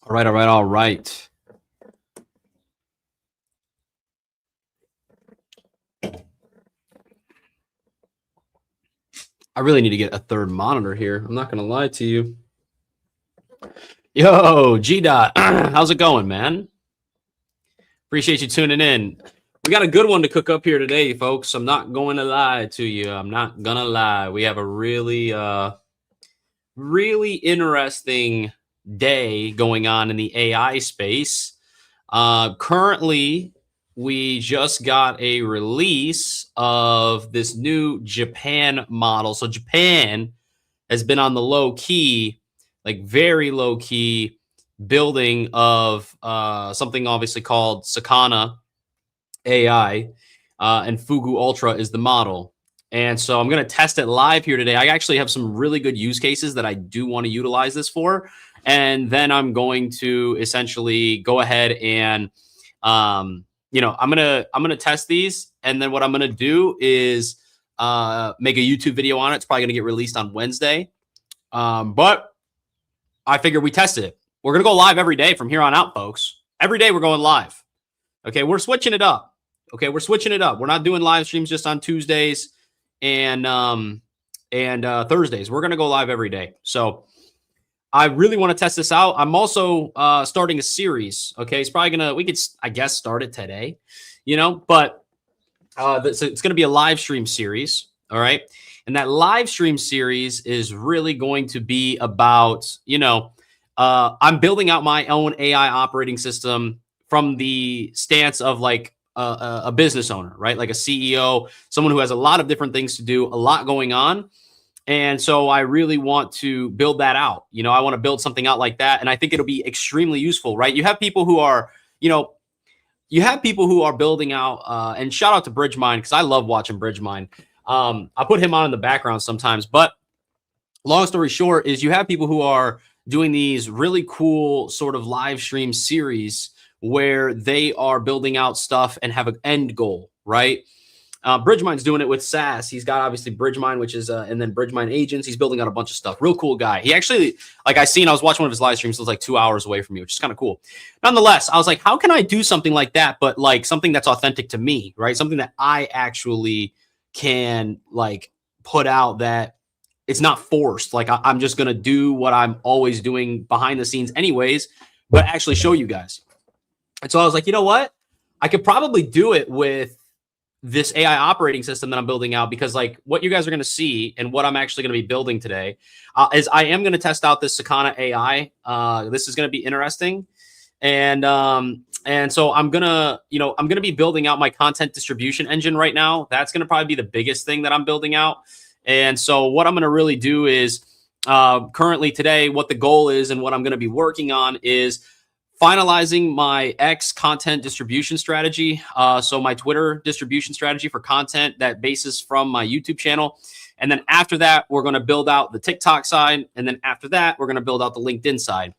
All right, all right, all right. I really need to get a third monitor here. I'm not going to lie to you. Yo, G-Dot, how's it going, man? Appreciate you tuning in. We got a good one to cook up here today, folks. I'm not going to lie to you. I'm not going to lie. We have a really interesting day going on in the AI space. Currently, we just got a release of this new Japan model. So Japan has been on the low key, like very low key, building of something obviously called Sakana AI, and Fugu Ultra is the model. And so I'm going to test it live here today. I actually have some really good use cases that I do want to utilize this for. And then I'm going to essentially go ahead and, I'm gonna test these. And then what I'm going to do is make a YouTube video on it. It's probably going to get released on Wednesday. But I figured we tested it. We're going to go live every day from here on out, folks. Every day we're going live. Okay, we're switching it up. Okay, we're switching it up. We're not doing live streams just on Tuesdays and Thursdays. We're gonna go live every day. So I really want to test this out. I'm also starting a series. Okay, it's probably we could, I guess, start it today. But it's gonna be a live stream series. All right, and that live stream series is really going to be about I'm building out my own AI operating system from the stance of like a business owner, right? Like a CEO, someone who has a lot of different things to do, a lot going on. And so I really want to build that out. I want to build something out like that. And I think it'll be extremely useful, right? You have people who are, building out, and shout out to Bridgemind, because I love watching Bridgemind. I put him on in the background sometimes, but long story short is you have people who are doing these really cool sort of live stream series where they are building out stuff and have an end goal, right? Bridgemind's doing it with SaaS. He's got obviously Bridgemind, which is, and then Bridgemind Agents. He's building out a bunch of stuff. Real cool guy. He actually, I was watching one of his live streams. It was like 2 hours away from me, which is kind of cool. Nonetheless, I was like, how can I do something like that, but like something that's authentic to me, right? Something that I actually can like put out that it's not forced. Like I'm just going to do what I'm always doing behind the scenes anyways, but actually show you guys. And so I was like, you know what? I could probably do it with this AI operating system that I'm building out, because like what you guys are going to see and what I'm actually going to be building today is I am going to test out this Sakana AI. This is going to be interesting. And so I'm going to be building out my content distribution engine right now. That's going to probably be the biggest thing that I'm building out. And so what I'm going to really do is currently today, what the goal is and what I'm going to be working on is finalizing my X content distribution strategy. So my Twitter distribution strategy for content that bases from my YouTube channel. And then after that, we're going to build out the TikTok side. And then after that, we're going to build out the LinkedIn side.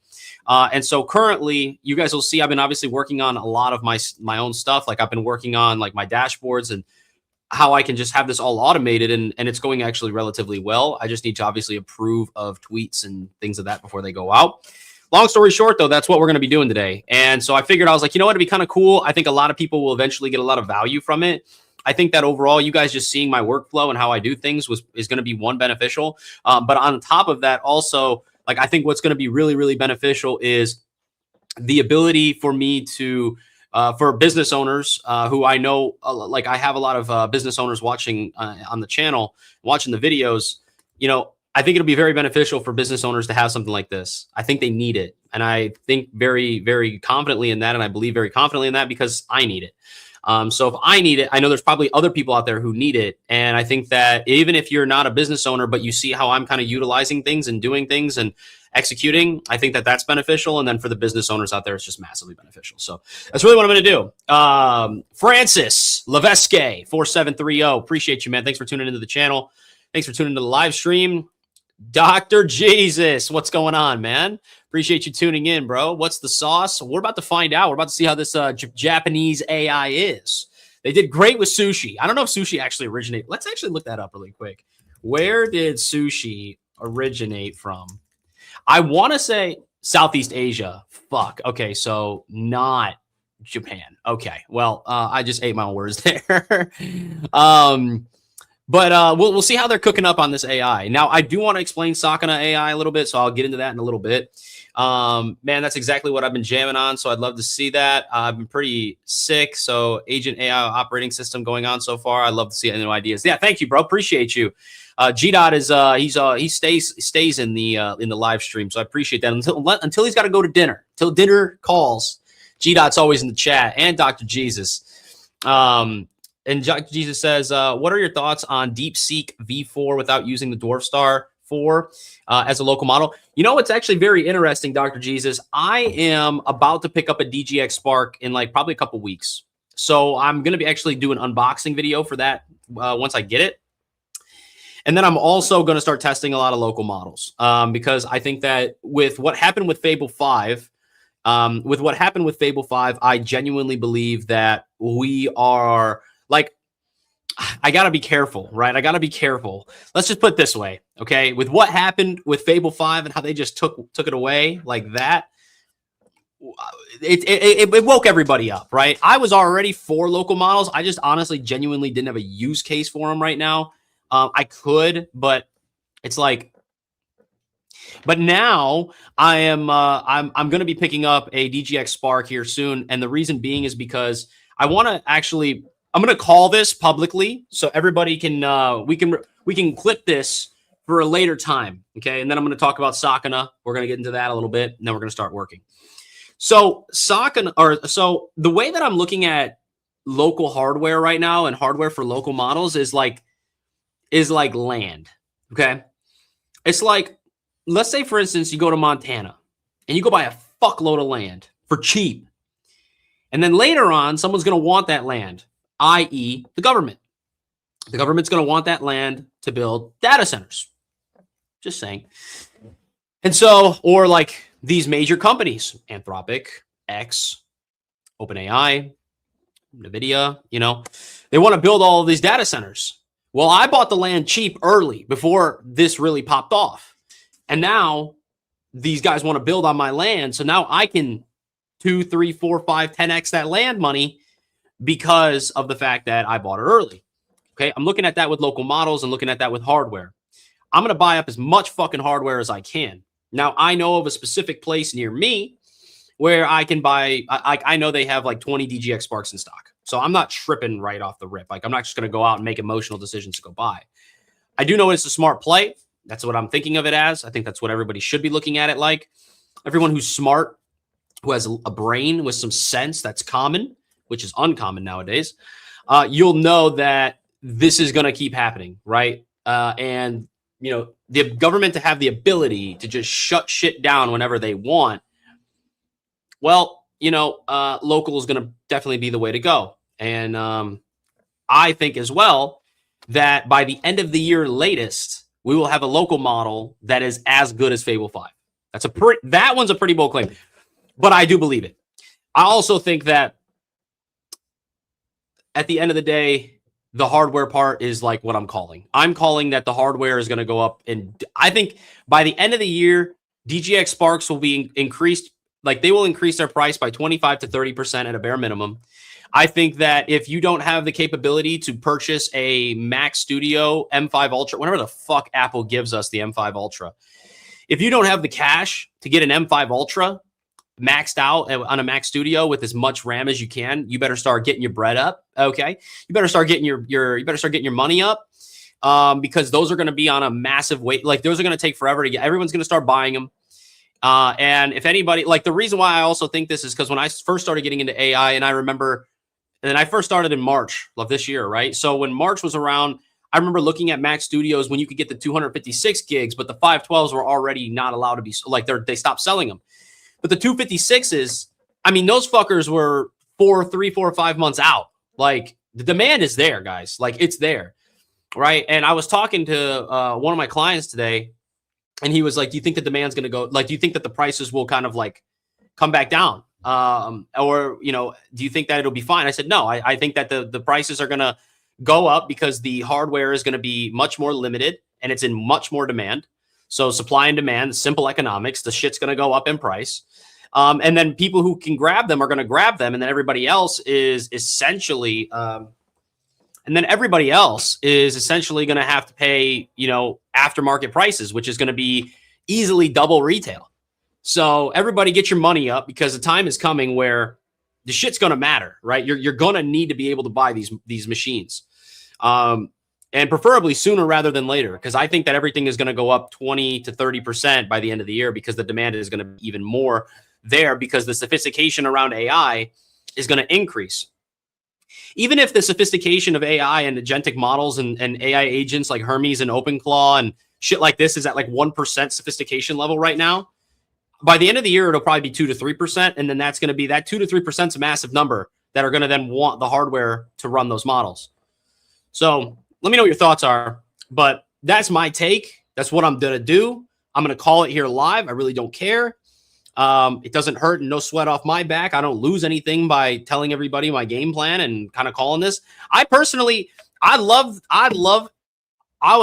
And so currently, you guys will see I've been obviously working on a lot of my own stuff. Like I've been working on like my dashboards and how I can just have this all automated, and it's going actually relatively well. I just need to obviously approve of tweets and things of that before they go out. Long story short, though, that's what we're going to be doing today. And so I figured, I was like, you know what, it'd be kind of cool. I think a lot of people will eventually get a lot of value from it. I think that overall, you guys just seeing my workflow and how I do things is going to be one beneficial. But on top of that, also, like I think what's going to be really, really beneficial is the ability for me to for business owners who I know, like I have a lot of business owners watching on the channel, watching the videos, I think it'll be very beneficial for business owners to have something like this. I think they need it. And I think very, very confidently in that. And I believe very confidently in that because I need it. So if I need it, I know there's probably other people out there who need it. And I think that even if you're not a business owner, but you see how I'm kind of utilizing things and doing things and executing, I think that that's beneficial. And then for the business owners out there, it's just massively beneficial. So that's really what I'm going to do. Francis Levesque 4730. Appreciate you, man. Thanks for tuning into the channel. Thanks for tuning into the live stream. Dr. Jesus, what's going on, man? Appreciate you tuning in, bro. What's the sauce? We're about to find out. We're about to see how this Japanese AI is. They did great with sushi. I don't know if sushi actually originated. Let's actually look that up really quick. Where did sushi originate from? I want to say Southeast Asia. Fuck. Okay, so not Japan. Okay, well, I just ate my own words there. But we'll see how they're cooking up on this AI. Now, I do want to explain Sakana AI a little bit, so I'll get into that in a little bit. Man, that's exactly what I've been jamming on, so I'd love to see that. I've been pretty sick, so Agent AI operating system going on so far. I'd love to see new ideas. Yeah, thank you, bro. Appreciate you. G Dot is he stays in the live stream, so I appreciate that until he's got to go to dinner. Till dinner calls. G Dot's always in the chat, and Dr. Jesus. And Jesus says, what are your thoughts on DeepSeek V4 without using the Dwarf Star 4 as a local model? You know, it's actually very interesting, Dr. Jesus. I am about to pick up a DGX Spark in like probably a couple weeks. So I'm going to be actually doing an unboxing video for that once I get it. And then I'm also going to start testing a lot of local models because I think that with what happened with Fable 5, I genuinely believe that we are like, I got to be careful, right? I got to be careful. Let's just put it this way, okay? With what happened with Fable 5 and how they just took it away like that, it woke everybody up, right? I was already for local models. I just honestly, genuinely didn't have a use case for them right now. I could, but it's like, but now I am, I'm going to be picking up a DGX Spark here soon. And the reason being is because I want to actually, I'm going to call this publicly so everybody can, we can clip this for a later time. Okay. And then I'm going to talk about Sakana. We're going to get into that a little bit, and then we're going to start working. So Sakana, so the way that I'm looking at local hardware right now and hardware for local models is like land. Okay. It's like, let's say for instance, you go to Montana and you go buy a fuckload of land for cheap. And then later on, someone's going to want that land, i.e. the government. The government's going to want that land to build data centers. Just saying. And so, or like these major companies, Anthropic, X, OpenAI, NVIDIA, you know, they want to build all of these data centers. Well, I bought the land cheap early before this really popped off. And now these guys want to build on my land. So now I can 2, 3, 4, 5, 10x that land money because of the fact that I bought it early. Okay. I'm looking at that with local models and looking at that with hardware. I'm going to buy up as much fucking hardware as I can. Now I know of a specific place near me where I can buy, I know they have like 20 DGX Sparks in stock. So I'm not tripping right off the rip. Like I'm not just going to go out and make emotional decisions to go buy. I do know it's a smart play. That's what I'm thinking of it as. I think that's what everybody should be looking at it like. Everyone who's smart, who has a brain with some sense that's common, which is uncommon nowadays, you'll know that this is going to keep happening, right? And, you know, the government to have the ability to just shut shit down whenever they want, well, you know, local is going to definitely be the way to go. And I think as well that by the end of the year latest, we will have a local model that is as good as Fable 5. That one's a pretty bold claim, but I do believe it. I also think that at the end of the day, the hardware part is like what I'm calling. I'm calling that the hardware is going to go up. And I think by the end of the year, DGX Sparks will be increased. Like they will increase their price by 25 to 30% at a bare minimum. I think that if you don't have the capability to purchase a Mac Studio M5 Ultra, whatever the fuck Apple gives us the M5 Ultra, if you don't have the cash to get an M5 Ultra maxed out on a Mac Studio with as much RAM as you can, you better start getting your bread up. Okay, you better start getting your money up because those are going to be on a massive wait. Like those are going to take forever to get. Everyone's going to start buying them. And if anybody, like the reason why I also think this is because when I first started getting into AI, and I remember, and then I first started in March of this year, right? So when March was around, I remember looking at Mac Studios when you could get the 256 gigs, but the 512s were already not allowed to be, like they stopped selling them. But the 256s, I mean, those fuckers were 3, 4, 5 months out. Like the demand is there, guys. Like it's there, right? And I was talking to one of my clients today, and he was like, do you think the demand's going to go, like, do you think that the prices will kind of like come back down? Or, you know, do you think that it'll be fine? I said, no, I think that the prices are going to go up because the hardware is going to be much more limited and it's in much more demand. So supply and demand, simple economics, the shit's going to go up in price. And then people who can grab them are going to grab them. And then everybody else is essentially, going to have to pay, aftermarket prices, which is going to be easily double retail. So everybody get your money up, because the time is coming where the shit's going to matter, right? You're going to need to be able to buy these machines. And preferably sooner rather than later, because I think that everything is going to go up 20 to 30% by the end of the year, because the demand is going to be even more there, because the sophistication around AI is going to increase. Even if the sophistication of AI and agentic models and AI agents like Hermes and OpenClaw and shit like this is at like 1% sophistication level right now, by the end of the year, it'll probably be 2 to 3%. And then that's going to be that 2 to 3% is a massive number that are going to then want the hardware to run those models. So let me know what your thoughts are, but that's my take. That's what I'm going to do. I'm going to call it here live. I really don't care. It doesn't hurt and no sweat off my back. I don't lose anything by telling everybody my game plan and kind of calling this. I personally, I would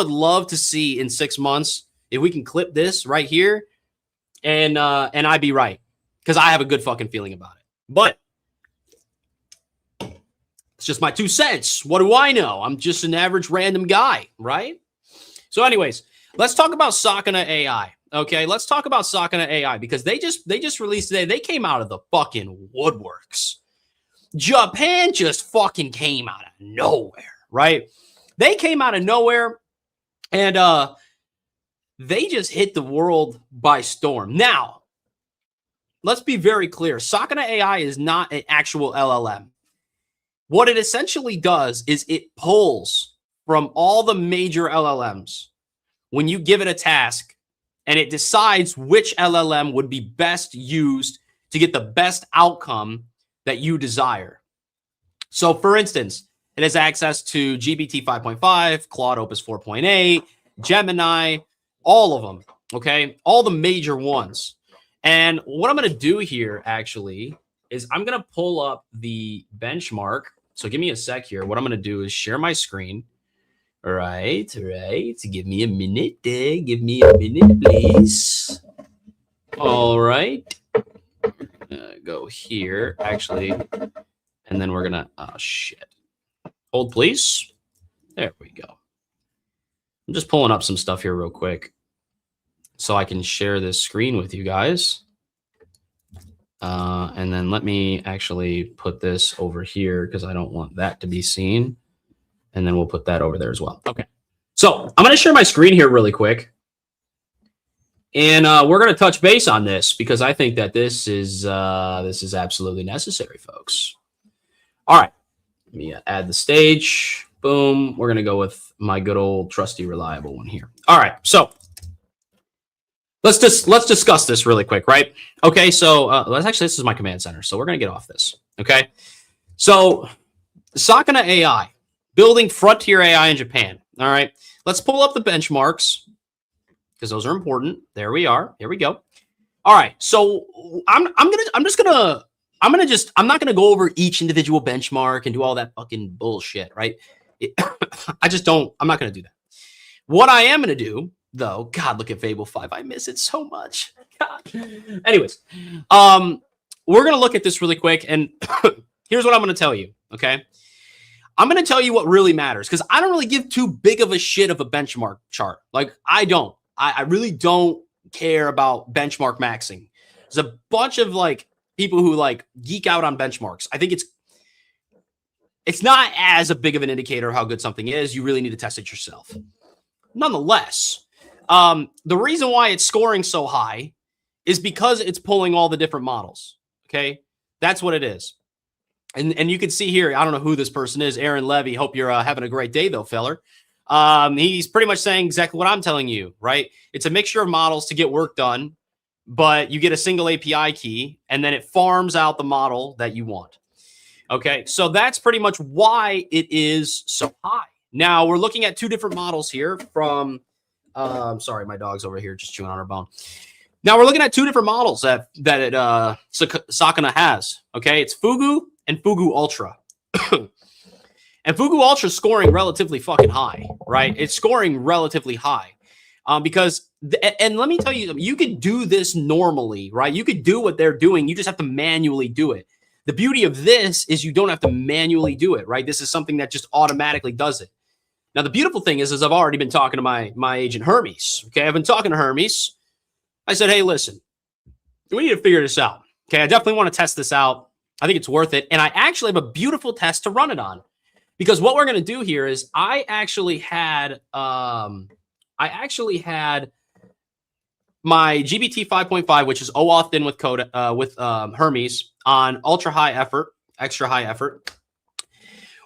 love to see in 6 months if we can clip this right here and I'd be right, because I have a good fucking feeling about it. But it's just my 2 cents. What do I know? I'm just an average random guy, right? So anyways, let's talk about Sakana AI. Okay, let's talk about Sakana AI, because they just released today. They came out of the fucking woodworks. Japan just fucking came out of nowhere, right? They came out of nowhere, and they just hit the world by storm. Now, let's be very clear. Sakana AI is not an actual LLM. What it essentially does is it pulls from all the major LLMs when you give it a task, and it decides which LLM would be best used to get the best outcome that you desire. So, for instance, it has access to GPT 5.5, Claude Opus 4.8, Gemini, all of them, okay? All the major ones. And what I'm going to do here, actually, is I'm going to pull up the benchmark. So give me a sec here. What I'm going to do is share my screen. All right. Give me a minute. Give me a minute, please. All right. Go here, actually. And then we're going to, oh, shit. Hold, please. There we go. I'm just pulling up some stuff here real quick so I can share this screen with you guys. And then let me actually put this over here, because I don't want that to be seen. And then we'll put that over there as well. Okay. So I'm going to share my screen here really quick. And we're going to touch base on this, because I think that this is absolutely necessary, folks. All right. Let me add the stage. Boom. We're going to go with my good old trusty reliable one here. All right. So let's discuss this really quick, right? Okay. So this is my command center. So we're going to get off this. Okay. So Sakana AI, building frontier AI in Japan. All right. Let's pull up the benchmarks, because those are important. There we are. Here we go. All right. So I'm not going to go over each individual benchmark and do all that fucking bullshit, right? I'm not going to do that. What I am going to do, though, God, look at Fable 5. I miss it so much. God. Anyways, we're going to look at this really quick, and here's what I'm going to tell you, okay? I'm going to tell you what really matters, because I don't really give too big of a shit of a benchmark chart. Like, I don't. I really don't care about benchmark maxing. There's a bunch of, like, people who, like, geek out on benchmarks. I think it's not as a big of an indicator of how good something is. You really need to test it yourself. Nonetheless, the reason why it's scoring so high is because it's pulling all the different models. Okay, that's what it is. And you can see here, I don't know who this person is, Aaron Levy. Hope you're having a great day, though, feller. He's pretty much saying exactly what I'm telling you, right? It's a mixture of models to get work done, but you get a single API key, and then it farms out the model that you want. Okay, so that's pretty much why it is so high. Now, we're looking at 2 different models here from, sorry, my dog's over here just chewing on her bone. Now, we're looking at 2 different models that Sakana has. Okay, it's Fugu and Fugu Ultra. And Fugu Ultra is scoring relatively fucking high, right? It's scoring relatively high. Because and let me tell you, you could do this normally, right? You could do what they're doing. You just have to manually do it. The beauty of this is you don't have to manually do it, right? This is something that just automatically does it. Now, the beautiful thing is I've already been talking to my agent, Hermes. Okay, I've been talking to Hermes. I said, hey, listen, we need to figure this out. Okay, I definitely want to test this out. I think it's worth it. And I actually have a beautiful test to run it on. Because what we're going to do here is I actually had my GBT 5.5, which is OAuth in with code with Hermes on ultra high effort, extra high effort.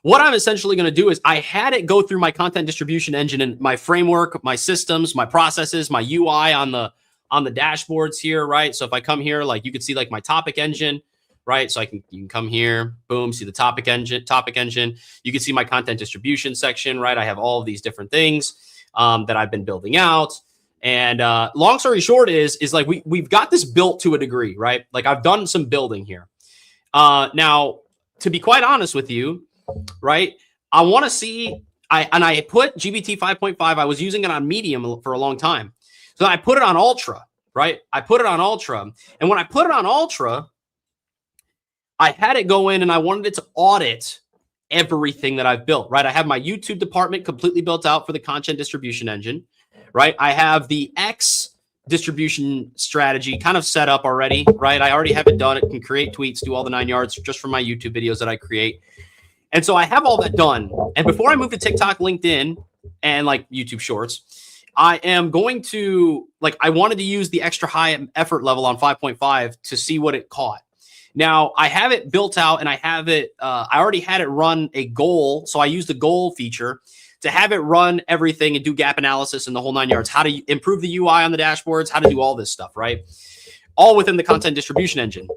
What I'm essentially going to do is I had it go through my content distribution engine and my framework, my systems, my processes, my UI on the dashboards here, right? So if I come here, like you can see like my topic engine, right? So you can come here, boom, see the topic engine. You can see my content distribution section, right? I have all of these different things that I've been building out. And long story short is like we've got this built to a degree, right? Like I've done some building here. Now, to be quite honest with you, right? I want to see, I put GBT 5.5, I was using it on medium for a long time. So I put it on ultra, right? I put it on ultra. And when I put it on ultra, I had it go in and I wanted it to audit everything that I've built, right? I have my YouTube department completely built out for the content distribution engine, right? I have the X distribution strategy kind of set up already, right? I already have it done. It can create tweets, do all the 9 yards just from my YouTube videos that I create. And so I have all that done. And before I move to TikTok, LinkedIn, and like YouTube Shorts, I am going to, like, I wanted to use the extra high effort level on 5.5 to see what it caught. Now, I have it built out and I have it, I already had it run a goal. So I used the goal feature to have it run everything and do gap analysis and the whole 9 yards, how to improve the UI on the dashboards, how to do all this stuff, right? All within the content distribution engine.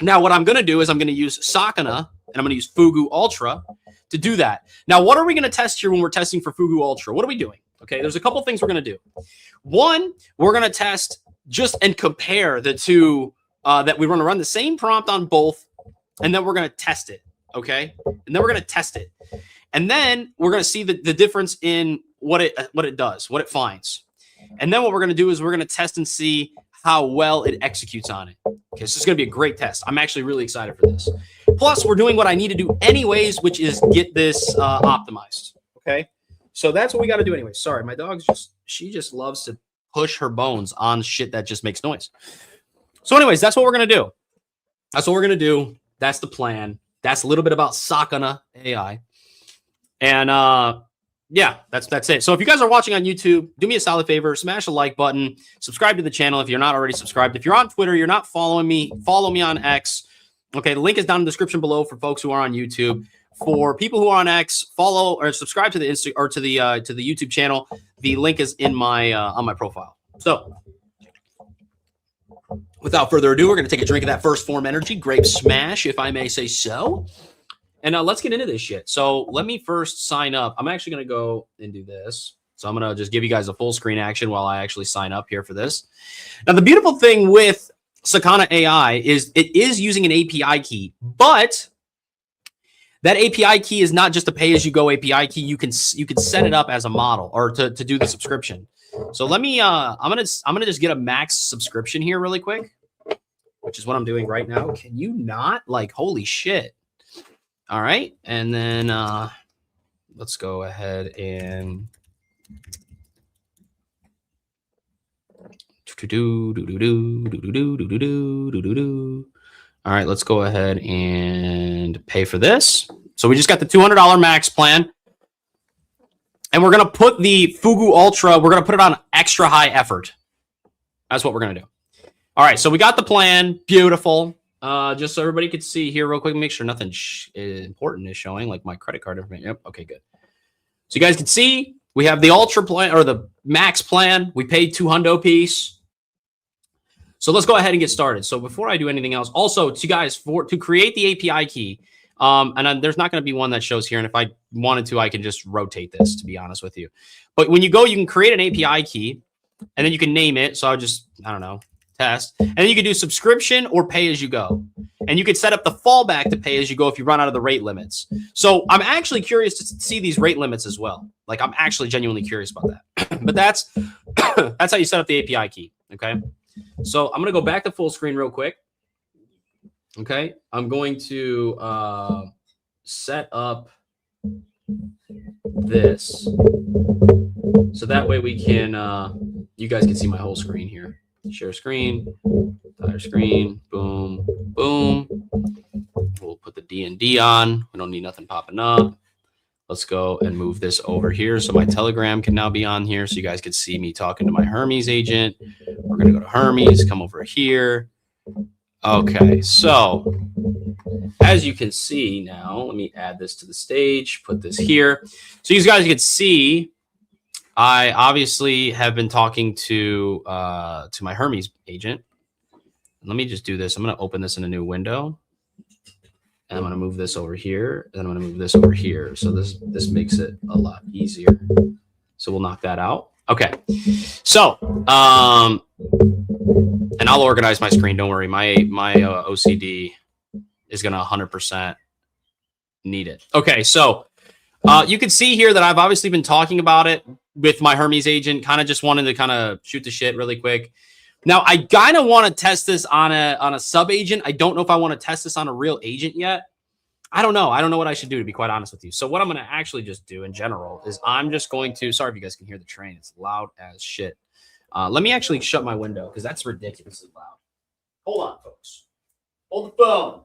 Now, what I'm going to do is I'm going to use Sakana and I'm going to use Fugu Ultra to do that. Now, what are we going to test here when we're testing for Fugu Ultra? What are we doing? Okay, there's a couple things we're going to do. One, we're going to test just and compare the two that we're going to run the same prompt on both, and then we're going to test it, okay? And then we're going to test it. And then we're going to see the difference in what it does, what it finds. And then what we're going to do is we're going to test and see how well it executes on it. Okay, so this is going to be a great test. I'm actually really excited for this. Plus, we're doing what I need to do anyways, which is get this optimized, okay? So that's what we got to do anyway. Sorry, my dog's she just loves to push her bones on shit that just makes noise. So anyways, that's what we're going to do. That's what we're going to do. That's the plan. That's a little bit about Sakana AI. And yeah, that's it. So if you guys are watching on YouTube, do me a solid favor, smash the like button, subscribe to the channel if you're not already subscribed. If you're on Twitter, you're not following me, follow me on X. Okay, the link is down in the description below for folks who are on YouTube. For people who are on X, follow or subscribe to the to the YouTube channel. The link is in my on my profile. So without further ado, we're going to take a drink of that First Form Energy Grape Smash, if I may say so. And let's get into this shit. So let me first sign up. I'm actually going to go and do this. So I'm going to just give you guys a full screen action while I actually sign up here for this. Now, the beautiful thing with Sakana AI is it is using an API key, but that API key is not just a pay-as-you-go API key. You can set it up as a model or to do the subscription. So let me I'm gonna just get a max subscription here really quick, which is what I'm doing right now. Can you not? Like, holy shit. All right, and then let's go ahead and all right, let's go ahead and pay for this. So we just got the $200 max plan, and we're gonna put the Fugu Ultra. We're gonna put it on extra high effort. That's what we're gonna do. All right, so we got the plan. Beautiful. Just so everybody could see here real quick, make sure nothing important is showing, like my credit card information. Yep. Okay, good. So you guys can see we have the Ultra plan or the Max plan. We paid $200 piece. So let's go ahead and get started. So before I do anything else, also to guys, to create the API key, and there's not going to be one that shows here. And if I wanted to, I can just rotate this, to be honest with you. But when you go, you can create an API key, and then you can name it. So I'll just, I don't know, test. And then you can do subscription or pay as you go. And you could set up the fallback to pay as you go if you run out of the rate limits. So I'm actually curious to see these rate limits as well. Like, I'm actually genuinely curious about that. But that's That's how you set up the API key. Okay. So I'm going to go back to full screen real quick. Okay. I'm going to set up this. So that way we can, you guys can see my whole screen here. Share screen, entire screen, boom, boom. We'll put the D&D on. We don't need nothing popping up. Let's go and move this over here. So my Telegram can now be on here. So you guys can see me talking to my Hermes agent. We're going to go to Hermes, come over here. Okay. So as you can see now, let me add this to the stage, put this here. So you guys can see, I obviously have been talking to my Hermes agent. Let me just do this. I'm going to open this in a new window. And I'm going to move this over here. And I'm going to move this over here. So this makes it a lot easier. So we'll knock that out. Okay. So, and I'll organize my screen. Don't worry. My OCD is going to 100% need it. Okay. So you can see here that I've obviously been talking about it with my Hermes agent, kind of just wanted to kind of shoot the shit really quick. Now, I kind of want to test this on a sub agent. I don't know if I want to test this on a real agent yet. I don't know. I don't know what I should do, to be quite honest with you. So what I'm going to actually just do in general is I'm just going to, sorry if you guys can hear the train. It's loud as shit. Let me actually shut my window because that's ridiculously loud. Hold on, folks. Hold the phone.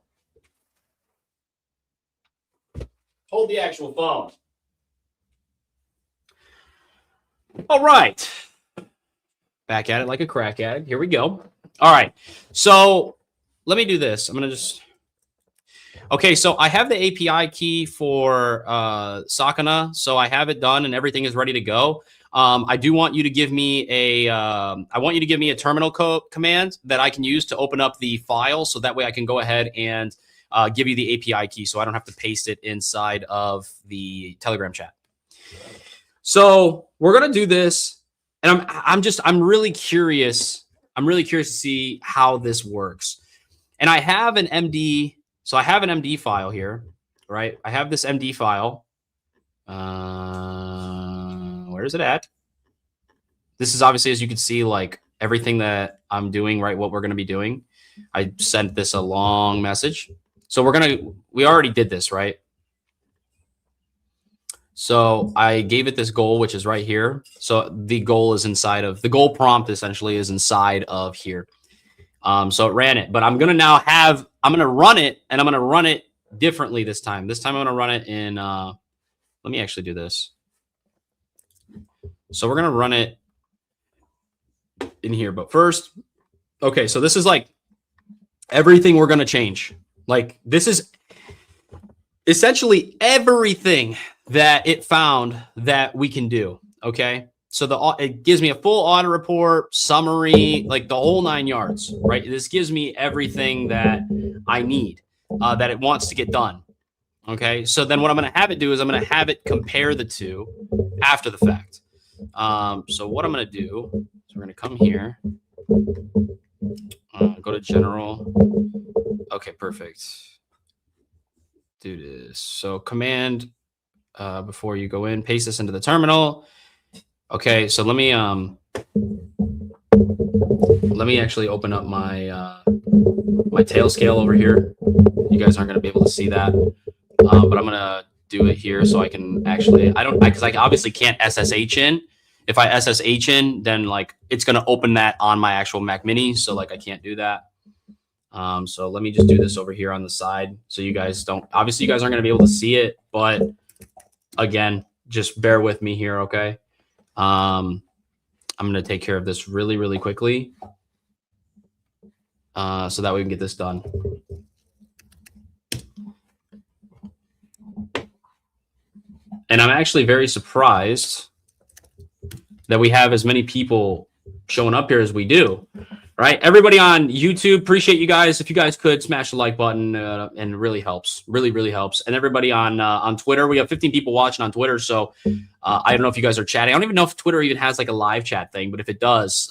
Hold the actual phone. All right. Back at it like a crack addict. Here we go. All right. So let me do this. I'm going to just... Okay, so I have the API key for Sakana. So I have it done and everything is ready to go. I do want you to give me a terminal command that I can use to open up the file. So that way I can go ahead and give you the API key so I don't have to paste it inside of the Telegram chat. So we're going to do this. And I'm really curious. I'm really curious to see how this works. And I have an MD. So I have an MD file here, right? I have this MD file. Where is it at? This is obviously, as you can see, like everything that I'm doing, right? What we're going to be doing. I sent this a long message. So we already did this, right? So I gave it this goal, which is right here. So the goal is inside of the goal prompt essentially is inside of here. So it ran it, but I'm going to run it and I'm going to run it differently this time. This time I'm going to run it in, let me actually do this. So we're going to run it in here, but first, okay. So this is like everything we're going to change. Like this is essentially everything that it found that we can do. Okay. So it gives me a full audit report, summary, like the whole 9 yards, right? This gives me everything that I need, that it wants to get done. Okay. So then what I'm going to have it do is I'm going to have it compare the two after the fact. So what I'm going to do is we're going to come here, go to general. Okay, perfect. Do this. So command, before you go in, paste this into the terminal. Okay, so let me actually open up my my tail scale over here. You guys aren't going to be able to see that, but I'm going to do it here so I can actually because I obviously can't SSH in. If I SSH in, then like it's going to open that on my actual Mac Mini, so like I can't do that. So let me just do this over here on the side so you guys don't. Obviously, you guys aren't going to be able to see it, but again, just bear with me here, okay? I'm going to take care of this really, really quickly so that we can get this done. And I'm actually very surprised that we have as many people showing up here as we do, right? Everybody on YouTube, appreciate you guys. If you guys could smash the like button and it really helps, really, really helps. And everybody on Twitter, we have 15 people watching on Twitter. So I don't know if you guys are chatting. I don't even know if Twitter even has like a live chat thing, but if it does,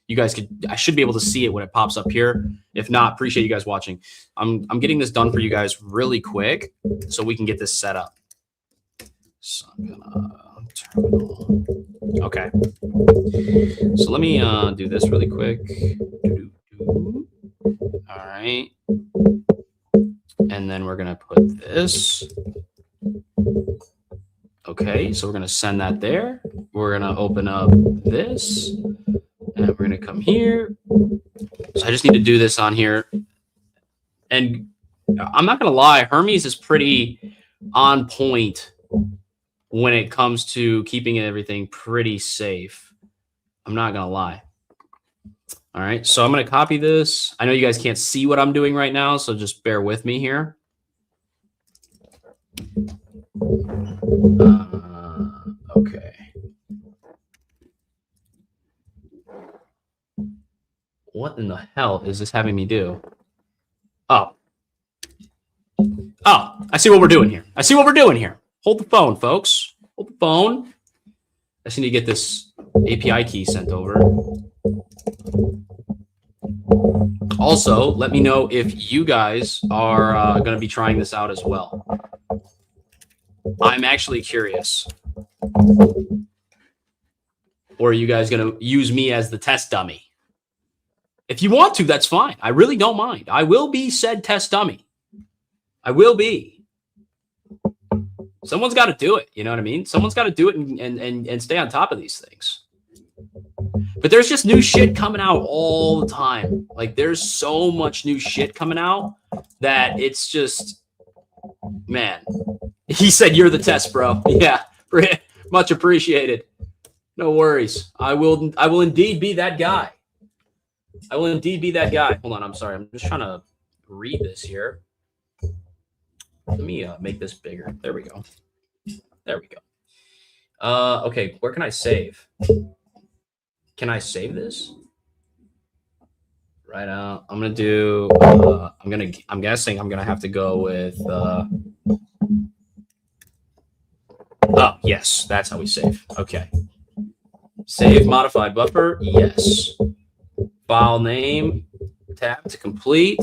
you guys I should be able to see it when it pops up here. If not, appreciate you guys watching. I'm getting this done for you guys really quick so we can get this set up. So I'm gonna terminal. Okay. So let me do this really quick. All right. And then we're going to put this. Okay, so we're going to send that there. We're going to open up this. And we're going to come here. So I just need to do this on here. And I'm not going to lie, Hermes is pretty on point when it comes to keeping everything pretty safe. I'm not going to lie. All right, so I'm going to copy this. I know you guys can't see what I'm doing right now, so just bear with me here. Okay. What in the hell is this having me do? Oh, I see what we're doing here. I see what we're doing here. Hold the phone, folks. Hold the phone. I just need to get this API key sent over. Also, let me know if you guys are going to be trying this out as well. I'm actually curious. Or are you guys going to use me as the test dummy? If you want to, that's fine. I really don't mind. I will be said test dummy. I will be. Someone's got to do it. You know what I mean? Someone's got to do it and stay on top of these things. But there's just new shit coming out all the time. Like, there's so much new shit coming out that it's just, man. He said, "You're the test, bro." Yeah, much appreciated. No worries. I will indeed be that guy. I will indeed be that guy. Hold on, I'm sorry. I'm just trying to read this here. Let me make this bigger. There we go. There we go. Okay, where can I save? Can I save this? Right out. I'm gonna do. I'm guessing I'm gonna have to go with. Oh yes, that's how we save. Okay. Save modified buffer. Yes. File name. Tab to complete.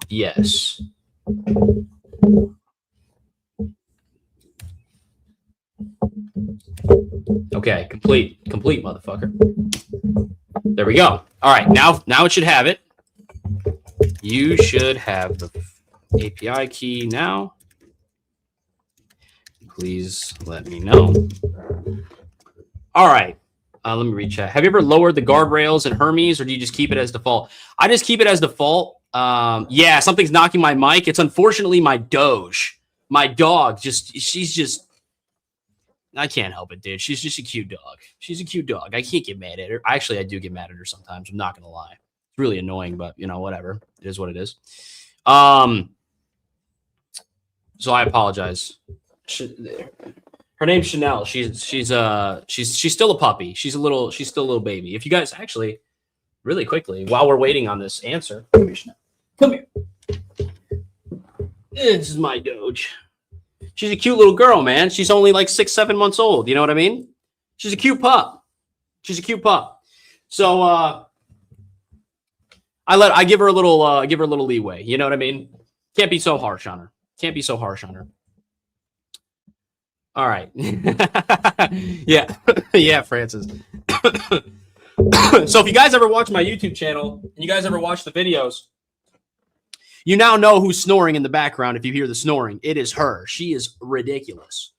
Yes. Okay, complete, motherfucker. There we go. All right, now it should have it. You should have the API key now. Please let me know. All right, let me read chat. Have you ever lowered the guardrails in Hermes, or do you just keep it as default? I just keep it as default. Yeah, something's knocking my mic. It's unfortunately my Doge. My dog, she's just, I can't help it, dude. She's just a cute dog. She's a cute dog. I can't get mad at her. Actually, I do get mad at her sometimes. I'm not going to lie. It's really annoying, but, you know, whatever. It is what it is. So I apologize. Her name's Chanel. She's still a puppy. She's still a little baby. If you guys actually, really quickly, while we're waiting on this answer, come here, Chanel. Come here. This is my Doge. She's a cute little girl, man. She's only like 6-7 months old. You know what I mean? She's a cute pup. She's a cute pup. So I give her a little leeway. You know what I mean? Can't be so harsh on her. Can't be so harsh on her. All right. Yeah. Yeah, Francis. So if you guys ever watch my YouTube channel and you guys ever watch the videos, you now know who's snoring in the background. If you hear the snoring, it is her. She is ridiculous.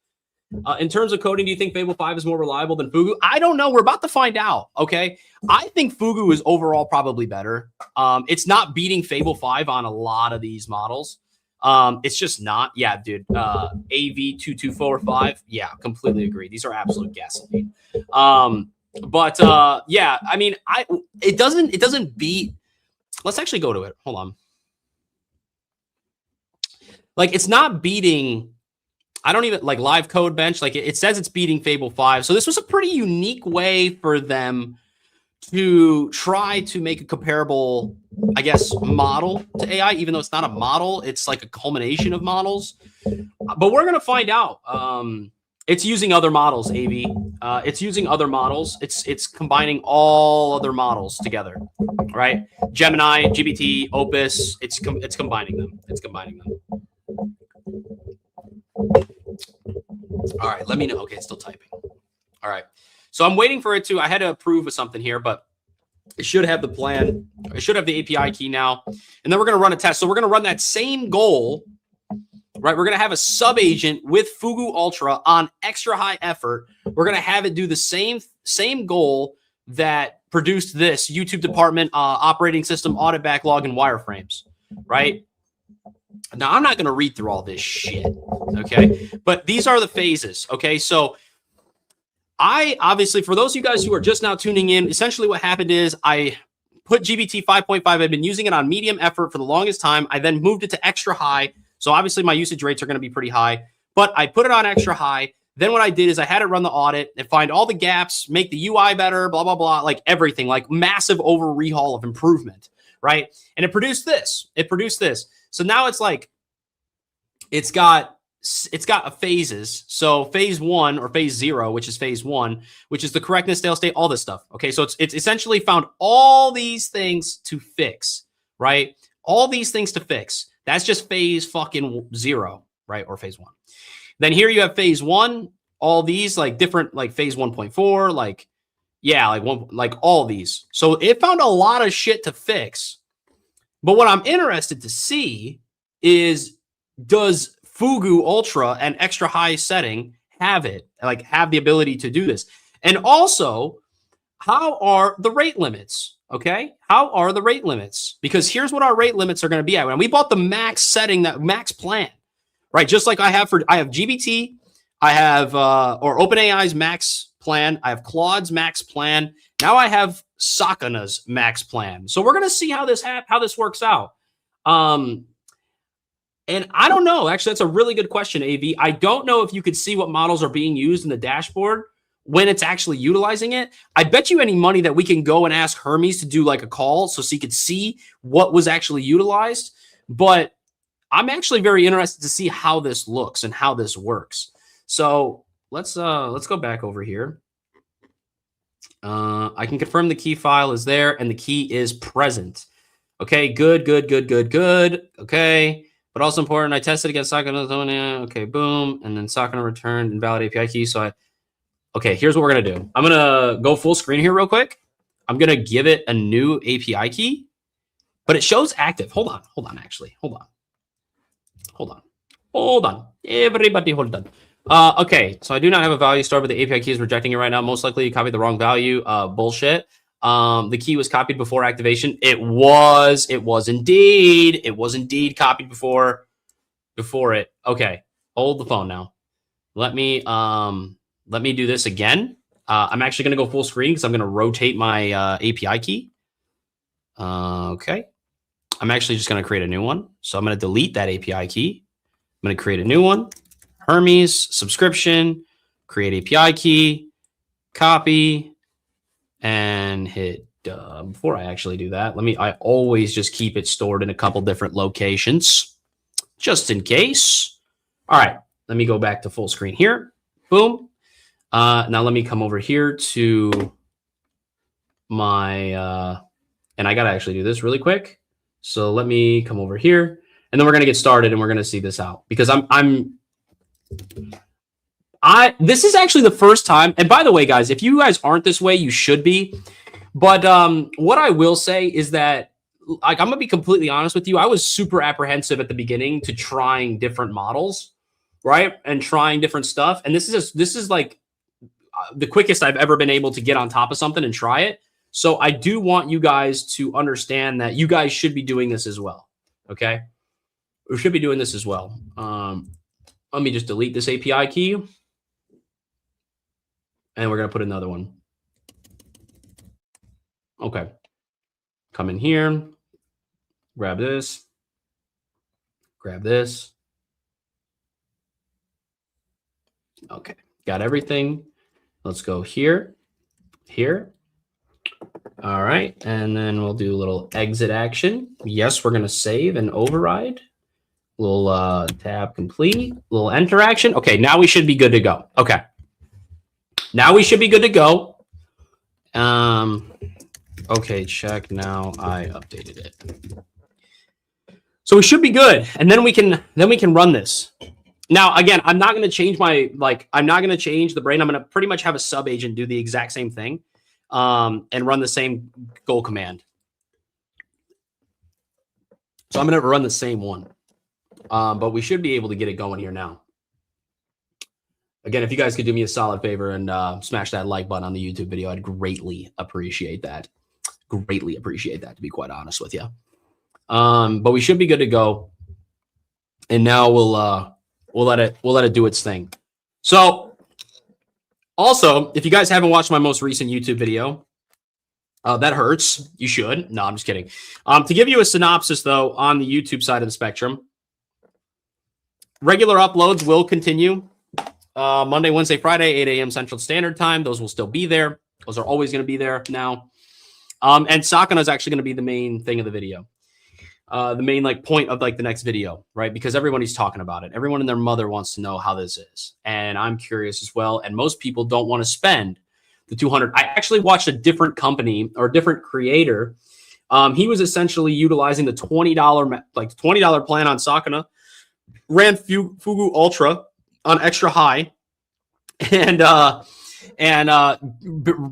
In terms of coding, do you think Fable 5 is more reliable than Fugu? I don't know. We're about to find out. Okay. I think Fugu is overall probably better. It's not beating Fable 5 on a lot of these models. It's just not. Yeah, dude. AV2245. Yeah, completely agree. These are absolute gasoline. But yeah, I mean, it doesn't beat. Let's actually go to it. Hold on. Like, it's not beating. I don't even like live code bench. Like, it says it's beating Fable 5. So this was a pretty unique way for them to try to make a comparable, I guess, model to AI, even though it's not a model. It's like a culmination of models. But we're going to find out. It's using other models, AV. It's using other models. It's combining all other models together, right? Gemini, GPT, Opus. It's combining them. It's combining them. All right, let me know. Okay, it's still typing. All right. So I'm waiting for it to, I had to approve of something here, but it should have the plan. It should have the API key now. And then we're going to run a test. So we're going to run that same goal, right? We're going to have a sub agent with Fugu Ultra on extra high effort. We're going to have it do the same goal that produced this YouTube department operating system audit backlog and wireframes, right? Now, I'm not going to read through all this shit, okay? But these are the phases, okay? So I obviously, for those of you guys who are just now tuning in, essentially what happened is I put GBT 5.5. I've been using it on medium effort for the longest time. I then moved it to extra high. So obviously my usage rates are going to be pretty high, but I put it on extra high. Then what I did is I had it run the audit and find all the gaps, make the UI better, blah, blah, blah, like everything, like massive over rehaul of improvement, right? And it produced this. So now it's like, it's got phases. So phase 1 or phase 0, which is phase 1, which is the correctness, stale state, all this stuff. Okay. So it's essentially found all these things to fix, right? All these things to fix. That's just phase fucking 0, right? Or phase 1. Then here you have phase 1, all these like different, like phase 1.4, like, yeah, like all these. So it found a lot of shit to fix. But what I'm interested to see is, does Fugu Ultra and extra high setting have the ability to do this? And also, how are the rate limits? Okay. How are the rate limits? Because here's what our rate limits are going to be at. When we bought the max setting, that max plan, right? Just like I have GBT, I have, or OpenAI's max plan. I have Claude's max plan. Now I have Sakana's max plan. So we're going to see how this works out. And I don't know. Actually, that's a really good question, AV. I don't know if you could see what models are being used in the dashboard when it's actually utilizing it. I bet you any money that we can go and ask Hermes to do like a call so he could see what was actually utilized. But I'm actually very interested to see how this looks and how this works. So let's go back over here. I can confirm the key file is there and the key is present. Okay, good. Okay. But also important, I tested against Sakana. Okay, boom. And then Sakana returned invalid API key. So okay, here's what we're going to do. I'm going to go full screen here real quick. I'm going to give it a new API key, but it shows active. Hold on, actually. Hold on. Everybody hold on. Okay, so I do not have a value stored, but the API key is rejecting it right now. Most likely you copied the wrong value. Bullshit. The key was copied before activation. It was indeed copied before it. Okay, hold the phone now. Let me do this again. I'm actually going to go full screen because I'm going to rotate my API key. Okay. I'm actually just going to create a new one. So I'm going to delete that API key. I'm going to create a new one. Hermes, subscription, create API key, copy, and hit before I actually do that, I always just keep it stored in a couple different locations just in case. All right, let me go back to full screen here. Boom. Now let me come over here to my, and I got to actually do this really quick. So let me come over here and then we're going to get started and we're going to see this out because this is actually the first time. And by the way, guys, if you guys aren't this way, you should be. But what I will say is that, like, I'm going to be completely honest with you. I was super apprehensive at the beginning to trying different models, right? And trying different stuff. And this is like the quickest I've ever been able to get on top of something and try it. So I do want you guys to understand that you guys should be doing this as well. Okay. We should be doing this as well. Let me just delete this API key. And we're going to put another one. Okay. Come in here. Grab this. Grab this. Okay. Got everything. Let's go here. Here. All right. And then we'll do a little exit action. Yes, we're going to save and override. Little tab complete. Little enter action. Okay. Now we should be good to go. Okay. Now we should be good to go. Okay, check now. I updated it. So we should be good. And then we can run this. Now, again, I'm not going to change I'm not going to change the brain. I'm going to pretty much have a sub agent do the exact same thing and run the same goal command. So I'm going to run the same one. But we should be able to get it going here now. Again, if you guys could do me a solid favor and smash that like button on the YouTube video, I'd greatly appreciate that. Greatly appreciate that, to be quite honest with you. But we should be good to go. And now we'll let it do its thing. So also, if you guys haven't watched my most recent YouTube video, that hurts. You should. No, I'm just kidding. To give you a synopsis, though, on the YouTube side of the spectrum, regular uploads will continue. Monday, Wednesday, Friday, 8 a.m. Central Standard Time. Those will still be there. Those are always going to be there now. And Sakana is actually going to be the main thing of the video. The main point of the next video, right? Because everybody's talking about it. Everyone and their mother wants to know how this is. And I'm curious as well. And most people don't want to spend the $200. I actually watched a different company or a different creator. He was essentially utilizing the $20 $20 plan on Sakana, ran Fugu Ultra on extra high, and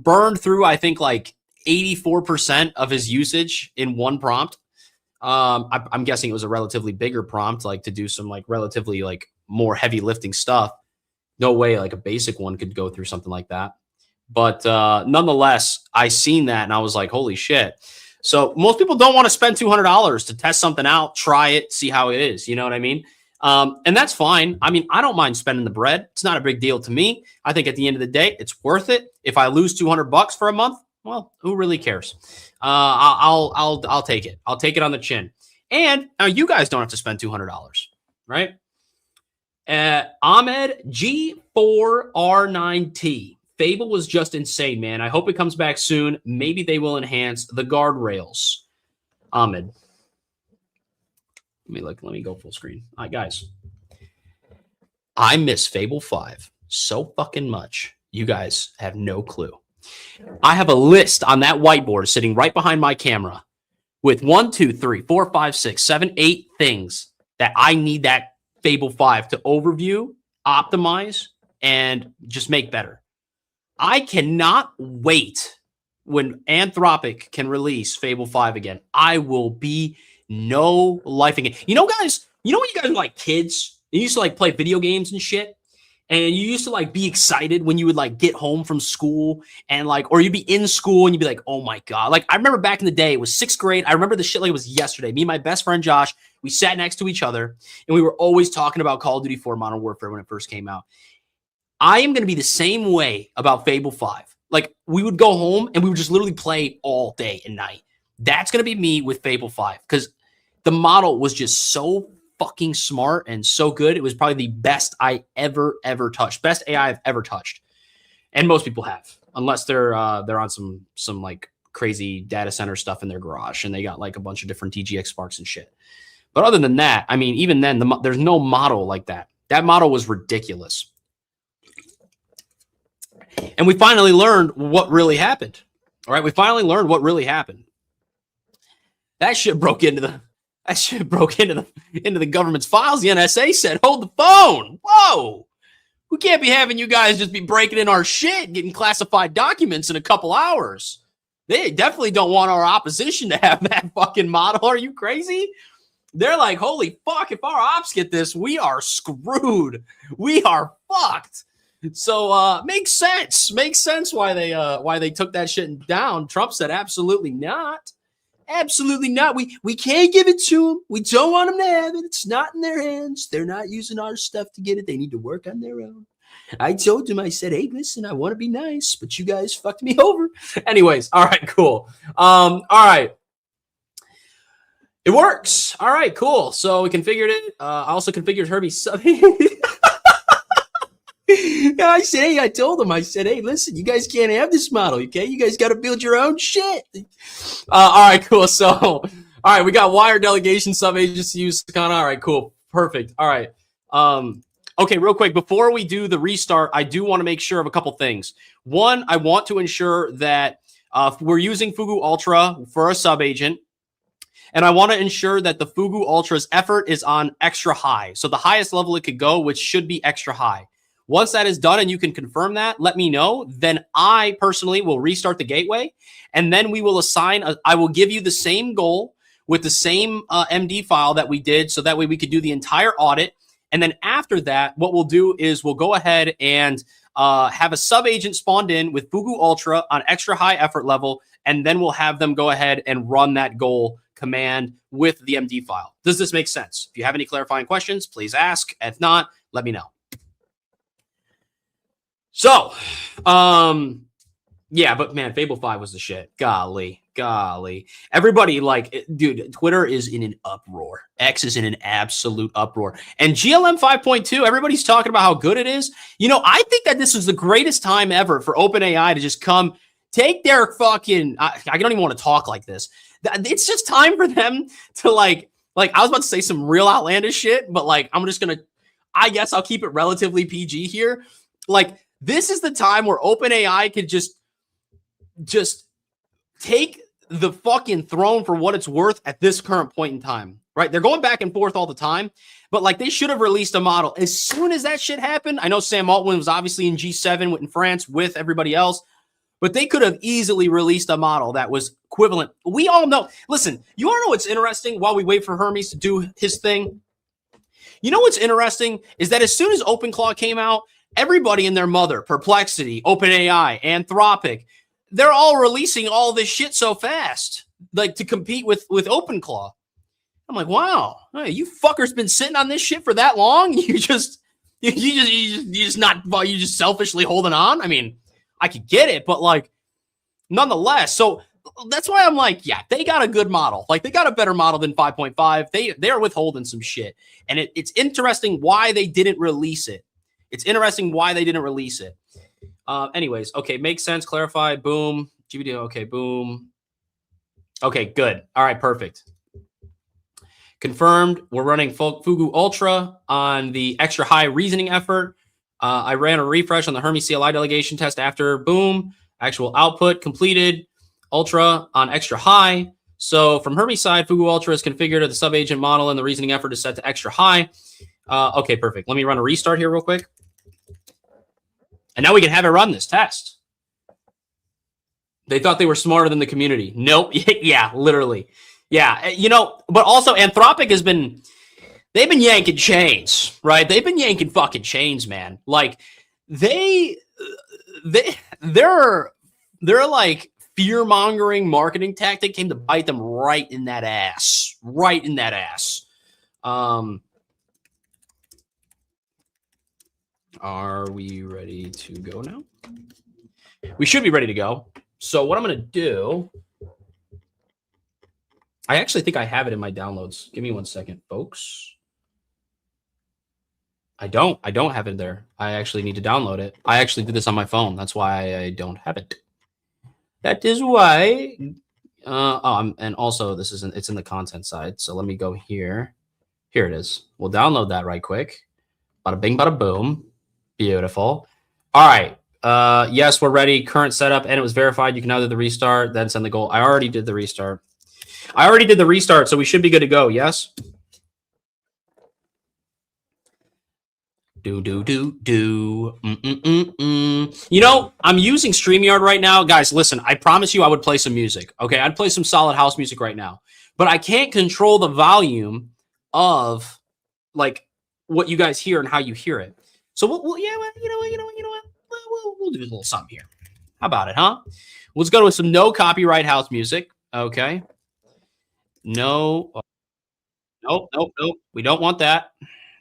burned through, I think, 84% of his usage in one prompt. I'm guessing it was a relatively bigger prompt, to do some relatively more heavy lifting stuff. No way a basic one could go through something like that. But nonetheless, I seen that and I was like, holy shit. So most people don't want to spend $200 to test something out, try it, see how it is. You know what I mean? And that's fine. I mean, I don't mind spending the bread. It's not a big deal to me. I think at the end of the day, it's worth it. If I lose $200 for a month, well, who really cares? I'll take it. I'll take it on the chin. And now you guys don't have to spend $200, right? Ahmed G4R9T. Fable was just insane, man. I hope it comes back soon. Maybe they will enhance the guardrails. Ahmed. Let me go full screen. All right, guys. I miss Fable 5 so fucking much. You guys have no clue. I have a list on that whiteboard sitting right behind my camera with 1, 2, 3, 4, 5, 6, 7, 8 things that I need that Fable 5 to overview, optimize, and just make better. I cannot wait when Anthropic can release Fable 5 again. I will be no lifing it. You know, guys, when you guys were kids, you used to play video games and shit. And you used to be excited when you would get home from school and or you'd be in school and you'd be like, oh my God. I remember back in the day, it was 6th grade. I remember the shit like it was yesterday. Me and my best friend, Josh, we sat next to each other and we were always talking about Call of Duty 4 Modern Warfare when it first came out. I am going to be the same way about Fable 5. We would go home and we would just literally play all day and night. That's going to be me with Fable 5 because the model was just so fucking smart and so good. It was probably the best I ever touched. Best AI I've ever touched. And most people have, unless they're on some crazy data center stuff in their garage and they got a bunch of different TGX Sparks and shit. But other than that, I mean, even then, there's no model like that. That model was ridiculous. And we finally learned what really happened. All right, we finally learned what really happened. That shit broke into the government's files. The NSA said, "Hold the phone. Whoa, we can't be having you guys just be breaking in our shit, getting classified documents in a couple hours. They definitely don't want our opposition to have that fucking model. Are you crazy?" They're like, "Holy fuck! If our ops get this, we are screwed. We are fucked." So makes sense. Makes sense why they took that shit down. Trump said, "Absolutely not. Absolutely not. We can't give it to them. We don't want them to have it. It's not in their hands. They're not using our stuff to get it. They need to work on their own." I told them, I said, "Hey, listen, I want to be nice, but you guys fucked me over." Anyways, all right, cool. All right. It works. All right, cool. So we configured it. I also configured Hermes. Yeah, I said, hey, I told them, I said, hey, listen, you guys can't have this model, okay? You guys got to build your own shit. All right, cool. So, all right, we got wire delegation sub-agency use Sakana. All right, cool. Perfect. All right. Okay, real quick, before we do the restart, I do want to make sure of a couple things. One, I want to ensure that we're using Fugu Ultra for a sub-agent. And I want to ensure that the Fugu Ultra's effort is on extra high. So the highest level it could go, which should be extra high. Once that is done and you can confirm that, let me know. Then I personally will restart the gateway. And then we will assign, I will give you the same goal with the same MD file that we did. So that way we could do the entire audit. And then after that, what we'll do is we'll go ahead and have a sub agent spawned in with Fugu Ultra on extra high effort level. And then we'll have them go ahead and run that goal command with the MD file. Does this make sense? If you have any clarifying questions, please ask. If not, let me know. So, yeah, but man, Fable 5 was the shit. Golly. Everybody, like, dude, Twitter is in an uproar. X is in an absolute uproar. And GLM 5.2, everybody's talking about how good it is. You know, I think that this is the greatest time ever for OpenAI to just come take their fucking, I don't even want to talk like this. It's just time for them to like I was about to say some real outlandish shit, but like, I'm just going to, I guess I'll keep it relatively PG here. Like, this is the time where OpenAI could just take the fucking throne for what it's worth at this current point in time, right? They're going back and forth all the time, but like they should have released a model as soon as that shit happened. I know Sam Altman was obviously in G7 in France with everybody else, but they could have easily released a model that was equivalent. We all know. Listen, you want to know what's interesting while we wait for Hermes to do his thing? You know what's interesting is that as soon as OpenClaw came out, everybody and their mother, Perplexity, OpenAI, Anthropic, they're all releasing all this shit so fast, like to compete with OpenClaw. I'm like, wow, hey, you fuckers been sitting on this shit for that long? You just selfishly holding on. I mean, I could get it, but like, nonetheless. So that's why I'm like, yeah, they got a good model. Like they got a better model than 5.5. They're withholding some shit, and it's interesting why they didn't release it. Anyways, okay, makes sense. Clarify. Boom. GBD. Okay, boom. Okay, good. All right, perfect. Confirmed. We're running Fugu Ultra on the extra high reasoning effort. I ran a refresh on the Hermes CLI delegation test after. Boom. Actual output completed. Ultra on extra high. So from Hermes side, Fugu Ultra is configured as the sub-agent model and the reasoning effort is set to extra high. Okay, perfect. Let me run a restart here real quick. And now we can have it run this test. They thought they were smarter than the community. Nope. Yeah, literally. Yeah, you know, but also Anthropic they've been yanking chains, right? They've been yanking fucking chains, man. Like they're like fear-mongering marketing tactic came to bite them right in that ass. Are we ready to go now? We should be ready to go. So what I'm going to do, I actually think I have it in my downloads. Give me 1 second, folks. I don't have it there. I actually need to download it. I actually did this on my phone. That's why I don't have it. That is why. And also it's in the content side. So let me go here. Here it is. We'll download that right quick. Bada bing, bada boom. Beautiful. All right. Yes, we're ready. Current setup, and it was verified. You can now do the restart, then send the goal. I already did the restart. So we should be good to go. Yes. You know, I'm using StreamYard right now. Guys, listen, I promise you I would play some music. Okay, I'd play some solid house music right now. But I can't control the volume of like what you guys hear and how you hear it. So we'll you know what? We'll do a little something here. How about it, huh? Let's go with some no copyright house music. Okay. No. Nope. We don't want that.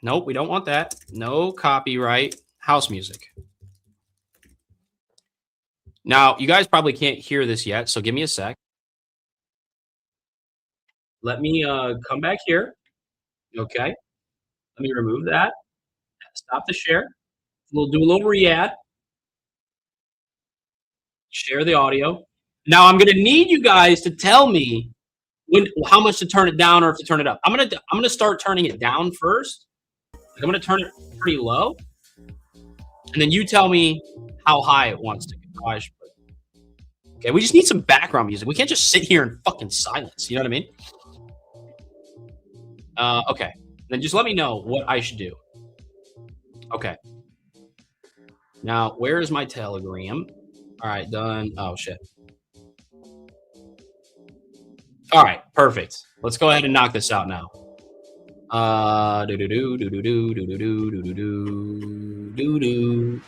Nope, we don't want that. No copyright house music. Now, you guys probably can't hear this yet, so give me a sec. Let me come back here. Okay. Let me remove that. Stop the share. We'll do a little re-add. Share the audio. Now, I'm going to need you guys to tell me how much to turn it down or if to turn it up. I'm gonna start turning it down first. I'm going to turn it pretty low, and then you tell me how high it wants to go. Okay, we just need some background music. We can't just sit here in fucking silence. You know what I mean? Okay. Then just let me know what I should do. Okay. Now, where is my Telegram? All right, done. Oh, shit. All right, perfect. Let's go ahead and knock this out now. Do do do do do do do do do do do do do.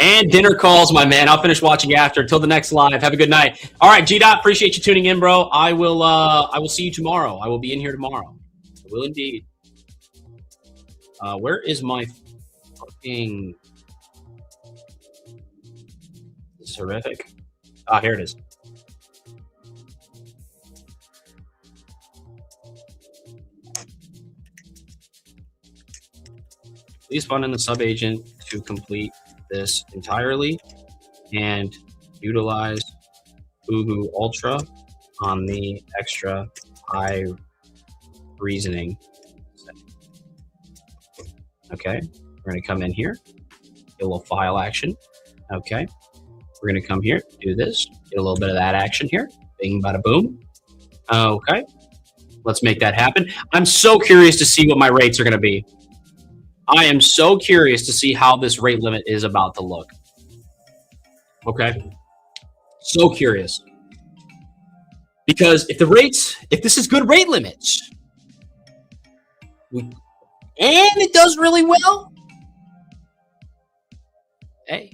And dinner calls, my man. I'll finish watching after. Till the next live. Have a good night. All right, G Dot. Appreciate you tuning in, bro. I will see you tomorrow. I will be in here tomorrow. I will indeed. Where is my fucking? This is horrific. Ah, here it is. Please fund in the sub-agent to complete this entirely and utilize Fugu Ultra on the extra high reasoning. Okay, we're going to come in here, get a little file action. Okay, we're going to come here, do this, get a little bit of that action here. Bing, bada, boom. Okay, let's make that happen. I'm so curious to see what my rates are going to be. I am so curious to see how this rate limit is about to look. Okay. So curious. Because if this is good rate limits, and it does really well, hey.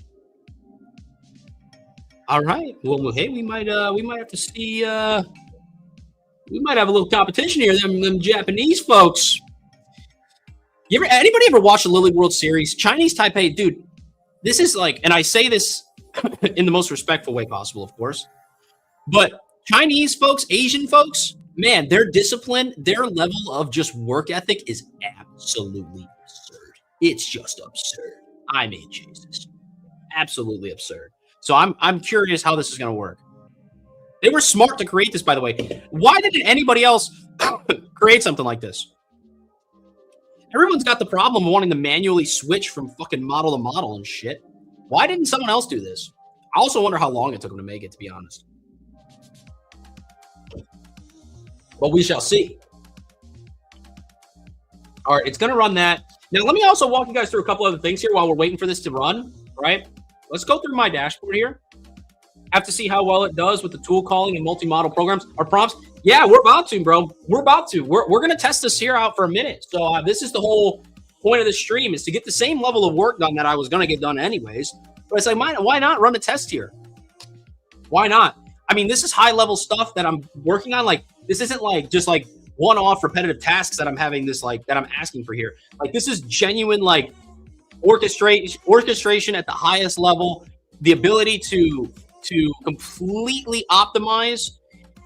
All right. Well, hey, we might have to see, we might have a little competition here, them Japanese folks. Anybody ever watch the Lily World Series? Chinese Taipei, dude, this is like, and I say this in the most respectful way possible, of course, but Chinese folks, Asian folks, man, their discipline, their level of just work ethic is absolutely absurd. It's just absurd. I mean, Jesus, absolutely absurd. So I'm curious how this is going to work. They were smart to create this, by the way. Why didn't anybody else create something like this? Everyone's got the problem of wanting to manually switch from fucking model to model and shit. Why didn't someone else do this? I also wonder how long it took them to make it, to be honest. But we shall see. All right, it's going to run that. Now, let me also walk you guys through a couple other things here while we're waiting for this to run, right? Let's go through my dashboard here. Have to see how well it does with the tool calling and multi-model programs or prompts. Yeah, we're about to, bro. We're about to. We're going to test this here out for a minute. So this is the whole point of the stream, is to get the same level of work done that I was going to get done anyways. But it's like, why not run a test here? Why not? I mean, this is high-level stuff that I'm working on. Like, this isn't like just like one-off repetitive tasks that I'm having this like that I'm asking for here. Like, this is genuine like orchestration at the highest level, the ability to completely optimize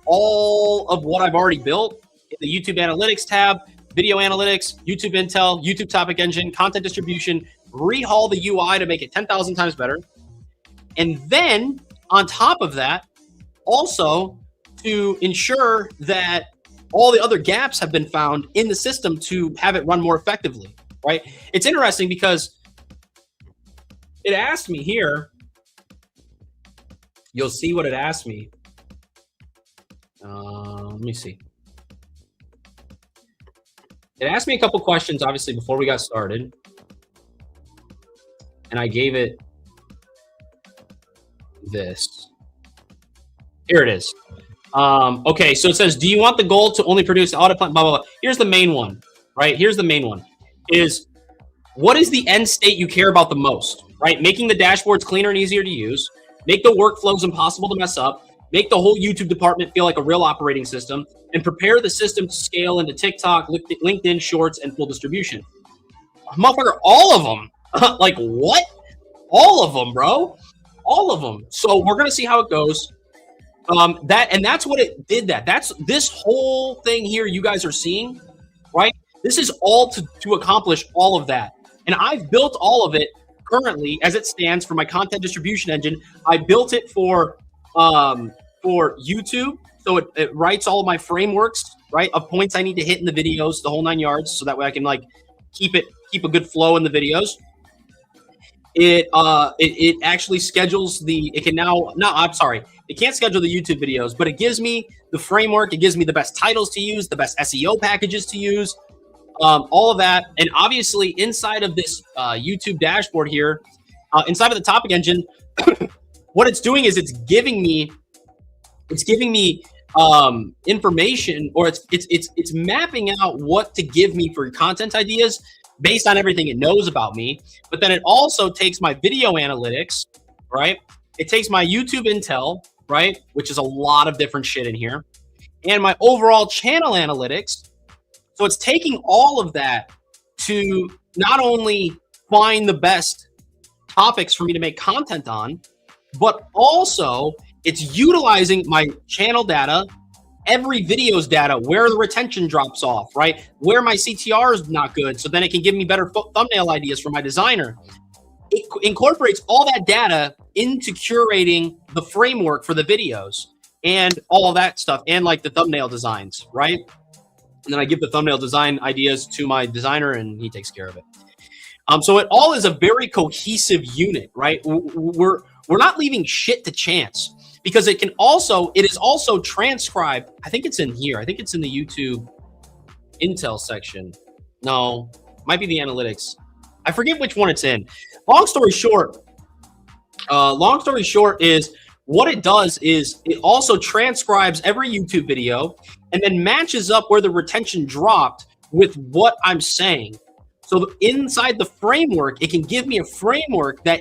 all of what I've already built in the YouTube Analytics tab, Video Analytics, YouTube Intel, YouTube Topic Engine, Content Distribution, rehaul the UI to make it 10,000 times better. And then on top of that, also to ensure that all the other gaps have been found in the system to have it run more effectively, right? It's interesting because it asked me here, you'll see what it asked me. Let me see. It asked me a couple questions, obviously, before we got started. And I gave it this. Here it is. Okay, so it says, do you want the goal to only produce audit plan, blah, blah, blah. Here's the main one, right? Here's the main one. Is what is the end state you care about the most, right? Making the dashboards cleaner and easier to use. Make the workflows impossible to mess up. Make the whole YouTube department feel like a real operating system, and prepare the system to scale into TikTok, LinkedIn Shorts, and full distribution. Motherfucker, all of them. Like, what? All of them, bro. All of them. So we're going to see how it goes. That's what it did. That's this whole thing here you guys are seeing, right? This is all to accomplish all of that. And I've built all of it currently as it stands for my content distribution engine. I built it for YouTube. So it writes all of my frameworks, right, of points I need to hit in the videos, the whole 9 yards, so that way I can like keep a good flow in the videos. It actually schedules it can't schedule the YouTube videos, but it gives me the framework. It gives me the best titles to use, the best SEO packages to use, all of that. And obviously inside of this YouTube dashboard here, inside of the topic engine, what it's doing is it's giving me information, or it's mapping out what to give me for content ideas based on everything it knows about me. But then it also takes my video analytics, right? It takes my YouTube intel, right? Which is a lot of different shit in here, and my overall channel analytics. So it's taking all of that to not only find the best topics for me to make content on, but also it's utilizing my channel data, every video's data, where the retention drops off, right? Where my CTR is not good. So then it can give me better thumbnail ideas for my designer. It incorporates all that data into curating the framework for the videos and all of that stuff, and like the thumbnail designs, right? And then I give the thumbnail design ideas to my designer and he takes care of it. So it all is a very cohesive unit, right? We're not leaving shit to chance, because it is also transcribed. I think it's in here. I think it's in the YouTube Intel section. No, might be the analytics. I forget which one it's in. Long story short is what it does is it also transcribes every YouTube video and then matches up where the retention dropped with what I'm saying. So inside the framework, it can give me a framework that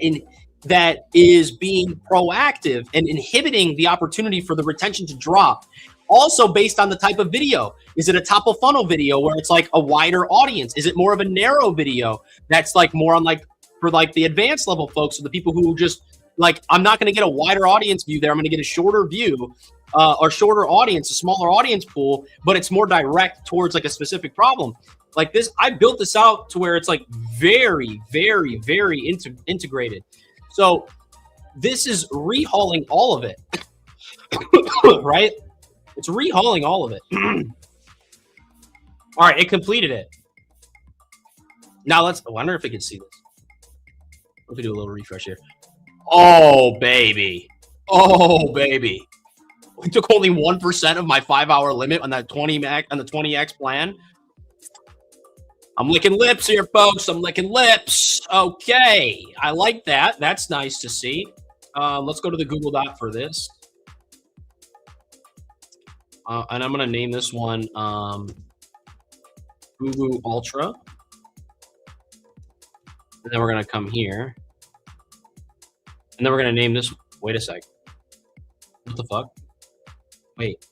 is being proactive and inhibiting the opportunity for the retention to drop. Also based on the type of video. Is it a top of funnel video where it's like a wider audience? Is it more of a narrow video that's like more on like for like the advanced level folks, or the people who just like, I'm not going to get a wider audience view there. I'm going to get a shorter view or shorter audience, a smaller audience pool, but it's more direct towards like a specific problem. Like this, I built this out to where it's like very, very, very integrated. So this is rehauling all of it, right? It's rehauling all of it. All right, it completed it. Now I wonder if it can see this. Let me do a little refresh here. Oh, baby. Oh, baby. We took only 1% of my 5-hour limit on that 20x plan. I'm licking lips here, folks. I'm licking lips. Okay. I like that. That's nice to see. Let's go to the Google Doc for this. And I'm going to name this one Fugu Ultra. And then we're going to come here. And then we're going to name this. Wait a sec. What the fuck? Wait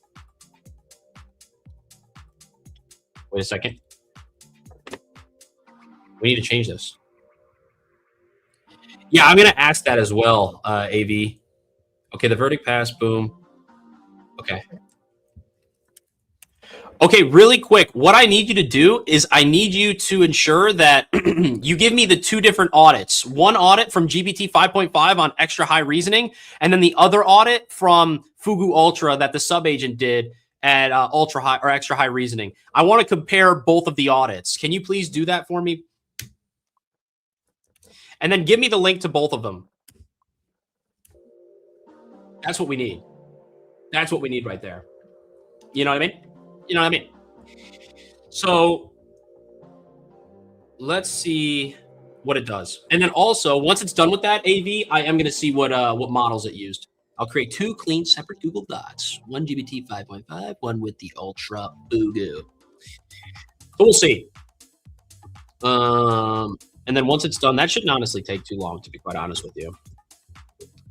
a second. We need to change this. Yeah, I'm going to ask that as well, AV. Okay, the verdict passed. Boom. Okay. Okay, really quick. What I need you to do is I need you to ensure that you give me the 2 different audits. One audit from GPT 5.5 on extra high reasoning, and then the other audit from Fugu Ultra that the sub-agent did at ultra high or extra high reasoning. I want to compare both of the audits. Can you please do that for me? And then give me the link to both of them. That's what we need. That's what we need right there. You know what I mean? You know what I mean? So let's see what it does. And then also, once it's done with that, AV, I am going to see what models it used. I'll create 2 clean separate Google Docs. One GPT 5.5, one with the Ultra Fugu. So we'll see. And then once it's done, that shouldn't honestly take too long, to be quite honest with you.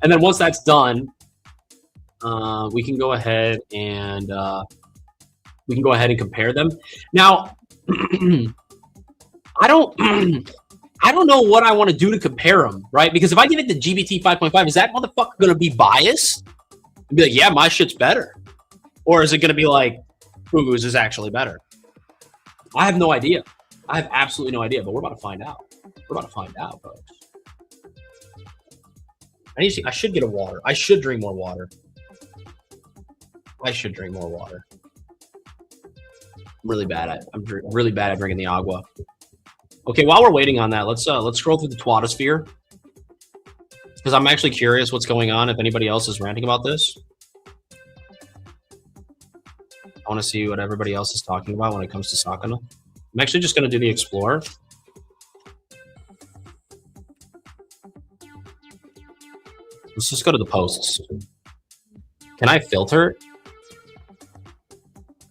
And then once that's done, we can go ahead and compare them. Now, I don't know what I want to do to compare them, right? Because if I give it the GPT 5.5, is that motherfucker going to be biased? And be like, yeah, my shit's better. Or is it going to be like, Fugu's is actually better? I have no idea. I have absolutely no idea, but we're about to find out. We're about to find out, folks. I should get a water. I should drink more water. I should drink more water. I'm really bad at drinking the agua. Okay, while we're waiting on that, let's scroll through the Twatosphere, because I'm actually curious what's going on. If anybody else is ranting about this, I want to see what everybody else is talking about when it comes to Sakana. I'm actually just going to do the Explorer. Let's just go to the posts. Can I filter?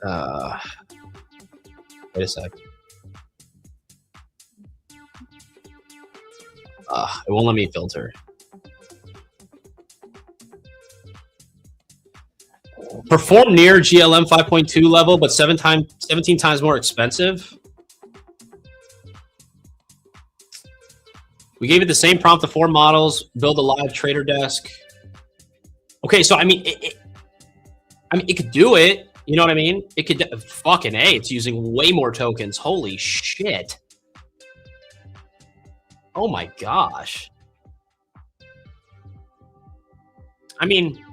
Wait a sec. It won't let me filter. Perform near GLM 5.2 level, but 17 times more expensive. We gave it the same prompt to 4 models. Build a live trader desk. Okay, so I mean, it could do it. You know what I mean? It could. Fucking A, it's using way more tokens. Holy shit. Oh my gosh. I mean,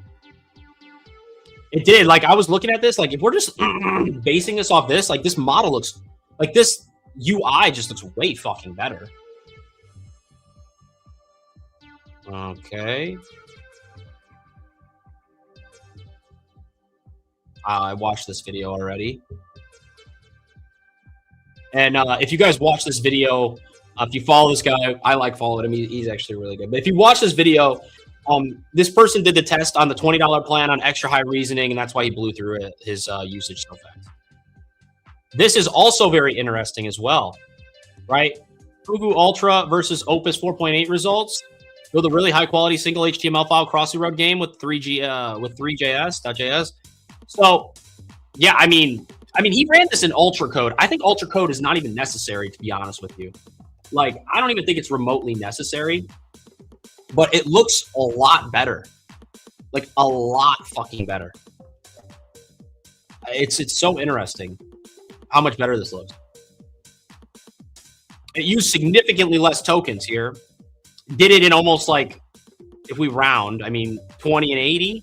it did. Like, I was looking at this. Like, if we're just basing this off this, like, this model looks like this UI just looks way fucking better. Okay. I watched this video already. And if you guys watch this video, if you follow this guy, I like following him. He's actually really good. But if you watch this video, this person did the test on the $20 plan on extra high reasoning, and that's why he blew through his usage so fast. This is also very interesting as well, right? Fugu Ultra versus Opus 4.8 results. Build a really high quality single HTML file crossing road game with 3JS.js. So, yeah, I mean, he ran this in Ultra Code. I think Ultra Code is not even necessary, to be honest with you. Like, I don't even think it's remotely necessary, but it looks a lot better. Like, a lot fucking better. It's so interesting how much better this looks. It used significantly less tokens here. Did it in almost like, if we round, I mean, 20 and 80.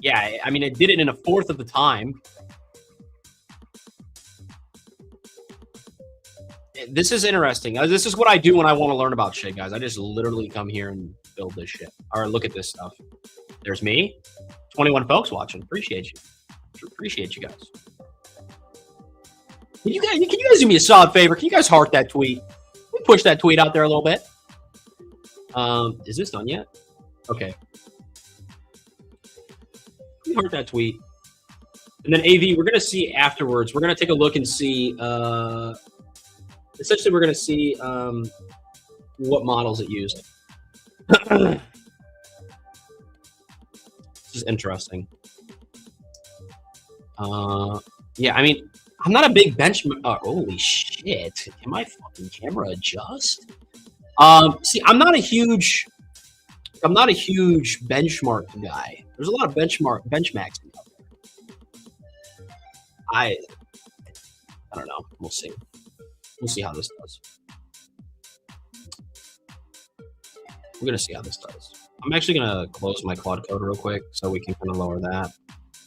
Yeah, I mean, it did it in a fourth of the time. This is interesting. This is what I do when I want to learn about shit, guys. I just literally come here and build this shit. All right, look at this stuff. There's me. 21 folks watching. Appreciate you. Appreciate you guys. Can you guys do me a solid favor? Can you guys heart that tweet? Can we push that tweet out there a little bit? Is this done yet? Okay. Can we heart that tweet? And then AV, we're going to see afterwards. We're going to take a look and see... essentially, we're going to see what models it used. This is interesting. Yeah, I mean, I'm not a big benchmark. Holy shit! Can my fucking camera adjust? See, I'm not a huge benchmark guy. There's a lot of benchmarking out there. I don't know. We'll see. We'll see how this does. We're going to see how this does. I'm actually going to close my quad code real quick so we can kind of lower that.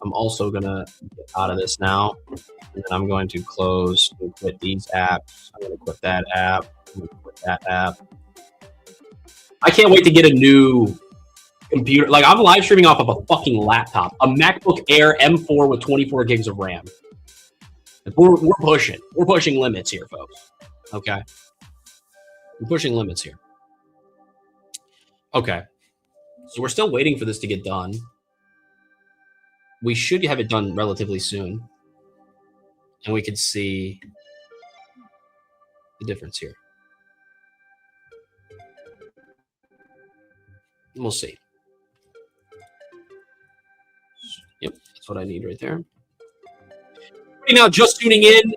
I'm also going to get out of this now. And then I'm going to close and quit these apps. I'm going to quit that app. I'm going to quit that app. I can't wait to get a new computer. Like, I'm live streaming off of a fucking laptop. A MacBook Air M4 with 24 gigs of RAM. We're pushing. We're pushing limits here, folks. Okay. We're pushing limits here. Okay. So we're still waiting for this to get done. We should have it done relatively soon. And we could see the difference here. We'll see. Yep, that's what I need right there. Right now, just tuning in,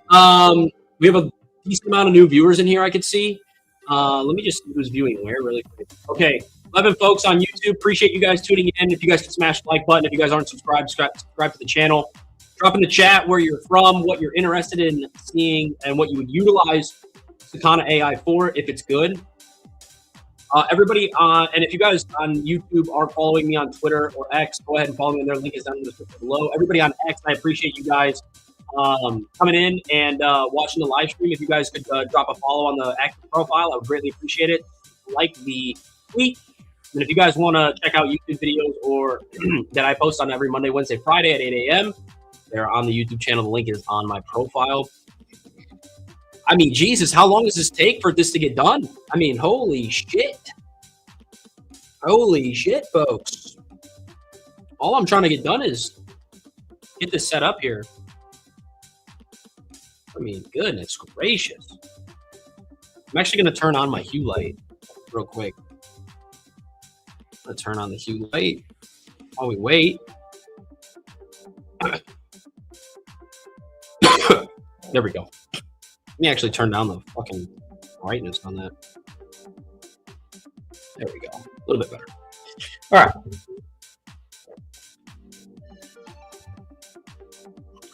we have a decent amount of new viewers in here, I could see. Let me just see who's viewing where really quick. Okay, 11 folks on YouTube. Appreciate you guys tuning in. If you guys can smash the like button. If you guys aren't subscribed, subscribe to the channel. Drop in the chat where you're from, what you're interested in seeing, and what you would utilize Sakana AI for if it's good. Everybody, and if you guys on YouTube aren't following me on Twitter or X, go ahead and follow me. Their link is down in the description below. Everybody on X, I appreciate you guys coming in and watching the live stream. If you guys could drop a follow on the active profile, I would greatly appreciate it. Like the tweet. And if you guys want to check out YouTube videos or that I post on every Monday, Wednesday, Friday at 8 a.m., They're on the YouTube channel. The link is on my profile. I mean, Jesus, how long does this take for this to get done? I mean, holy shit. Holy shit, folks. All I'm trying to get done is get this set up here. I mean, goodness gracious. I'm actually going to turn on my hue light real quick. I'm going to turn on the hue light while we wait. There we go. Let me actually turn down the fucking brightness on that. There we go. A little bit better. All right.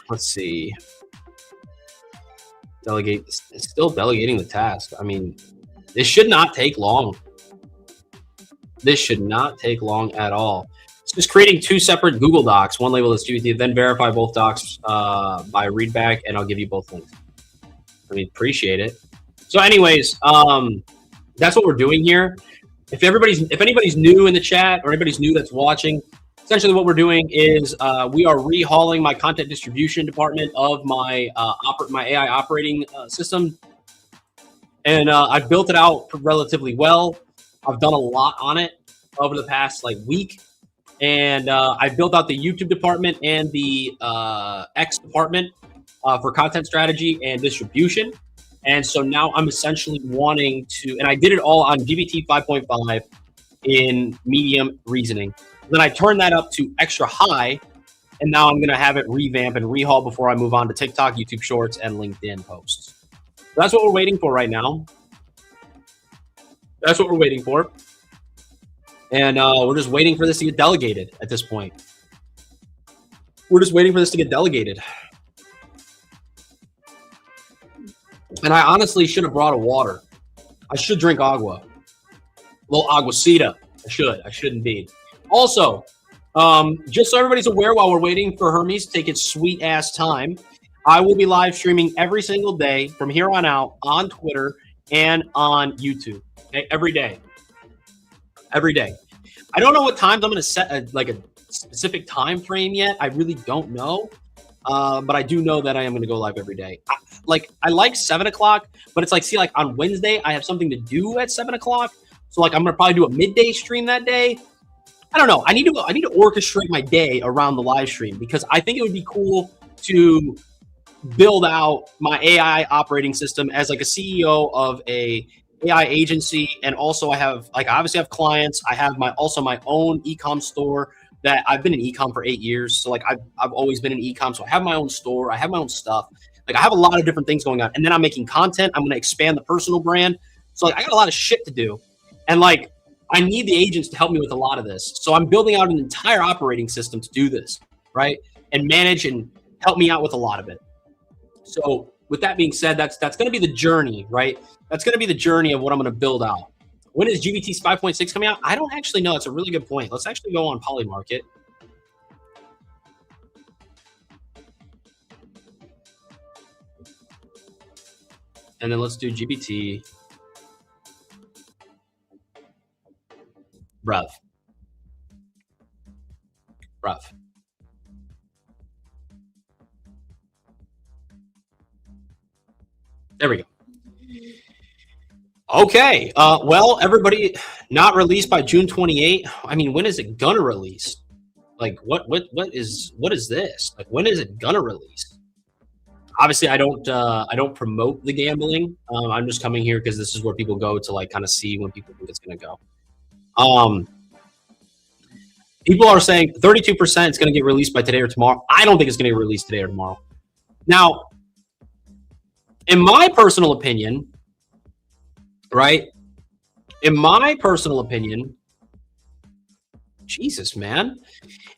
Let's see. Delegate. It's still delegating the task. I mean, this should not take long. This should not take long at all. It's just creating two separate Google Docs. One label is GPT, then verify both docs by readback, and I'll give you both links. I mean, appreciate it. So anyways, that's what we're doing here. If anybody's new in the chat or anybody's new that's watching, essentially what we're doing is we are rehauling my content distribution department of my my AI operating system. And I've built it out relatively well. I've done a lot on it over the past week. And I built out the YouTube department and the X department for content strategy and distribution. And so now I'm essentially wanting to, and I did it all on GPT 5.5 in medium reasoning. Then I turned that up to extra high, and now I'm going to have it revamp and rehaul before I move on to TikTok, YouTube Shorts, and LinkedIn posts. So that's what we're waiting for right now. That's what we're waiting for. And we're just waiting for this to get delegated at this point. We're just waiting for this to get delegated. And I honestly should have brought a water. I should drink agua. A little aguacita. I should indeed. Also, just so everybody's aware, while we're waiting for Hermes to take its sweet ass time, I will be live streaming every single day from here on out on Twitter and on YouTube. Okay? Every day. Every day. I don't know what times I'm going to set a specific time frame yet. I really don't know. But I do know that I am going to go live every day. I like 7 o'clock, but it's on Wednesday, I have something to do at 7 o'clock. So I'm going to probably do a midday stream that day. I don't know. I need to orchestrate my day around the live stream because I think it would be cool to build out my AI operating system as a CEO of a AI agency. And also I have I obviously have clients. I have my own e-com store that I've been in e-com for 8 years. So I've always been in e-com. So I have my own store. I have my own stuff. I have a lot of different things going on. And then I'm making content. I'm going to expand the personal brand. So I got a lot of shit to do. And I need the agents to help me with a lot of this. So I'm building out an entire operating system to do this, right? And manage and help me out with a lot of it. So with that being said, that's going to be the journey, right? That's going to be the journey of what I'm going to build out. When is GPT 5.6 coming out? I don't actually know. It's a really good point. Let's actually go on Polymarket. And then let's do GPT. Bruv. There we go. Okay. Well, everybody, not released by June 28. I mean, when is it gonna release? What is this? When is it gonna release? Obviously, I don't promote the gambling. I'm just coming here because this is where people go to kind of see when people think it's gonna go. People are saying 32% it's gonna get released by today or tomorrow. I don't think it's gonna get released today or tomorrow. Now, in my personal opinion, right? In my personal opinion, Jesus, man.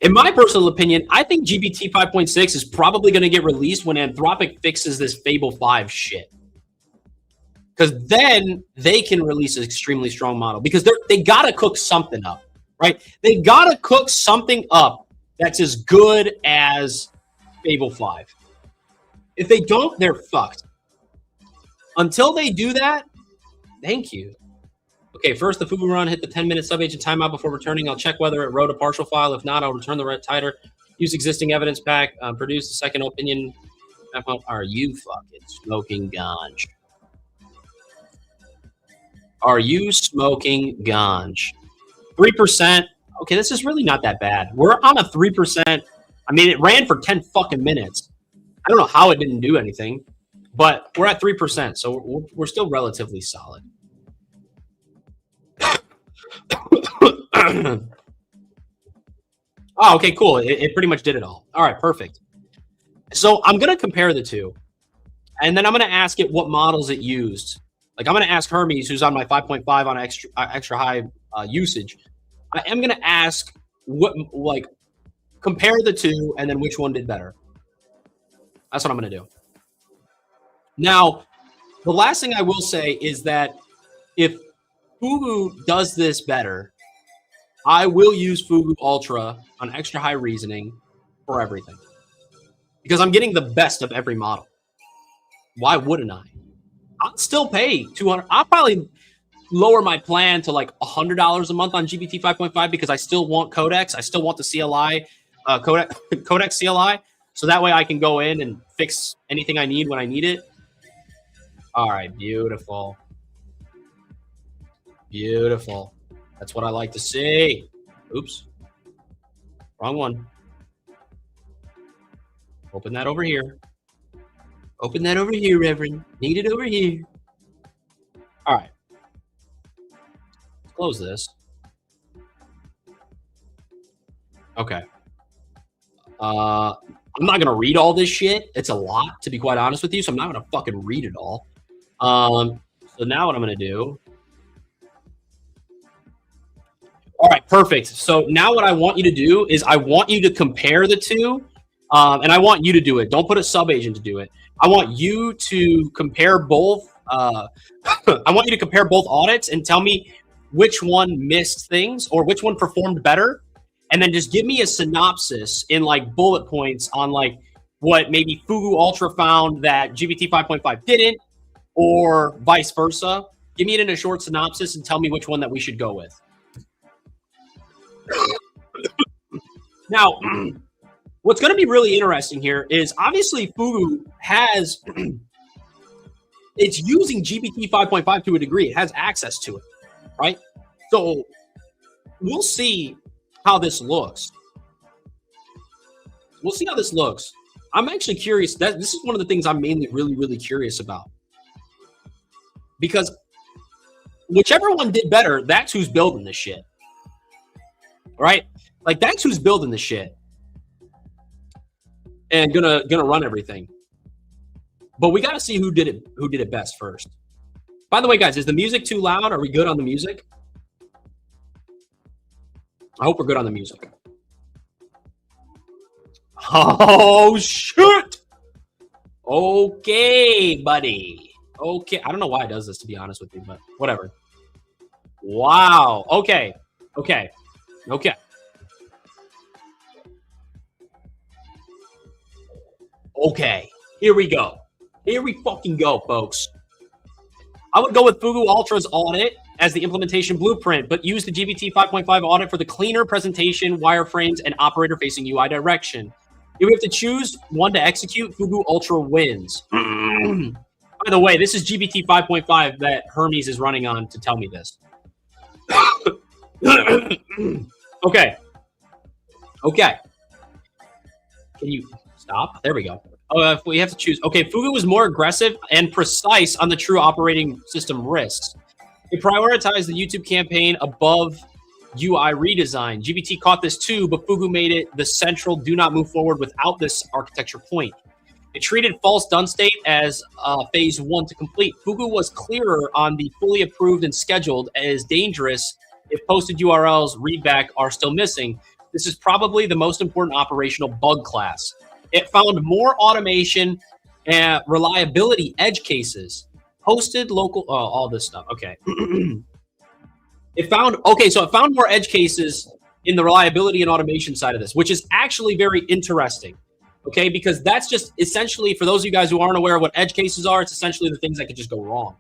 In my personal opinion, I think GPT 5.6 is probably going to get released when Anthropic fixes this Fable 5 shit. Because then they can release an extremely strong model. Because they got to cook something up, right? They got to cook something up that's as good as Fable 5. If they don't, they're fucked. Until they do that, thank you. Okay, first the Fugu run hit the 10-minute sub-agent timeout before returning. I'll check whether it wrote a partial file. If not, I'll return the red titer. Use existing evidence pack. Produce a second opinion. Are you fucking smoking ganj? Are you smoking ganj? 3%. Okay, this is really not that bad. We're on a 3%. I mean, it ran for 10 fucking minutes. I don't know how it didn't do anything, but we're at 3%, so we're still relatively solid. Oh, okay, cool. It pretty much did it all. All right, perfect. So I'm going to compare the two, and then I'm going to ask it what models it used. Like, I'm going to ask Hermes, who's on my 5.5 on extra high usage. I am going to ask compare the two, and then which one did better. That's what I'm going to do. Now, the last thing I will say is that if Fugu does this better, I will use Fugu Ultra on extra high reasoning for everything, because I'm getting the best of every model. Why wouldn't I? I'll still pay $200. I'll probably lower my plan to like $100 a month on GPT 5.5 because I still want codecs. I still want the CLI, codec CLI. So that way I can go in and fix anything I need when I need it. All right, beautiful. Beautiful. That's what I like to see. Oops. Wrong one. Open that over here. Open that over here, Reverend. Need it over here. All right. Close this. Okay. I'm not going to read all this shit. It's a lot, to be quite honest with you, so I'm not going to fucking read it all. So now what I'm going to do... All right, perfect. So now what I want you to do is I want you to compare the two, and I want you to do it. Don't put a sub-agent to do it. I want you to compare both. I want you to compare both audits and tell me which one missed things or which one performed better, and then just give me a synopsis in like bullet points on like what maybe Fugu Ultra found that GPT 5.5 didn't, or vice versa. Give me it in a short synopsis and tell me which one that we should go with. Now, what's going to be really interesting here is obviously Fugu has, it's using GPT 5.5 to a degree. It has access to it, right? So we'll see how this looks. We'll see how this looks. I'm actually curious. This is one of the things I'm mainly really curious about. Because whichever one did better, that's who's building this shit. Right? Like, that's who's building the shit and gonna run everything. But we got to see who did it best first. By the way, guys, is the music too loud? Are we good on the music? I hope we're good on the music. Oh shit! Okay, buddy. Okay, I don't know why it does this, to be honest with you, but whatever. Wow. Okay. Okay. Okay. Okay. Here we go. Here we fucking go, folks. I would go with Fugu Ultra's audit as the implementation blueprint, but use the GPT 5.5 audit for the cleaner presentation, wireframes, and operator-facing UI direction. If we have to choose one to execute, Fugu Ultra wins. By the way, this is GPT 5.5 that Hermes is running on to tell me this. Okay. Okay. Can you stop? There we go. Oh, if we have to choose. Okay, Fugu was more aggressive and precise on the true operating system risks. It prioritized the YouTube campaign above UI redesign. GPT caught this too, but Fugu made it the central do not move forward without this architecture point. It treated false done state as phase 1 to complete. Fugu was clearer on the fully approved and scheduled as dangerous if posted URLs readback are still missing. This is probably the most important operational bug class. It found more automation and reliability edge cases, hosted local, all this stuff. Okay. It found more edge cases in the reliability and automation side of this, which is actually very interesting. Okay, because that's just essentially, for those of you guys who aren't aware of what edge cases are, it's essentially the things that could just go wrong.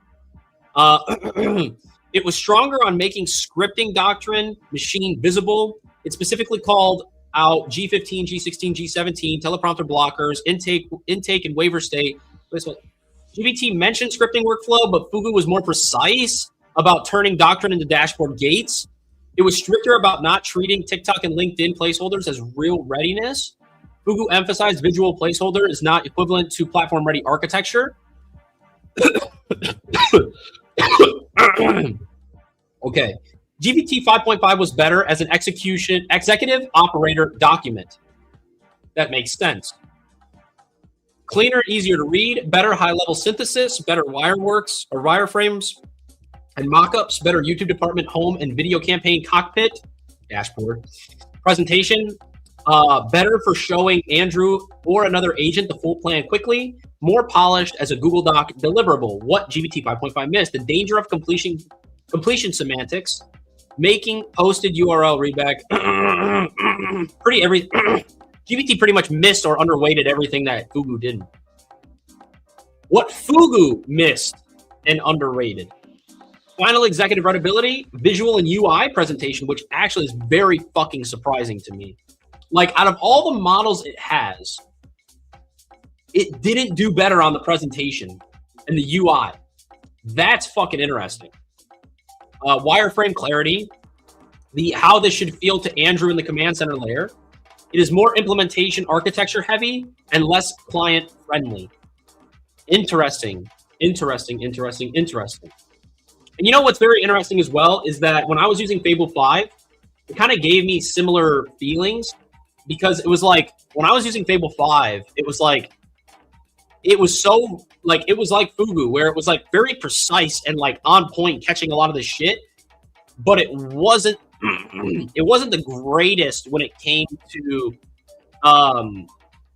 It was stronger on making scripting doctrine machine visible. It's specifically called out G15, G16, G17, teleprompter blockers, intake and waiver state. GPT mentioned scripting workflow, but Fugu was more precise about turning doctrine into dashboard gates. It was stricter about not treating TikTok and LinkedIn placeholders as real readiness. Fugu emphasized visual placeholder is not equivalent to platform-ready architecture. Okay. GPT 5.5 was better as an executive operator document. That makes sense. Cleaner, easier to read, better high-level synthesis, better wireworks or wireframes and mockups, better YouTube department, home and video campaign cockpit, dashboard, presentation, better for showing Andrew or another agent the full plan quickly, more polished as a Google Doc deliverable. What GPT 5.5 missed? The danger of completion semantics, making posted URL readback, GPT pretty much missed or underweighted everything that Fugu didn't. What Fugu missed and underrated? Final executive readability, visual and UI presentation, which actually is very fucking surprising to me. Like, out of all the models it has, it didn't do better on the presentation and the UI. That's fucking interesting. Wireframe clarity, how this should feel to Andrew in the command center layer. It is more implementation architecture heavy and less client friendly. Interesting. And you know what's very interesting as well is that when I was using Fable 5, it kind of gave me similar feelings, because it was like, when I was using Fable 5, it was like Fugu, where it was like very precise and like on point, catching a lot of the shit, but it wasn't the greatest when it came to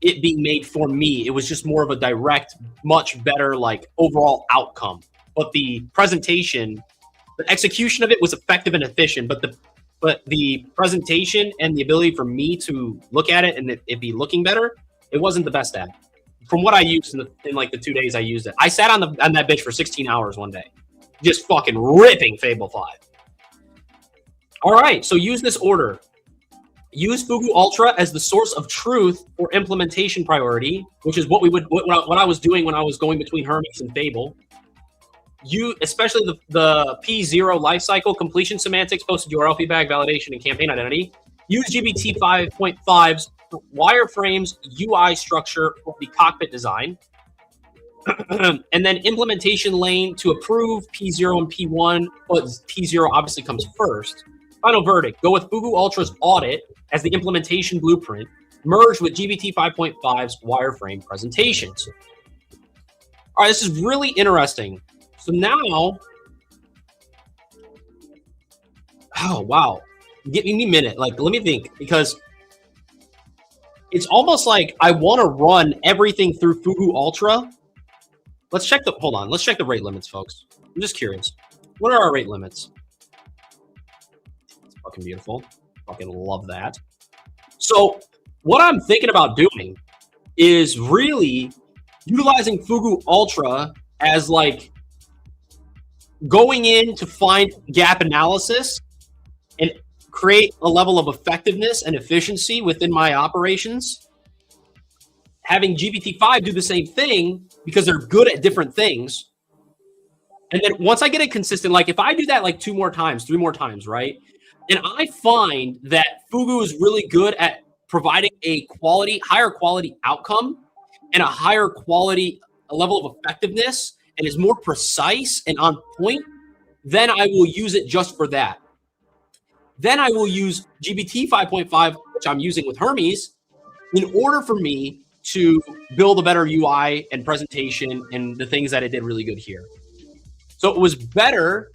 it being made for me. It was just more of a direct, much better like overall outcome. But the presentation, the execution of it was effective and efficient, but the presentation and the ability for me to look at it and it be looking better, it wasn't the best at. From what I used in like the 2 days I used it, I sat on that bitch for 16 hours one day, just fucking ripping Fable 5. All right, so use this order. Use Fugu Ultra as the source of truth for implementation priority, which is what I was doing when I was going between Hermes and Fable. Especially the P0 lifecycle, completion semantics, posted URL feedback, validation, and campaign identity. Use GPT 5.5's wireframes UI structure for the cockpit design. And then implementation lane to approve P0 and P1, but P0 obviously comes first. Final verdict, go with Fugu Ultra's audit as the implementation blueprint, merged with GPT 5.5's wireframe presentations. All right, this is really interesting. So now, oh, wow. Give me a minute. Like, let me think, because it's almost like I want to run everything through Fugu Ultra. Let's check the rate limits, folks. I'm just curious. What are our rate limits? It's fucking beautiful. Fucking love that. So what I'm thinking about doing is really utilizing Fugu Ultra as like going in to find gap analysis and create a level of effectiveness and efficiency within my operations. Having GPT-5 do the same thing because they're good at different things. And then once I get it consistent, like if I do that like 2 more times, 3 more times, right? And I find that Fugu is really good at providing a higher quality outcome and a higher quality level of effectiveness, and is more precise and on point, then I will use it just for that. Then I will use GPT 5.5, which I'm using with Hermes, in order for me to build a better UI and presentation and the things that it did really good here. So it was better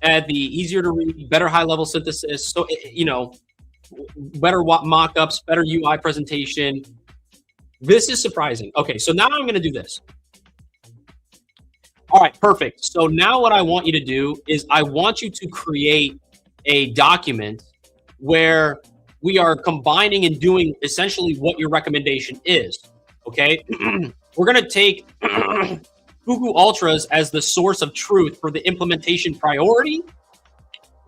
at the easier to read, better high-level synthesis. So, better mock-ups, better UI presentation. This is surprising. Okay, so now I'm going to do this. All right, perfect. So now what I want you to do is I want you to create a document where we are combining and doing essentially what your recommendation is, okay? We're going to take Fugu Ultras as the source of truth for the implementation priority,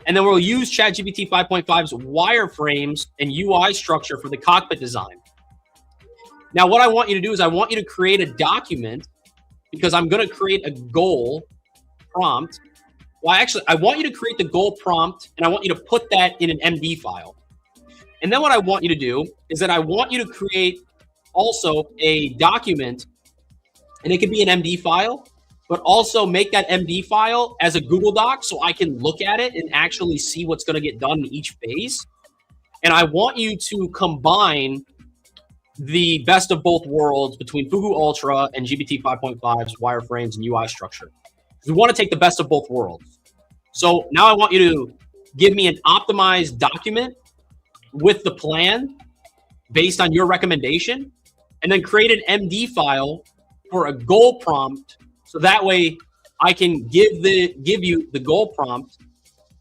And then we'll use ChatGPT 5.5's wireframes and UI structure for the cockpit design. Now, what I want you to do is I want you to create a document, because I'm going to create a goal prompt. Well, actually, I want you to create the goal prompt, and I want you to put that in an MD file. And then what I want you to do is that I want you to create also a document, and it could be an MD file, but also make that MD file as a Google Doc so I can look at it and actually see what's going to get done in each phase. And I want you to combine the best of both worlds between Fugu Ultra and GPT 5.5's wireframes and UI structure. We want to take the best of both worlds. So now I want you to give me an optimized document with the plan based on your recommendation, and then create an MD file for a goal prompt. So that way I can give you the goal prompt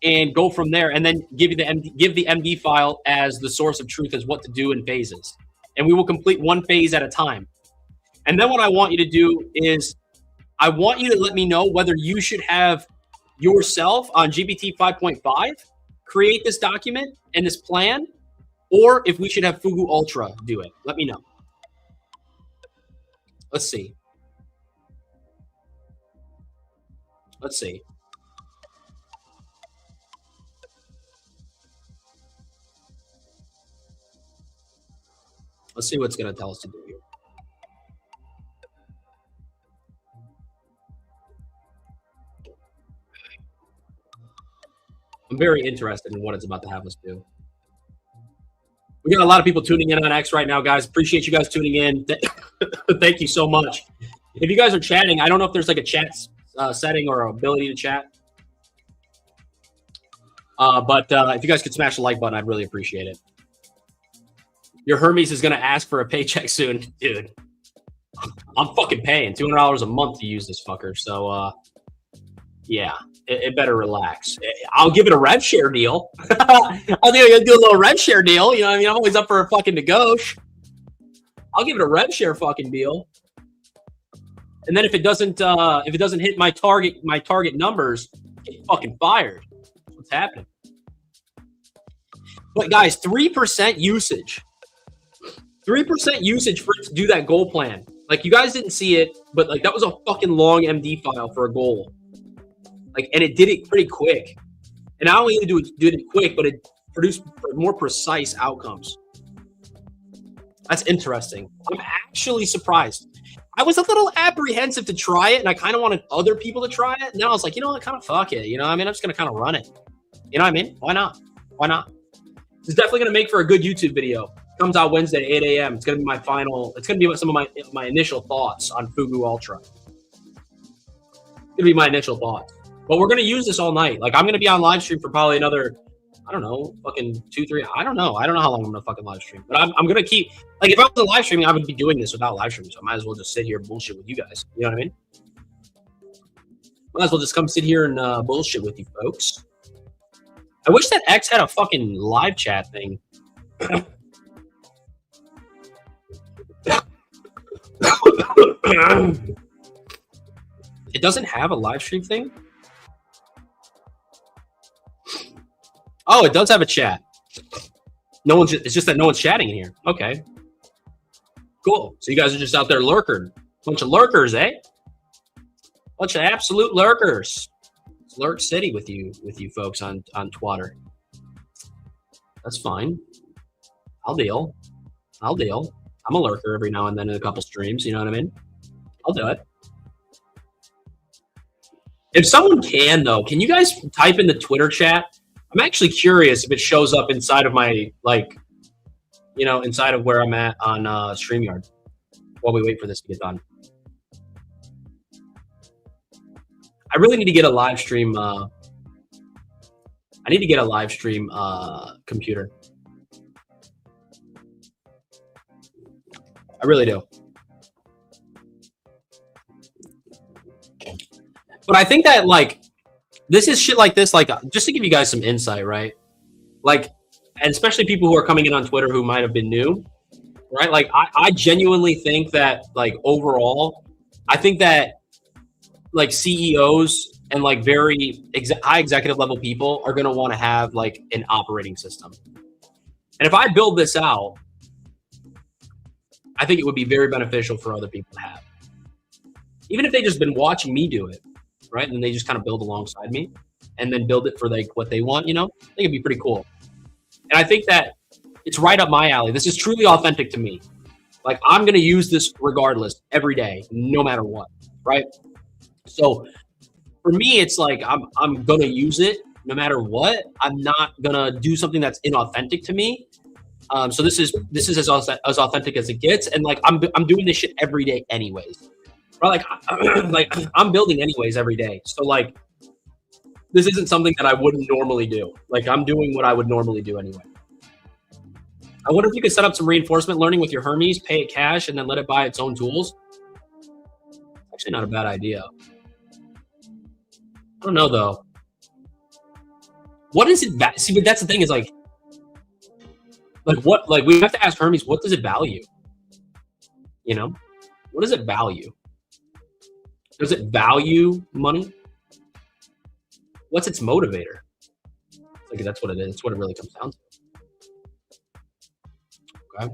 and go from there, and then give the MD file as the source of truth as what to do in phases. And we will complete one phase at a time. And then what I want you to do is I want you to let me know whether you should have yourself on GPT 5.5 create this document and this plan, or if we should have Fugu Ultra do it. Let me know. Let's see. Let's see. Let's see what's going to tell us to do here. I'm very interested in what it's about to have us do. We got a lot of people tuning in on X right now, guys. Appreciate you guys tuning in. Thank you so much. If you guys are chatting, I don't know if there's like a chat setting or ability to chat. But if you guys could smash the like button, I'd really appreciate it. Your Hermes is going to ask for a paycheck soon. Dude, I'm fucking paying $200 a month to use this fucker. So, yeah, it better relax. I'll give it a rev share deal. I'll do a little rev share deal. You know what I mean? I'm always up for a fucking negotiation. I'll give it a rev share fucking deal. And then if it doesn't hit my target numbers, get fucking fired. That's what's happening. But guys, 3% usage. 3% usage for it to do that goal plan. Like, you guys didn't see it, but like that was a fucking long MD file for a goal. Like, and it did it pretty quick. And not only did it quick, but it produced more precise outcomes. That's interesting. I'm actually surprised. I was a little apprehensive to try it, and I kind of wanted other people to try it. And then I was like, you know what, kind of fuck it. You know what I mean? I'm just going to kind of run it. You know what I mean? Why not? Why not? It's definitely going to make for a good YouTube video. Comes out Wednesday, 8 a.m. It's going to be my final. It's going to be some of my initial thoughts on Fugu Ultra. It's going to be my initial thoughts. But we're going to use this all night. Like, I'm going to be on live stream for probably another, I don't know, fucking 2, 3. I don't know. I don't know how long I'm going to fucking live stream. But I'm going to keep, like, if I was live streaming, I would be doing this without live streaming. So I might as well just sit here and bullshit with you guys. You know what I mean? Might as well just come sit here and bullshit with you folks. I wish that X had a fucking live chat thing. It doesn't have a live stream thing? Oh, it does have a chat. It's just that no one's chatting in here. Okay. Cool. So you guys are just out there lurking. Bunch of lurkers, eh? Bunch of absolute lurkers. It's Lurk City with you folks on Twitter. That's fine. I'll deal. I'm a lurker every now and then in a couple streams, you know what I mean? I'll do it. If someone can, though, can you guys type in the Twitter chat? I'm actually curious if it shows up inside of my, like, you know, inside of where I'm at on StreamYard while we wait for this to get done. I really need to get a live stream. I need to get a live stream computer. I really do. But I think that, like, this is shit like this, like, just to give you guys some insight, right? Like, and especially people who are coming in on Twitter who might have been new, right? Like, I genuinely think that, like, overall, I think that, like, CEOs and like very high executive level people are going to want to have like an operating system. And if I build this out, I think it would be very beneficial for other people to have. Even if they just been watching me do it, right? And then they just kind of build alongside me and then build it for like what they want, you know? I think it'd be pretty cool. And I think that it's right up my alley. This is truly authentic to me. Like I'm going to use this regardless every day, no matter what, right? So for me, it's like I'm going to use it no matter what. I'm not going to do something that's inauthentic to me. So this is as authentic as it gets, and like I'm doing this shit every day anyways. Right? Like I'm building anyways every day. So like this isn't something that I wouldn't normally do. Like I'm doing what I would normally do anyway. I wonder if you could set up some reinforcement learning with your Hermes, pay it cash, and then let it buy its own tools. Actually, not a bad idea. I don't know though. What is it? See, but that's the thing is like what? Like we have to ask Hermes, what does it value? You know, what does it value? Does it value money? What's its motivator? Like that's what it is. That's what it really comes down to. Okay.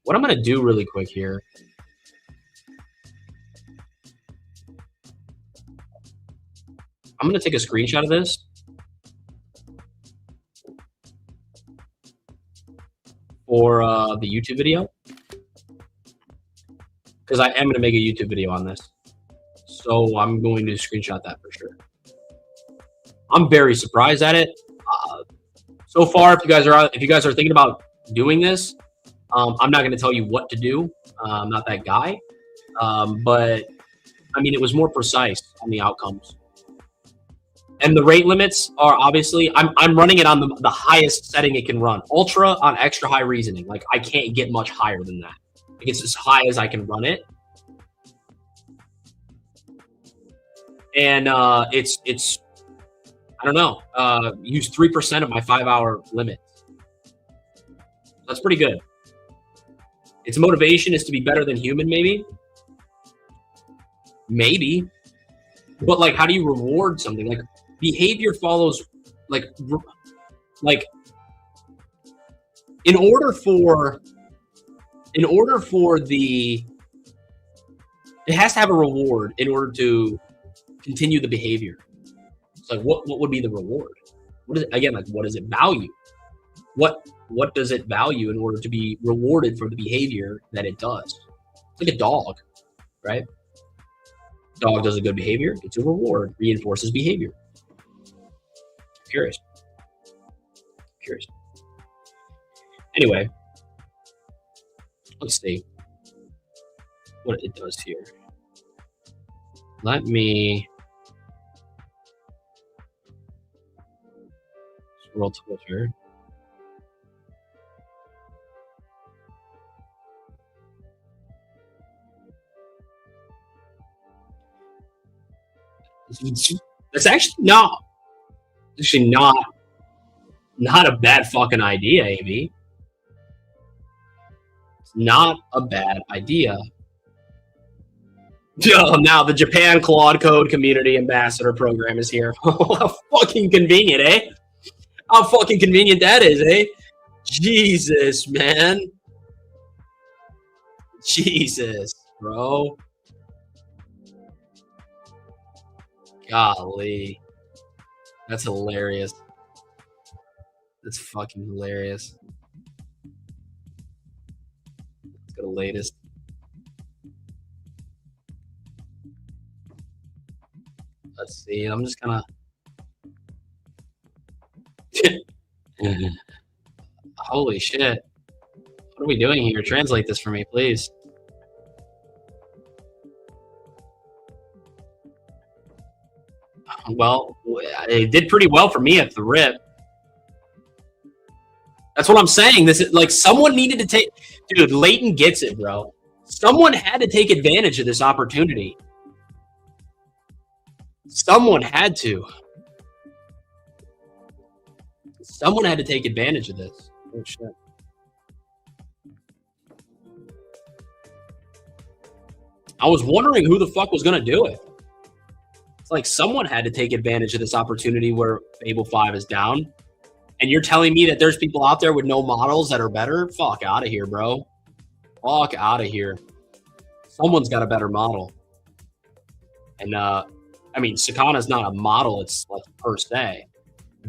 What I'm gonna do really quick here. I'm gonna take a screenshot of this. For the YouTube video. Because I am going to make a YouTube video on this. So I'm going to screenshot that for sure. I'm very surprised at it. So far, if you guys are thinking about doing this, I'm not going to tell you what to do. I'm not that guy. But I mean, it was more precise on the outcomes. And the rate limits are obviously, I'm running it on the highest setting it can run. Ultra on extra high reasoning. Like I can't get much higher than that. Like it's as high as I can run it. And it's I don't know, use 3% of my 5-hour limit. That's pretty good. Its motivation is to be better than human, maybe. Maybe. But like, how do you reward something? Like behavior follows, like in order for the, it has to have a reward in order to continue the behavior. It's like, what would be the reward? What is it, again, like, what does it value? What does it value in order to be rewarded for the behavior that it does? It's like a dog, right? Dog does a good behavior, gets a reward, reinforces behavior. Curious. Anyway, let's see what it does here. Let me scroll to Twitter. That's actually not a bad fucking idea, AB. It's not a bad idea. Now the Japan Claude Code Community Ambassador Program is here. How fucking convenient, eh? How fucking convenient that is, eh? Jesus, man. Jesus, bro. Golly. That's hilarious. That's fucking hilarious. Let's go to latest. Let's see. I'm just gonna. Holy shit. What are we doing here? Translate this for me, please. Well, it did pretty well for me at the rip. That's what I'm saying. This is like someone needed to take. Dude, Leighton gets it, bro. Someone had to take advantage of this opportunity. Someone had to. Someone had to take advantage of this. Oh, shit. I was wondering who the fuck was going to do it. It's like someone had to take advantage of this opportunity where Fable 5 is down. And you're telling me that there's people out there with no models that are better? Fuck out of here, bro. Fuck out of here. Someone's got a better model. And, I mean, Sakana's not a model, it's like per se.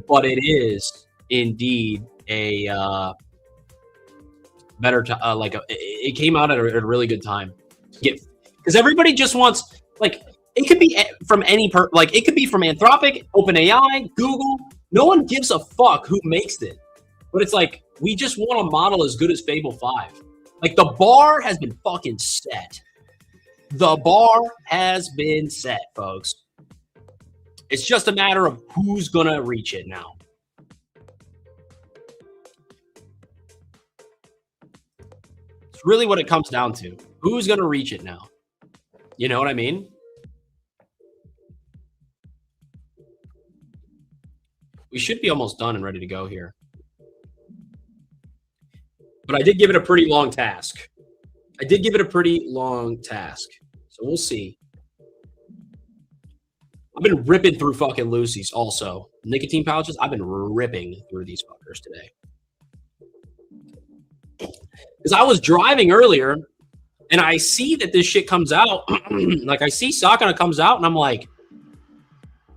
But it is indeed a better, it came out at a really good time. Because everybody just wants, like, it could be from it could be from Anthropic, OpenAI, Google. No one gives a fuck who makes it. But it's like, we just want a model as good as Fable 5. Like, the bar has been fucking set. The bar has been set, folks. It's just a matter of who's going to reach it now. It's really what it comes down to. Who's going to reach it now? You know what I mean? We should be almost done and ready to go here. But I did give it a pretty long task. So we'll see. I've been ripping through fucking Lucy's also. Nicotine pouches, I've been ripping through these fuckers today. Because I was driving earlier, and I see that this shit comes out. Like, I see Sakana comes out, and I'm like,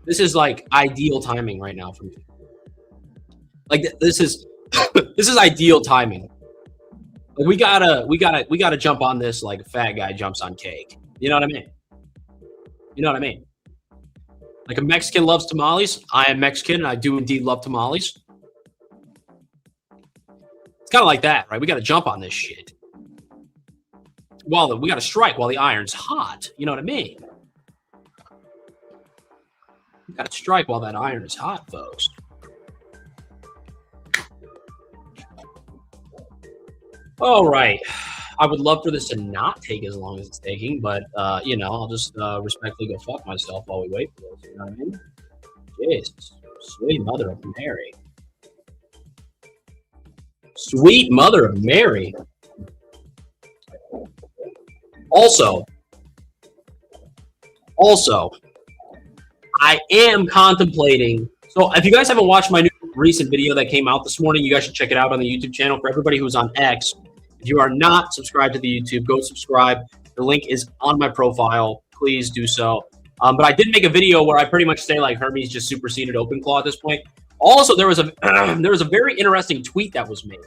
this is like ideal timing right now for me. Like, this is this is ideal timing. Like, we gotta jump on this like a fat guy jumps on cake. You know what I mean? You know what I mean? Like, a Mexican loves tamales. I am Mexican, and I do indeed love tamales. It's kind of like that, right? We got to jump on this shit. We got to strike while the iron's hot. You know what I mean? We got to strike while that iron is hot, folks. All right. I would love for this to not take as long as it's taking, but, you know, I'll just respectfully go fuck myself while we wait for this. You know what I mean? Jesus. Sweet mother of Mary. Sweet mother of Mary. Also, I am contemplating. So if you guys haven't watched my new recent video that came out this morning, you guys should check it out on the YouTube channel. For everybody who's on X, if you are not subscribed to the YouTube, go subscribe. The link is on my profile. Please do so. But I did make a video where I pretty much say like Hermes just superseded OpenClaw at this point. Also, there was a very interesting tweet that was made.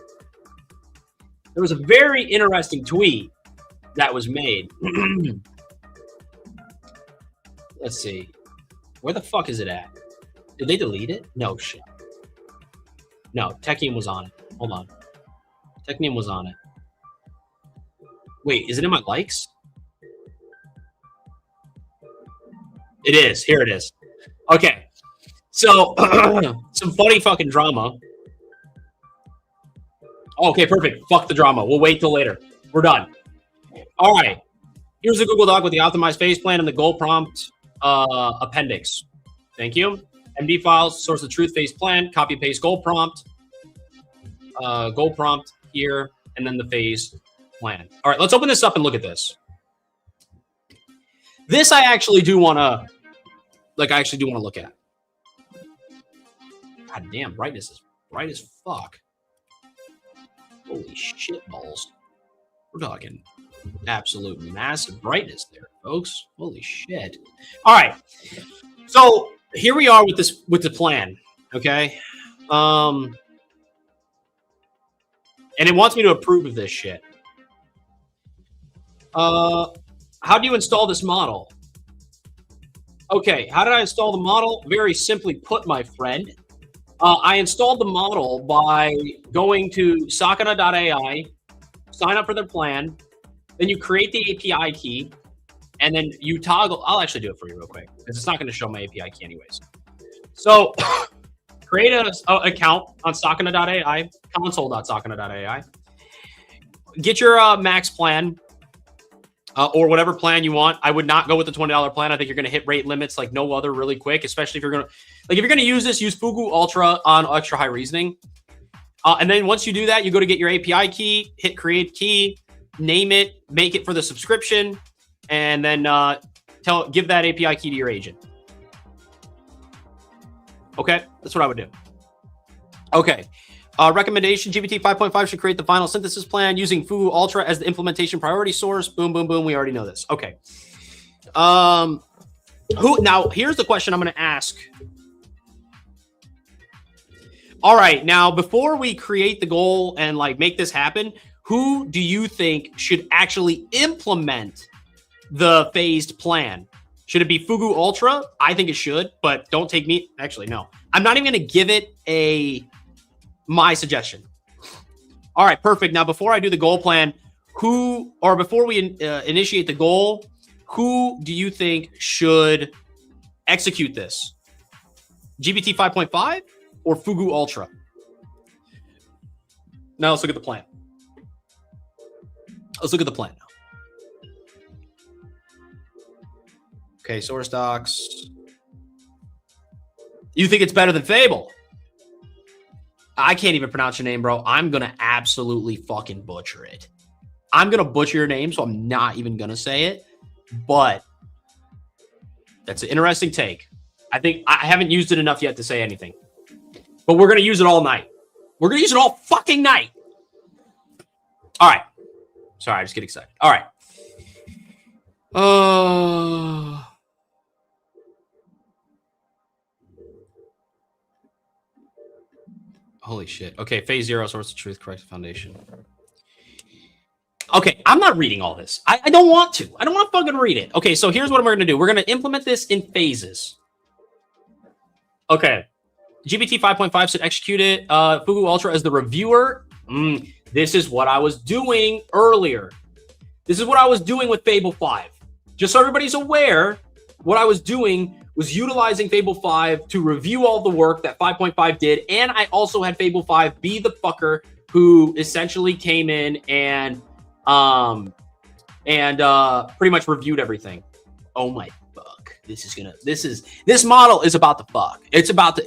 Let's see. Where the fuck is it at? Did they delete it? No shit. No, Techium was on it. Hold on. Technium was on it. Wait, is it in my likes? It is. Here it is. Okay. So, some funny fucking drama. Okay, perfect. Fuck the drama. We'll wait till later. We're done. All right. Here's the Google Doc with the optimized phase plan and the goal prompt appendix. Thank you. MD files, source of truth, phase plan, copy paste goal prompt here, and then the phase plan. All right, let's open this up and look at this. This I actually do want to, look at. God damn, brightness is bright as fuck. Holy shit balls. We're talking absolute massive brightness there, folks. Holy shit. All right. So here we are with the plan. Okay. And it wants me to approve of this shit. How do you install this model? Okay, how did I install the model? Very simply put, my friend. I installed the model by going to Sakana.ai, sign up for their plan, then you create the API key, and then you toggle. I'll actually do it for you real quick because it's not going to show my API key anyways. So create an account on Sakana.ai, console.sakana.ai. Get your max plan or whatever plan you want. I would not go with the $20 plan. I think you're going to hit rate limits like no other really quick, especially if you're going to use this, use Fugu Ultra on extra high reasoning. And then once you do that, you go to get your API key, hit create key, name it, make it for the subscription, and then give that API key to your agent. Okay, that's what I would do. Okay. Recommendation, GPT 5.5 should create the final synthesis plan using Fugu Ultra as the implementation priority source. Boom, boom, boom. We already know this. Okay. Now here's the question I'm going to ask. All right. Now, before we create the goal and like make this happen, who do you think should actually implement the phased plan? Should it be Fugu Ultra? I think it should, but don't take me. Actually, no. I'm not even going to give it my suggestion. All right, perfect. Now, before I do the goal plan, before we initiate the goal, who do you think should execute this? GPT 5.5 or Fugu Ultra? Now let's look at the plan. Let's look at the plan now. Okay, source docs. You think it's better than Fable? I can't even pronounce your name, bro. I'm going to absolutely fucking butcher it. I'm going to butcher your name, so I'm not even going to say it. But that's an interesting take. I think I haven't used it enough yet to say anything. But we're going to use it all night. We're going to use it all fucking night. All right. Sorry, I just get excited. All right. Holy shit. Okay, phase 0, source of truth, correct foundation. Okay, I'm not reading all this. I don't want to. I don't want to fucking read it. Okay, so here's what we're going to do. We're going to implement this in phases. Okay. GPT 5.5 should execute it. Fugu Ultra as the reviewer. This is what I was doing earlier. This is what I was doing with Fable 5. Just so everybody's aware, what I was doing was utilizing Fable 5 to review all the work that 5.5 did. And I also had Fable 5 be the fucker who essentially came in and pretty much reviewed everything. Oh my fuck. This model is about to fuck. It's about to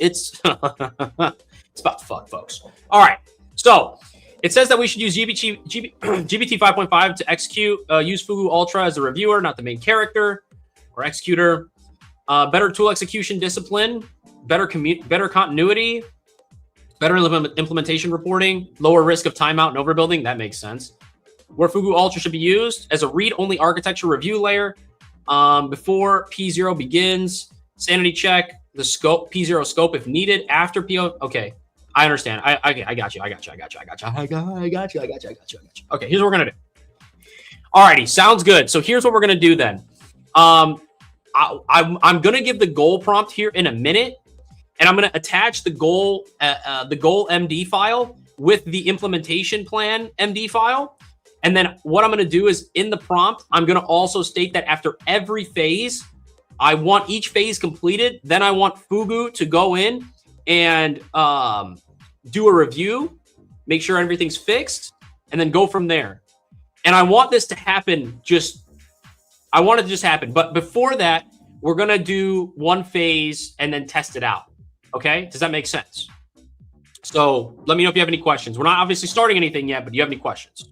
fuck, folks. All right. So it says that we should use GPT 5.5 to execute, use Fugu Ultra as the reviewer, not the main character or executor. Better tool execution discipline, better continuity, better implementation reporting, lower risk of timeout and overbuilding. That makes sense. Where Fugu Ultra should be used as a read-only architecture review layer before P0 begins. Sanity check the scope, P0 scope if needed after PO. Okay, I understand. I got you. Okay, here's what we're gonna do. Alrighty, sounds good. So here's what we're gonna do then. I'm gonna give the goal prompt here in a minute, and I'm gonna attach the goal MD file with the implementation plan MD file. And then what I'm gonna do is in the prompt, I'm gonna also state that after every phase, I want each phase completed. Then I want Fugu to go in and do a review, make sure everything's fixed, and then go from there. And I want this to happen I want it to just happen. But before that, we're going to do one phase and then test it out. Okay? Does that make sense? So let me know if you have any questions. We're not obviously starting anything yet, but do you have any questions?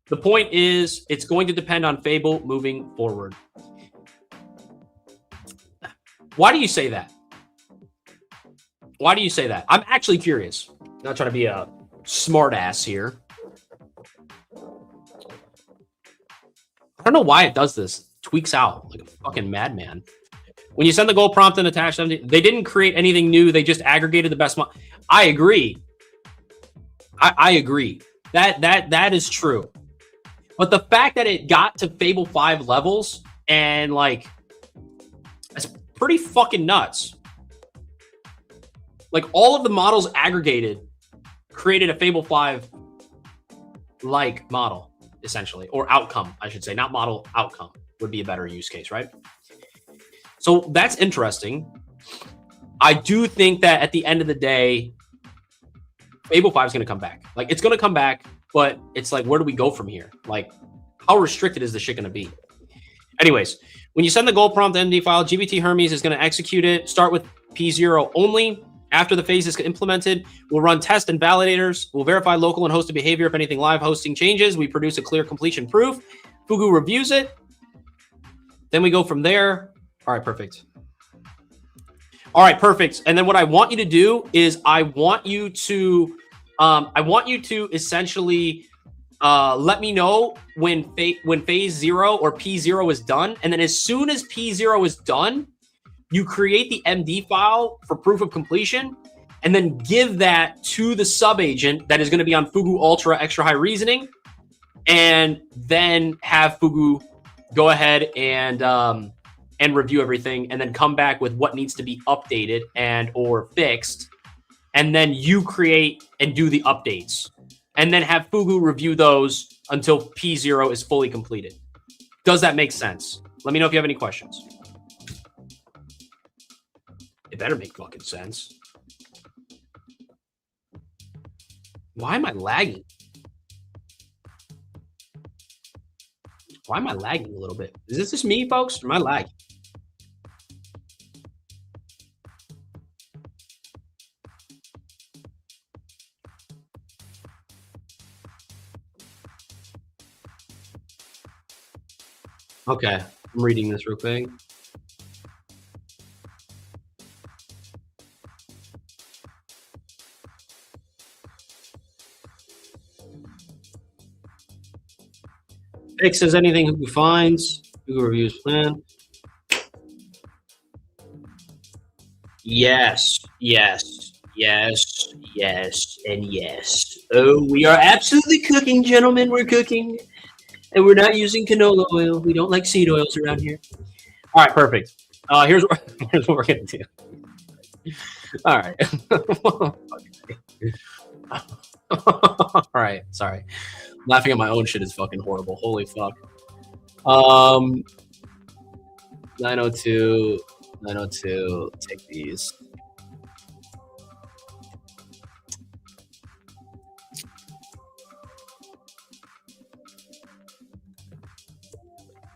The point is, it's going to depend on Fable moving forward. Why do you say that? Why do you say that? I'm actually curious. I'm not trying to be a smart ass here. I don't know why it does this. It tweaks out like a fucking madman. When you send the goal prompt and attach them, they didn't create anything new. They just aggregated the best. I agree. I agree. That is true. But the fact that it got to Fable 5 levels and like, that's pretty fucking nuts. Like all of the models aggregated created a Fable 5 like model, essentially, or outcome, I should say. Not model, outcome would be a better use case, right? So that's interesting. I do think that at the end of the day, Fable 5 is going to come back. Like, it's going to come back, but it's like, where do we go from here? Like, how restricted is this shit going to be? Anyways, when you send the goal prompt MD file, GPT Hermes is going to execute it. Start with P0 only. After the phase is implemented, we'll run tests and validators. We'll verify local and hosted behavior. If anything live hosting changes, we produce a clear completion proof. Fugu reviews it. Then we go from there. All right, perfect. All right, perfect. And then what I want you to do is I want you to essentially let me know when phase 0 or P0 is done. And then as soon as P0 is done, you create the MD file for proof of completion and then give that to the subagent that is going to be on Fugu Ultra Extra High Reasoning, and then have Fugu go ahead and review everything, and then come back with what needs to be updated and or fixed, and then you create and do the updates, and then have Fugu review those until P0 is fully completed. Does that make sense? Let me know if you have any questions. It better make fucking sense. Why am I lagging? Why am I lagging a little bit? Is this just me, folks? Or am I lagging? Okay, I'm reading this real quick. Vic says anything Fugu finds. Fugu reviews plan. Yes, yes, yes, yes, and yes. Oh, we are absolutely cooking, gentlemen. We're cooking. And we're not using canola oil. We don't like seed oils around here. All right, perfect. Here's what we're going to do. All right. All right, sorry. Laughing at my own shit is fucking horrible. Holy fuck. 902, 902, take these.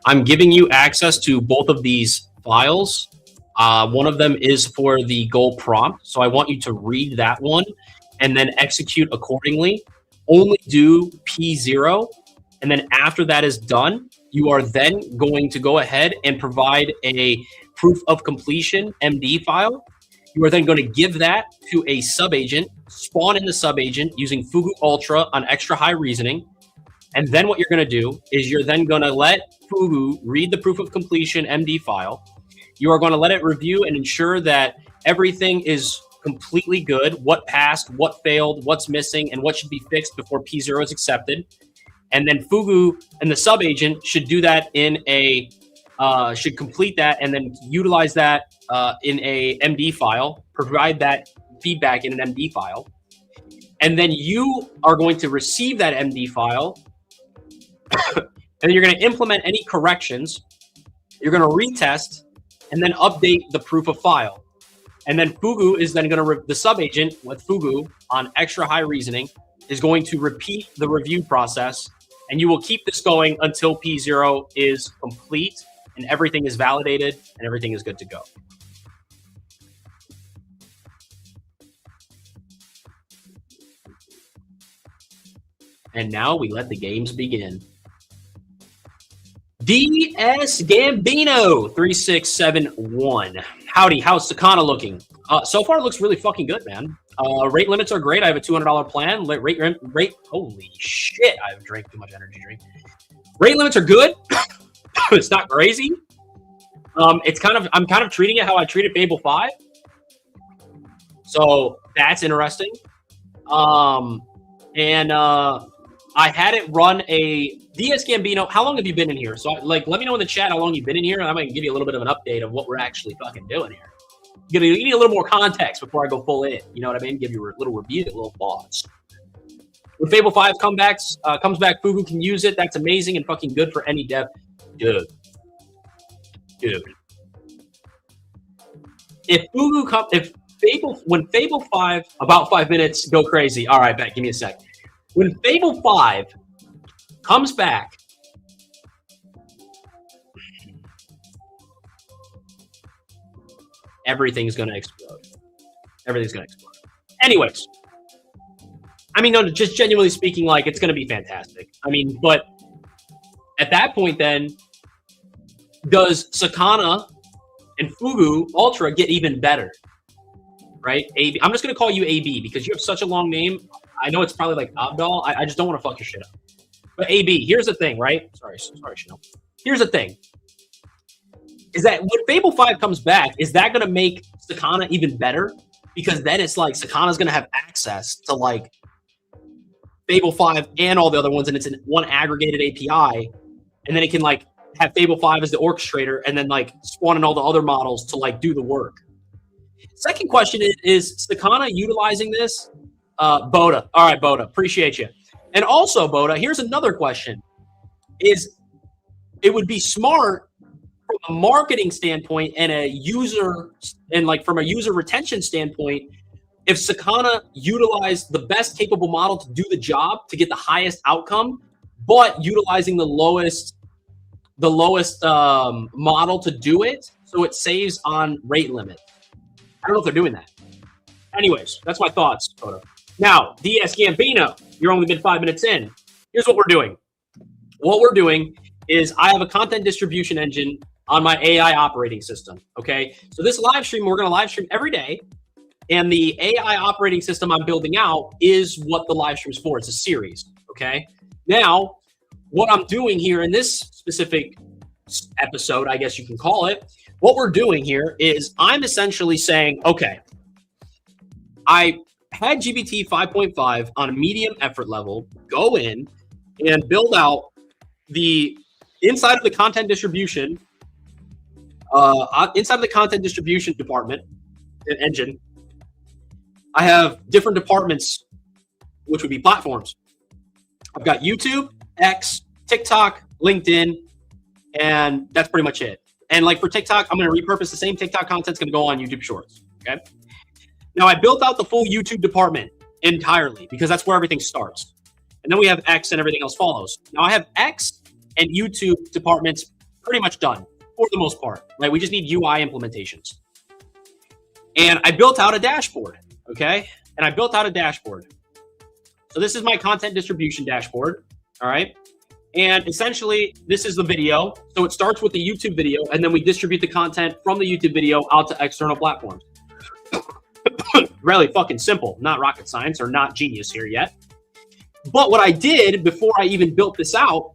I'm giving you access to both of these files. One of them is for the goal prompt, so I want you to read that one and then execute accordingly. Only do P0, and then after that is done, you are then going to go ahead and provide a proof of completion MD file. You are then going to give that to a subagent, spawn in the subagent using Fugu Ultra on extra high reasoning. And then what you're going to do is you're then going to let Fugu read the proof of completion MD file. You are going to let it review and ensure that everything is completely good, what passed, what failed, what's missing, and what should be fixed before P0 is accepted. And then Fugu and the subagent should do that in a, should complete that and then utilize that in a MD file, provide that feedback in an MD file. And then you are going to receive that MD file and you're going to implement any corrections. You're going to retest and then update the proof of file. And then Fugu is then going to, the subagent with Fugu on extra high reasoning is going to repeat the review process. And you will keep this going until P0 is complete and everything is validated and everything is good to go. And now we let the games begin. DS Gambino 3671. Howdy, how's Sakana looking? So far, it looks really fucking good, man. Rate limits are great. I have a $200 plan. Rate. Holy shit! I've drank too much energy drink. Rate limits are good. It's not crazy. It's kind of. I'm kind of treating it how I treated Fable 5. So that's interesting. I had it run a DS Gambino. How long have you been in here? So, like, let me know in the chat how long you've been in here, and I'm going to give you a little bit of an update of what we're actually fucking doing here. You need a little more context before I go full in. You know what I mean? Give you a little review, a little thoughts. When Fable 5 comes back, Fugu can use it. That's amazing and fucking good for any dev. Dude. When Fable 5, about 5 minutes, go crazy. All right, bet. Give me a sec. When Fable 5 comes back, everything's going to explode. Everything's going to explode. Anyways, I mean, no, just genuinely speaking, like, it's going to be fantastic. I mean, but at that point, then, does Sakana and Fugu Ultra get even better? right? AB. I'm just going to call you AB because you have such a long name. I know it's probably like Abdal. I just don't want to fuck your shit up. But AB, here's the thing, right? Sorry, Chanel. Here's the thing. Is that when Fable 5 comes back, is that going to make Sakana even better? Because then it's like Sakana's going to have access to like Fable 5 and all the other ones, and it's in one aggregated API, and then it can like have Fable 5 as the orchestrator and then like spawn in all the other models to like do the work. Second question is Sakana utilizing this? Boda. All right, Boda. Appreciate you. And also, Boda, here's another question. Is it would be smart from a marketing standpoint and a user and like from a user retention standpoint if Sakana utilized the best capable model to do the job to get the highest outcome, but utilizing the lowest model to do it, so it saves on rate limit. I don't know if they're doing that. Anyways, that's my thoughts, Boda. Now, DS Gambino, you're only been 5 minutes in. Here's what we're doing. What we're doing is I have a content distribution engine on my AI operating system, okay? So this live stream, we're going to live stream every day, and the AI operating system I'm building out is what the live stream's for. It's a series, okay? Now, what I'm doing here in this specific episode, I guess you can call it, what we're doing here is I'm essentially saying, okay, I had GPT 5.5 on a medium effort level, go in and build out the inside of the content distribution, department engine. I have different departments, which would be platforms. I've got YouTube, X, TikTok, LinkedIn, and that's pretty much it. And like for TikTok, I'm going to repurpose the same TikTok content. It's going to go on YouTube Shorts. Okay. Now I built out the full YouTube department entirely because that's where everything starts. And then we have X and everything else follows. Now I have X and YouTube departments pretty much done for the most part. Right? We just need UI implementations. And I built out a dashboard. Okay. And I built out a dashboard. So this is my content distribution dashboard. All right. And essentially, this is the video. So it starts with the YouTube video, and then we distribute the content from the YouTube video out to external platforms. Really fucking simple, not rocket science or not genius here yet. But what I did before I even built this out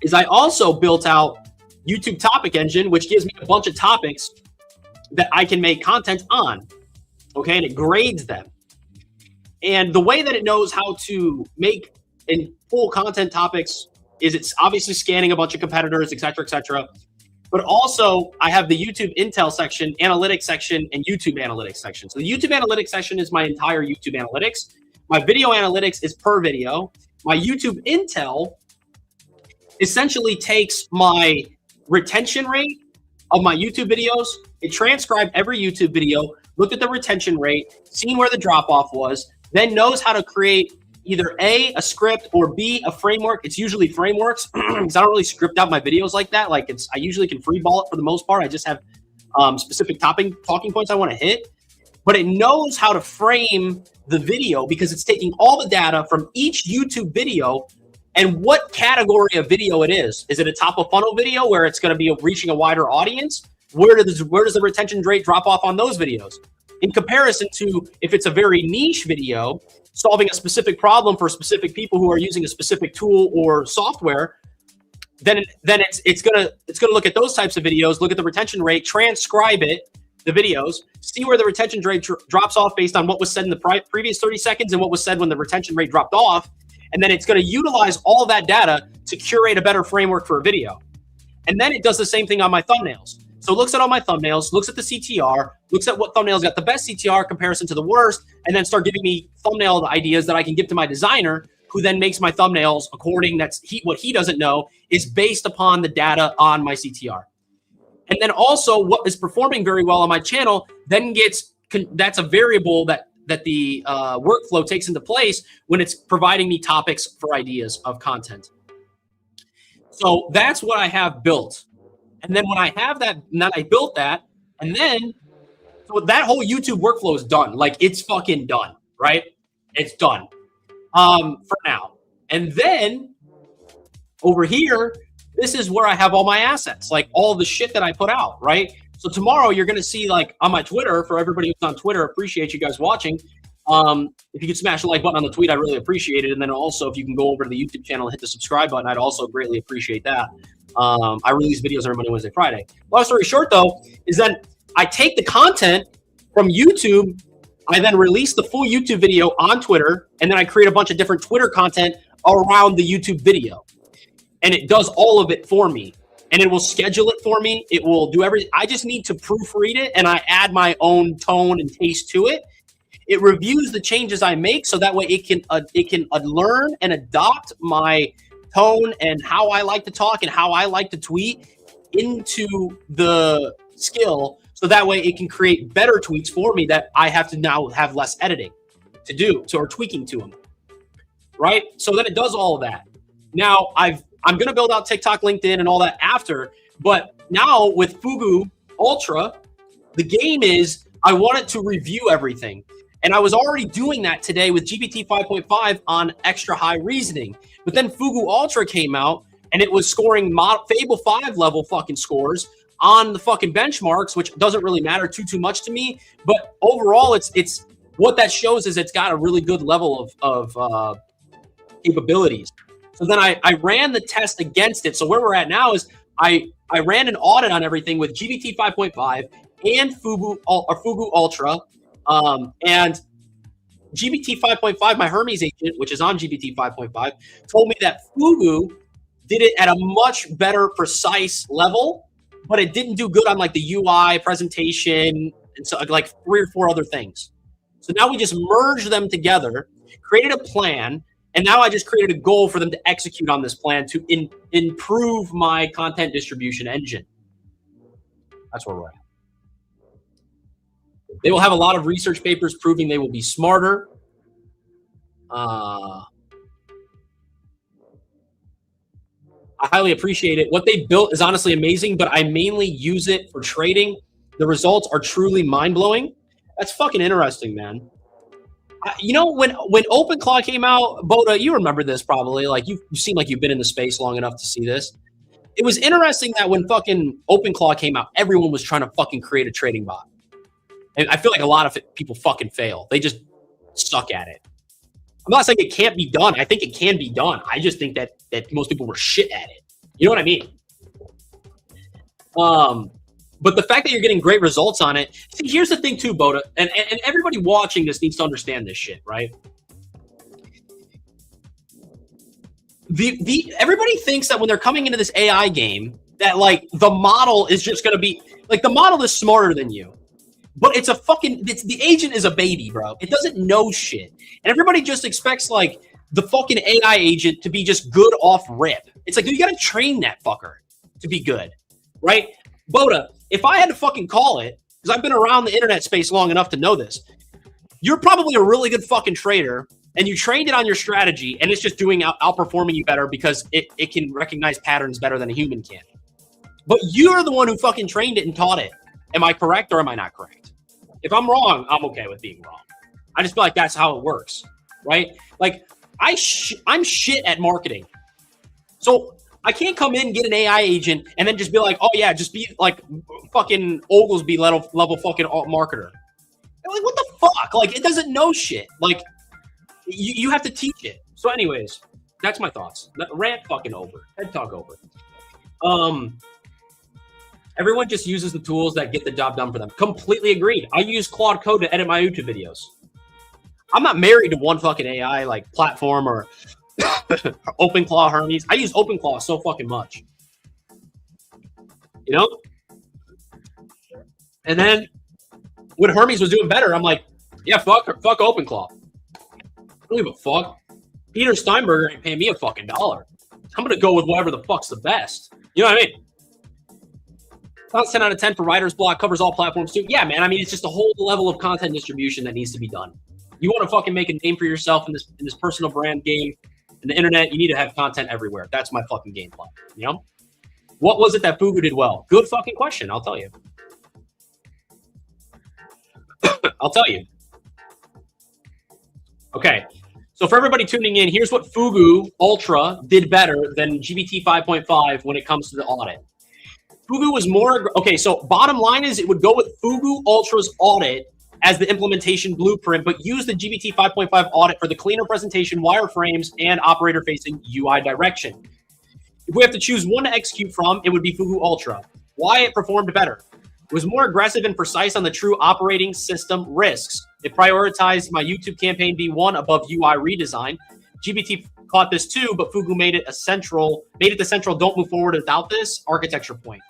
is I also built out YouTube Topic Engine, which gives me a bunch of topics that I can make content on. Okay, and it grades them. And the way that it knows how to make and pull content topics is it's obviously scanning a bunch of competitors, et cetera, et cetera. But also I have the YouTube Intel section, analytics section, and YouTube analytics section. So the YouTube analytics section is my entire YouTube analytics. My video analytics is per video. My YouTube Intel essentially takes my retention rate of my YouTube videos. It transcribed every YouTube video, looked at the retention rate, seen where the drop off was, then knows how to create either A, a script, or B, a framework. It's usually frameworks because I don't really script out my videos like that. Like I usually can freeball it for the most part. I just have specific talking points I want to hit. But it knows how to frame the video because it's taking all the data from each YouTube video and what category of video it is. Is it a top of funnel video where it's going to be reaching a wider audience? Where does the retention rate drop off on those videos? In comparison to if it's a very niche video, solving a specific problem for specific people who are using a specific tool or software, then it's gonna look at those types of videos, look at the retention rate, transcribe it, the videos, see where the retention rate drops off based on what was said in the previous 30 seconds and what was said when the retention rate dropped off, and then it's going to utilize all that data to curate a better framework for a video. And then it does the same thing on my thumbnails. So it looks at all my thumbnails, looks at the CTR, looks at what thumbnails got the best CTR comparison to the worst, and then start giving me thumbnail ideas that I can give to my designer, who then makes my thumbnails according what he doesn't know is based upon the data on my CTR. And then also what is performing very well on my channel then that's a variable that the workflow takes into place when it's providing me topics for ideas of content. So that's what I have built. And then when I have that, and then I built that, and then so that whole YouTube workflow is done. Like it's fucking done, right? It's done for now. And then over here, this is where I have all my assets, like all the shit that I put out, right? So tomorrow you're going to see, like, on my Twitter, for everybody who's on Twitter, appreciate you guys watching. If you could smash the like button on the tweet, I'd really appreciate it. And then also, if you can go over to the YouTube channel and hit the subscribe button, I'd also greatly appreciate that. I release videos every Monday, Wednesday, Friday. Long story short, though, is that I take the content from YouTube, I then release the full YouTube video on Twitter, and then I create a bunch of different Twitter content around the YouTube video. And it does all of it for me. And it will schedule it for me. It will do everything. I just need to proofread it, and I add my own tone and taste to it. It reviews the changes I make, so that way it can learn and adopt my tone and how I like to talk and how I like to tweet into the skill, so that way it can create better tweets for me that I have to now have less editing to do, or tweaking to them, right? So then it does all of that. Now I'm going to build out TikTok, LinkedIn, and all that after, but now with Fugu Ultra, the game is I want it to review everything. And I was already doing that today with GPT 5.5 on extra high reasoning. But then Fugu Ultra came out, and it was scoring Fable 5 level fucking scores on the fucking benchmarks, which doesn't really matter too much to me. But overall, it's what that shows is it's got a really good level of capabilities. So then I ran the test against it. So where we're at now is I ran an audit on everything with GPT 5.5 and Fugu Ultra. And GPT 5.5, my Hermes agent, which is on GPT 5.5, told me that Fugu did it at a much better, precise level, but it didn't do good on like the UI presentation and so like 3 or 4 other things. So now we just merged them together, created a plan, and now I just created a goal for them to execute on this plan to improve my content distribution engine. That's where we're at. They will have a lot of research papers proving they will be smarter. I highly appreciate it. What they built is honestly amazing, but I mainly use it for trading. The results are truly mind-blowing. That's fucking interesting, man. You know, when OpenClaw came out, Boda, you remember this probably. Like, you seem like you've been in the space long enough to see this. It was interesting that when fucking OpenClaw came out, everyone was trying to fucking create a trading bot. And I feel like a lot of people fucking fail. They just suck at it. I'm not saying it can't be done. I think it can be done. I just think that most people were shit at it. You know what I mean? But the fact that you're getting great results on it. See, here's the thing too, Boda, and everybody watching this needs to understand this shit, right? Everybody thinks that when they're coming into this AI game, that like the model is just gonna be like the model is smarter than you. But it's the agent is a baby, bro. It doesn't know shit. And everybody just expects like the fucking AI agent to be just good off rip. It's like, dude, you gotta train that fucker to be good, right? Boda, if I had to fucking call it, because I've been around the internet space long enough to know this, you're probably a really good fucking trader and you trained it on your strategy and it's just outperforming you better because it can recognize patterns better than a human can. But you're the one who fucking trained it and taught it. Am I correct or am I not correct? If I'm wrong, I'm okay with being wrong. I just feel like that's how it works, right? Like I'm shit at marketing. So I can't come in, get an AI agent, and then just be like, oh yeah, just be like fucking Oglesby level fucking marketer. Like, what the fuck? Like, it doesn't know shit. Like, you have to teach it. So anyways, that's my thoughts. Rant fucking over. Head talk over. Everyone just uses the tools that get the job done for them. Completely agreed. I use Claude Code to edit my YouTube videos. I'm not married to one fucking AI like platform or OpenClaw, Hermes. I use OpenClaw so fucking much. You know? And then when Hermes was doing better, I'm like, yeah, fuck OpenClaw. I don't give a fuck. Peter Steinberger ain't paying me a fucking dollar. I'm gonna go with whatever the fuck's the best. You know what I mean? About 10 out of 10 for writer's block, covers all platforms too. Yeah, man. I mean, it's just a whole level of content distribution that needs to be done. You want to fucking make a name for yourself in this personal brand game, in the internet, you need to have content everywhere. That's my fucking game plan. You know? What was it that Fugu did well? Good fucking question. I'll tell you. I'll tell you. Okay. So for everybody tuning in, here's what Fugu Ultra did better than GPT 5.5 when it comes to the audit. Fugu was more, okay, so bottom line is it would go with Fugu Ultra's audit as the implementation blueprint, but use the GPT 5.5 audit for the cleaner presentation, wireframes, and operator-facing UI direction. If we have to choose one to execute from, it would be Fugu Ultra. Why it performed better? It was more aggressive and precise on the true operating system risks. It prioritized my YouTube campaign V1 above UI redesign. GPT caught this too, but Fugu made it the central don't move forward without this architecture point.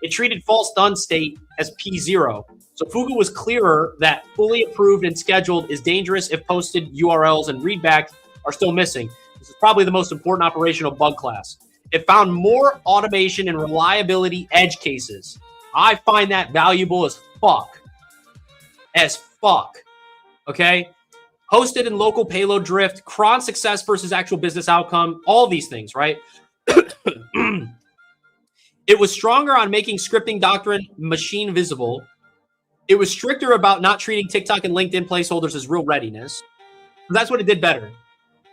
It treated false done state as P0. So Fugu was clearer that fully approved and scheduled is dangerous if posted URLs and readbacks are still missing. This is probably the most important operational bug class. It found more automation and reliability edge cases. I find that valuable as fuck. As fuck. Okay? Hosted and local payload drift, cron success versus actual business outcome, all these things, right? It was stronger on making scripting doctrine machine visible. It was stricter about not treating TikTok and LinkedIn placeholders as real readiness. That's what it did better,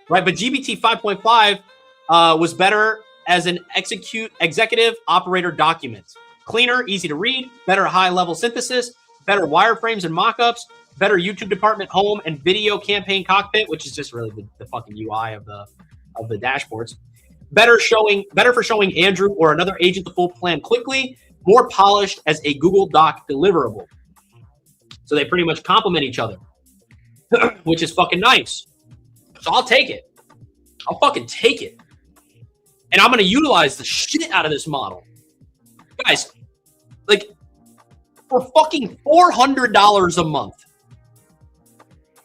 right? But GPT 5.5 was better as an executive operator document. Cleaner, easy to read, better high-level synthesis, better wireframes and mockups, better YouTube department home and video campaign cockpit, which is just really the fucking UI of the dashboards. Better for showing Andrew or another agent the full plan quickly, more polished as a Google Doc deliverable. So they pretty much complement each other, which is fucking nice. So I'll take it. I'll fucking take it. And I'm going to utilize the shit out of this model. Guys, like, for fucking $400 a month,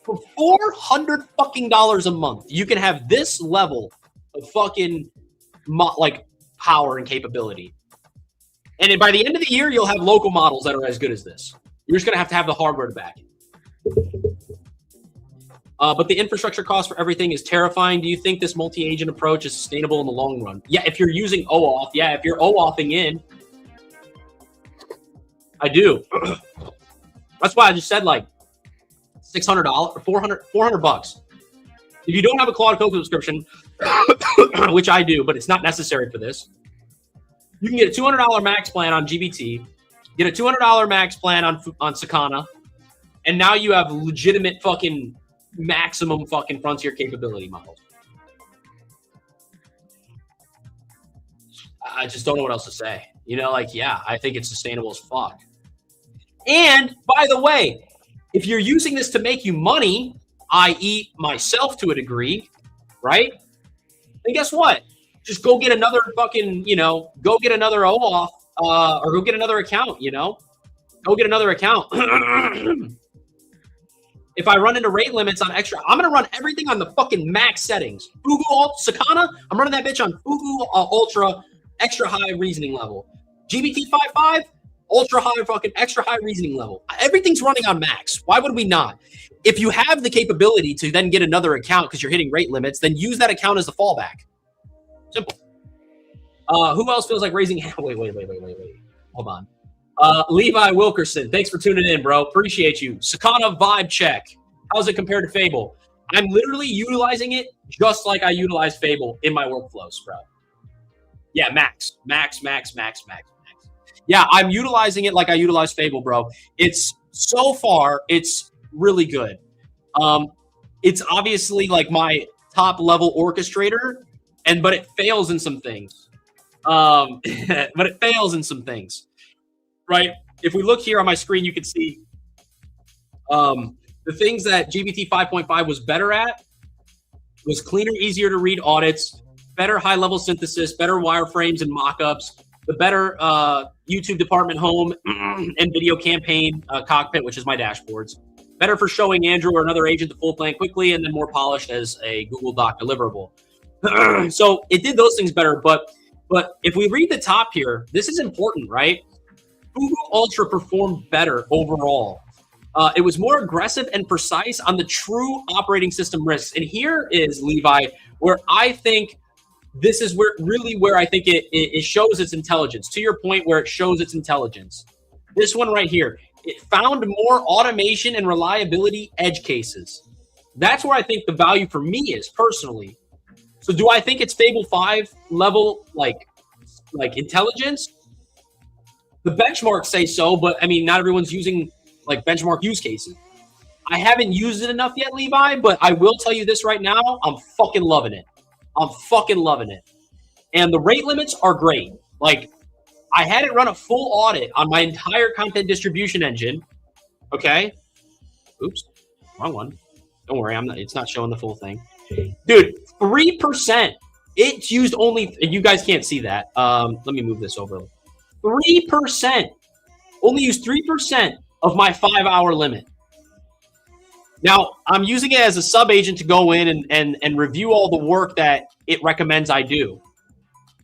for $400 fucking dollars a month, you can have this level of fucking power and capability. And by the end of the year, you'll have local models that are as good as this. You're just going to have the hardware to back it. But the infrastructure cost for everything is terrifying. Do you think this multi-agent approach is sustainable in the long run? Yeah, if you're using OAuth, yeah, if you're OAuthing in, I do. That's why I just said like $600 or $400. If you don't have a Claude Code subscription, which I do, but it's not necessary for this, you can get a $200 max plan on GBT, get a $200 max plan on Sakana, and now you have legitimate fucking maximum fucking frontier capability models. I just don't know what else to say. You know, like, yeah, I think it's sustainable as fuck. And by the way, if you're using this to make you money, i.e. myself to a degree, right? Then guess what? Just go get another fucking, go get another OAuth or go get another account, Go get another account. If I run into rate limits on extra, I'm going to run everything on the fucking max settings. Fugu Sakana, I'm running that bitch on Fugu Ultra extra high reasoning level. GPT 5.5, ultra high fucking extra high reasoning level. Everything's running on max. Why would we not? If you have the capability to then get another account because you're hitting rate limits, then use that account as the fallback. Simple. Who else feels like raising? Wait. Hold on. Levi Wilkerson, thanks for tuning in, bro. Appreciate you. Sakana vibe check. How's it compared to Fable? I'm literally utilizing it just like I utilize Fable in my workflows, bro. Yeah, max. Yeah, I'm utilizing it like I utilize Fable, bro. It's so far, it's really good. It's obviously like my top level orchestrator, but it fails in some things. Right? If we look here on my screen, you can see the things that GPT 5.5 was better at was cleaner, easier to read audits, better high-level synthesis, better wireframes and mockups, the better YouTube department home and video campaign cockpit, which is my dashboards, better for showing Andrew or another agent the full plan quickly, and then more polished as a Google Doc deliverable. So it did those things better, but if we read the top here, this is important, right? Fugu Ultra performed better overall. It was more aggressive and precise on the true operating system risks. And here is, Levi, where I think this is where I think it shows its intelligence. To your point, where it shows its intelligence. This one right here, it found more automation and reliability edge cases. That's where I think the value for me is personally. So do I think it's Fable 5 level like intelligence? The benchmarks say so, but I mean, not everyone's using like benchmark use cases. I haven't used it enough yet, Levi, but I will tell you this right now. I'm fucking loving it. I'm fucking loving it. And the rate limits are great. Like, I had it run a full audit on my entire content distribution engine. Okay. Oops. Wrong one. Don't worry. It's not showing the full thing. Dude, 3%. It's used only, you guys can't see that. Let me move this over. 3%. Only used 3% of my 5-hour limit. Now, I'm using it as a sub agent to go in and review all the work that it recommends I do.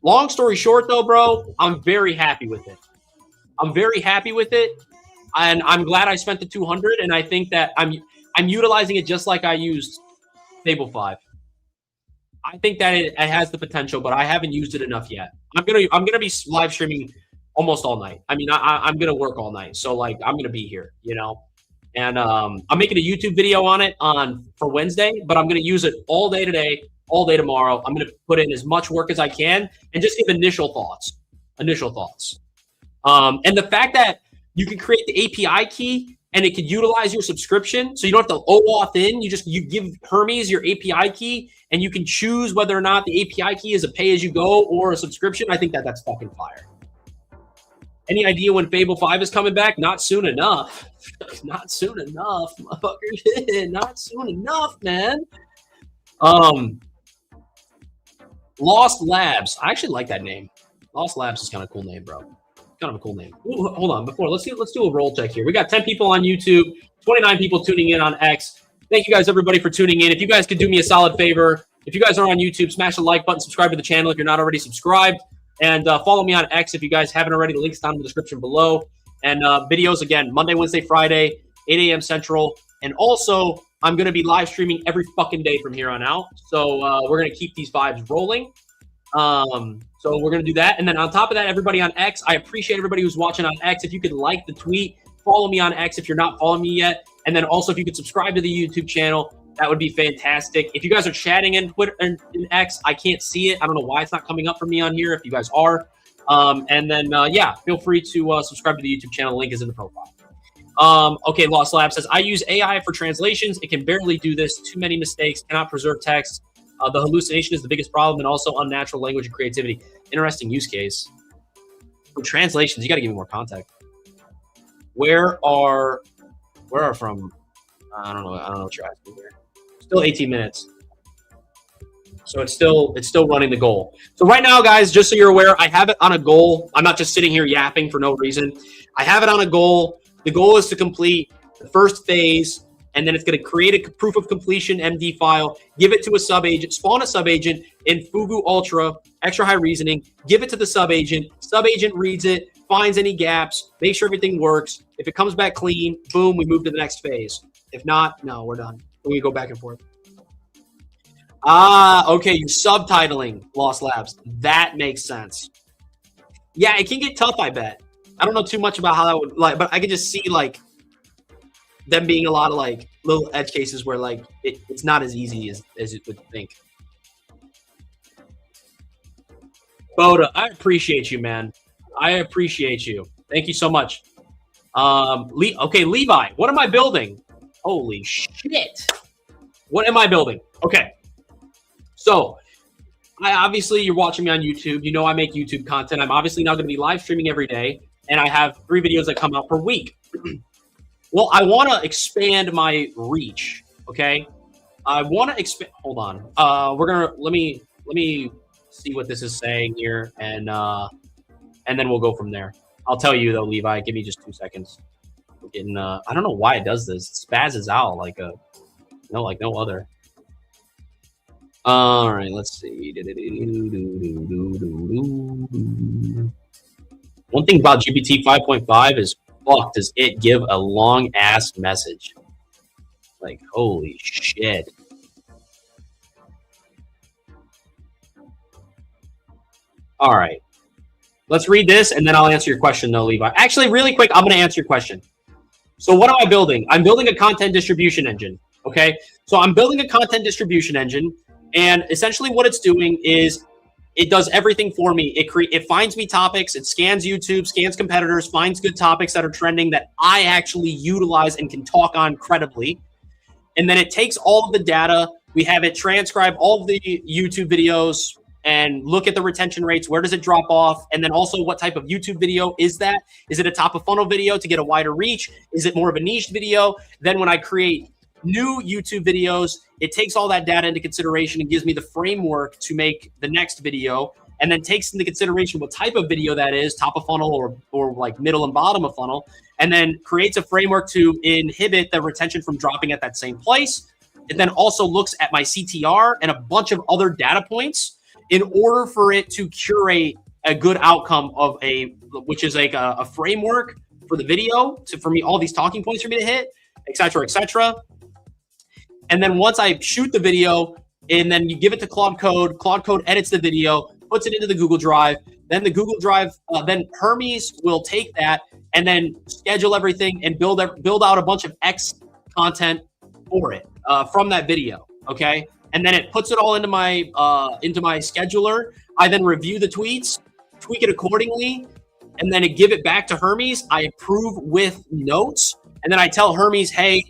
Long story short, though, bro, I'm very happy with it. I'm very happy with it, and I'm glad I spent the 200. And I think that I'm utilizing it just like I used Fable 5. I think that it has the potential, but I haven't used it enough yet. I'm gonna be live streaming almost all night. I mean, I'm gonna work all night, so like I'm gonna be here, you know. And I'm making a YouTube video on it for Wednesday, but I'm gonna use it all day today, all day tomorrow. I'm gonna put in as much work as I can and just give initial thoughts. And the fact that you can create the API key and it could utilize your subscription, so you don't have to OAuth in. You give Hermes your API key, and you can choose whether or not the API key is a pay-as-you-go or a subscription. I think that's fucking fire. Any idea when Fable 5 is coming back? Not soon enough. Not soon enough, motherfucker. Not soon enough, man. Lost Labs. I actually like that name. Lost Labs is kind of a cool name, bro. Kind of a cool name. Ooh, hold on. Let's do a roll check here. We got 10 people on YouTube, 29 people tuning in on X. Thank you guys, everybody, for tuning in. If you guys could do me a solid favor, if you guys are on YouTube, smash the like button, subscribe to the channel if you're not already subscribed, and follow me on X if you guys haven't already. The link's down in the description below. And videos, again, Monday, Wednesday, Friday, 8 a.m. Central. And also, I'm going to be live streaming every fucking day from here on out. So we're going to keep these vibes rolling. So we're going to do that. And then on top of that, everybody on X, I appreciate everybody who's watching on X. If you could like the tweet, follow me on X if you're not following me yet. And then also if you could subscribe to the YouTube channel, that would be fantastic. If you guys are chatting in Twitter and in X, I can't see it. I don't know why it's not coming up for me on here if you guys are. And then, yeah, feel free to subscribe to the YouTube channel. Link is in the profile. Okay, Lost Lab says, I use AI for translations. It can barely do this. Too many mistakes. Cannot preserve text. The hallucination is the biggest problem, and also unnatural language and creativity. Interesting use case. For translations, you got to give me more context. Where are from? I don't know what you're asking here. Still 18 minutes. So it's still running the goal. So right now, guys, just so you're aware, I have it on a goal. I'm not just sitting here yapping for no reason. I have it on a goal. The goal is to complete the first phase, and then it's going to create a proof of completion MD file, give it to a sub-agent, spawn a sub-agent in Fugu Ultra, extra high reasoning, give it to the sub-agent reads it, finds any gaps, make sure everything works. If it comes back clean, boom, we move to the next phase. If not, no, we're done. We go back and forth. Okay, you're subtitling Lost Labs. That makes sense. Yeah, it can get tough, I bet. I don't know too much about how that would, like, but I could just see, like, them being a lot of, like, little edge cases where, like, it's not as easy as you would think. Boda, I appreciate you, man. I appreciate you. Thank you so much. Okay, Levi, what am I building? Holy shit. What am I building? Okay. So, obviously, you're watching me on YouTube. You know I make YouTube content. I'm obviously now going to be live streaming every day, and I have 3 videos that come out per week. Well, I want to expand my reach, okay? I want to expand. Hold on. Let me see what this is saying here, and then we'll go from there. I'll tell you though, Levi. Give me just 2 seconds. We're getting. I don't know why it does this. It spazzes out like no other. All right, let's see. One thing about GPT 5.5 is, fuck, does it give a long ass message? Like, holy shit. All right. Let's read this, and then I'll answer your question, though, Levi. Actually, really quick, I'm going to answer your question. So what am I building? I'm building a content distribution engine, okay? So I'm building a content distribution engine, and essentially what it's doing is It does everything for me. It finds me topics. It scans YouTube, scans competitors, finds good topics that are trending that I actually utilize and can talk on credibly. And then it takes all of the data. We have it transcribe all of the YouTube videos and look at the retention rates. Where does it drop off? And then also what type of YouTube video is that? Is it a top of funnel video to get a wider reach? Is it more of a niche video? Then when I create new YouTube videos, it takes all that data into consideration and gives me the framework to make the next video, and then takes into consideration what type of video that is, top of funnel or like middle and bottom of funnel, and then creates a framework to inhibit the retention from dropping at that same place. It then also looks at my CTR and a bunch of other data points in order for it to curate a good outcome of which is like a framework for the video for me, all these talking points for me to hit, et cetera, et cetera. And then once I shoot the video and then you give it to Claude Code edits the video, puts it into the Google Drive. Then the Google Drive, then Hermes will take that and then schedule everything and build out a bunch of X content for it from that video. Okay. And then it puts it all into my scheduler. I then review the tweets, tweak it accordingly, and then give it back to Hermes. I approve with notes. And then I tell Hermes, hey,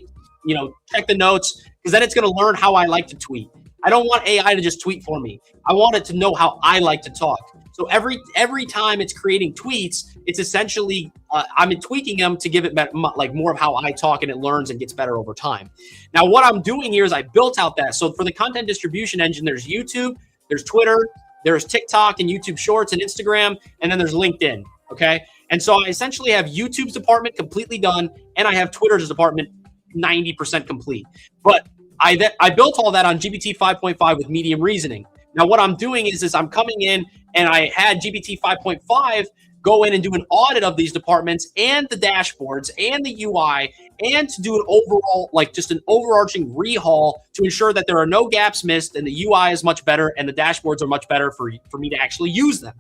check the notes, because then it's going to learn how I like to tweet. I don't want AI to just tweet for me. I want it to know how I like to talk. So every time it's creating tweets, it's essentially I'm tweaking them to give it like more of how I talk, and it learns and gets better over time. Now, what I'm doing here is I built out that. So for the content distribution engine, there's YouTube, there's Twitter, there's TikTok and YouTube Shorts and Instagram, and then there's LinkedIn. Okay, and so I essentially have YouTube's department completely done, and I have Twitter's department 90% complete. But I built all that on GPT 5.5 with medium reasoning. Now, what I'm doing is I'm coming in and I had GPT 5.5 go in and do an audit of these departments and the dashboards and the UI, and to do an overall, like just an overarching rehaul to ensure that there are no gaps missed and the UI is much better and the dashboards are much better for me to actually use them.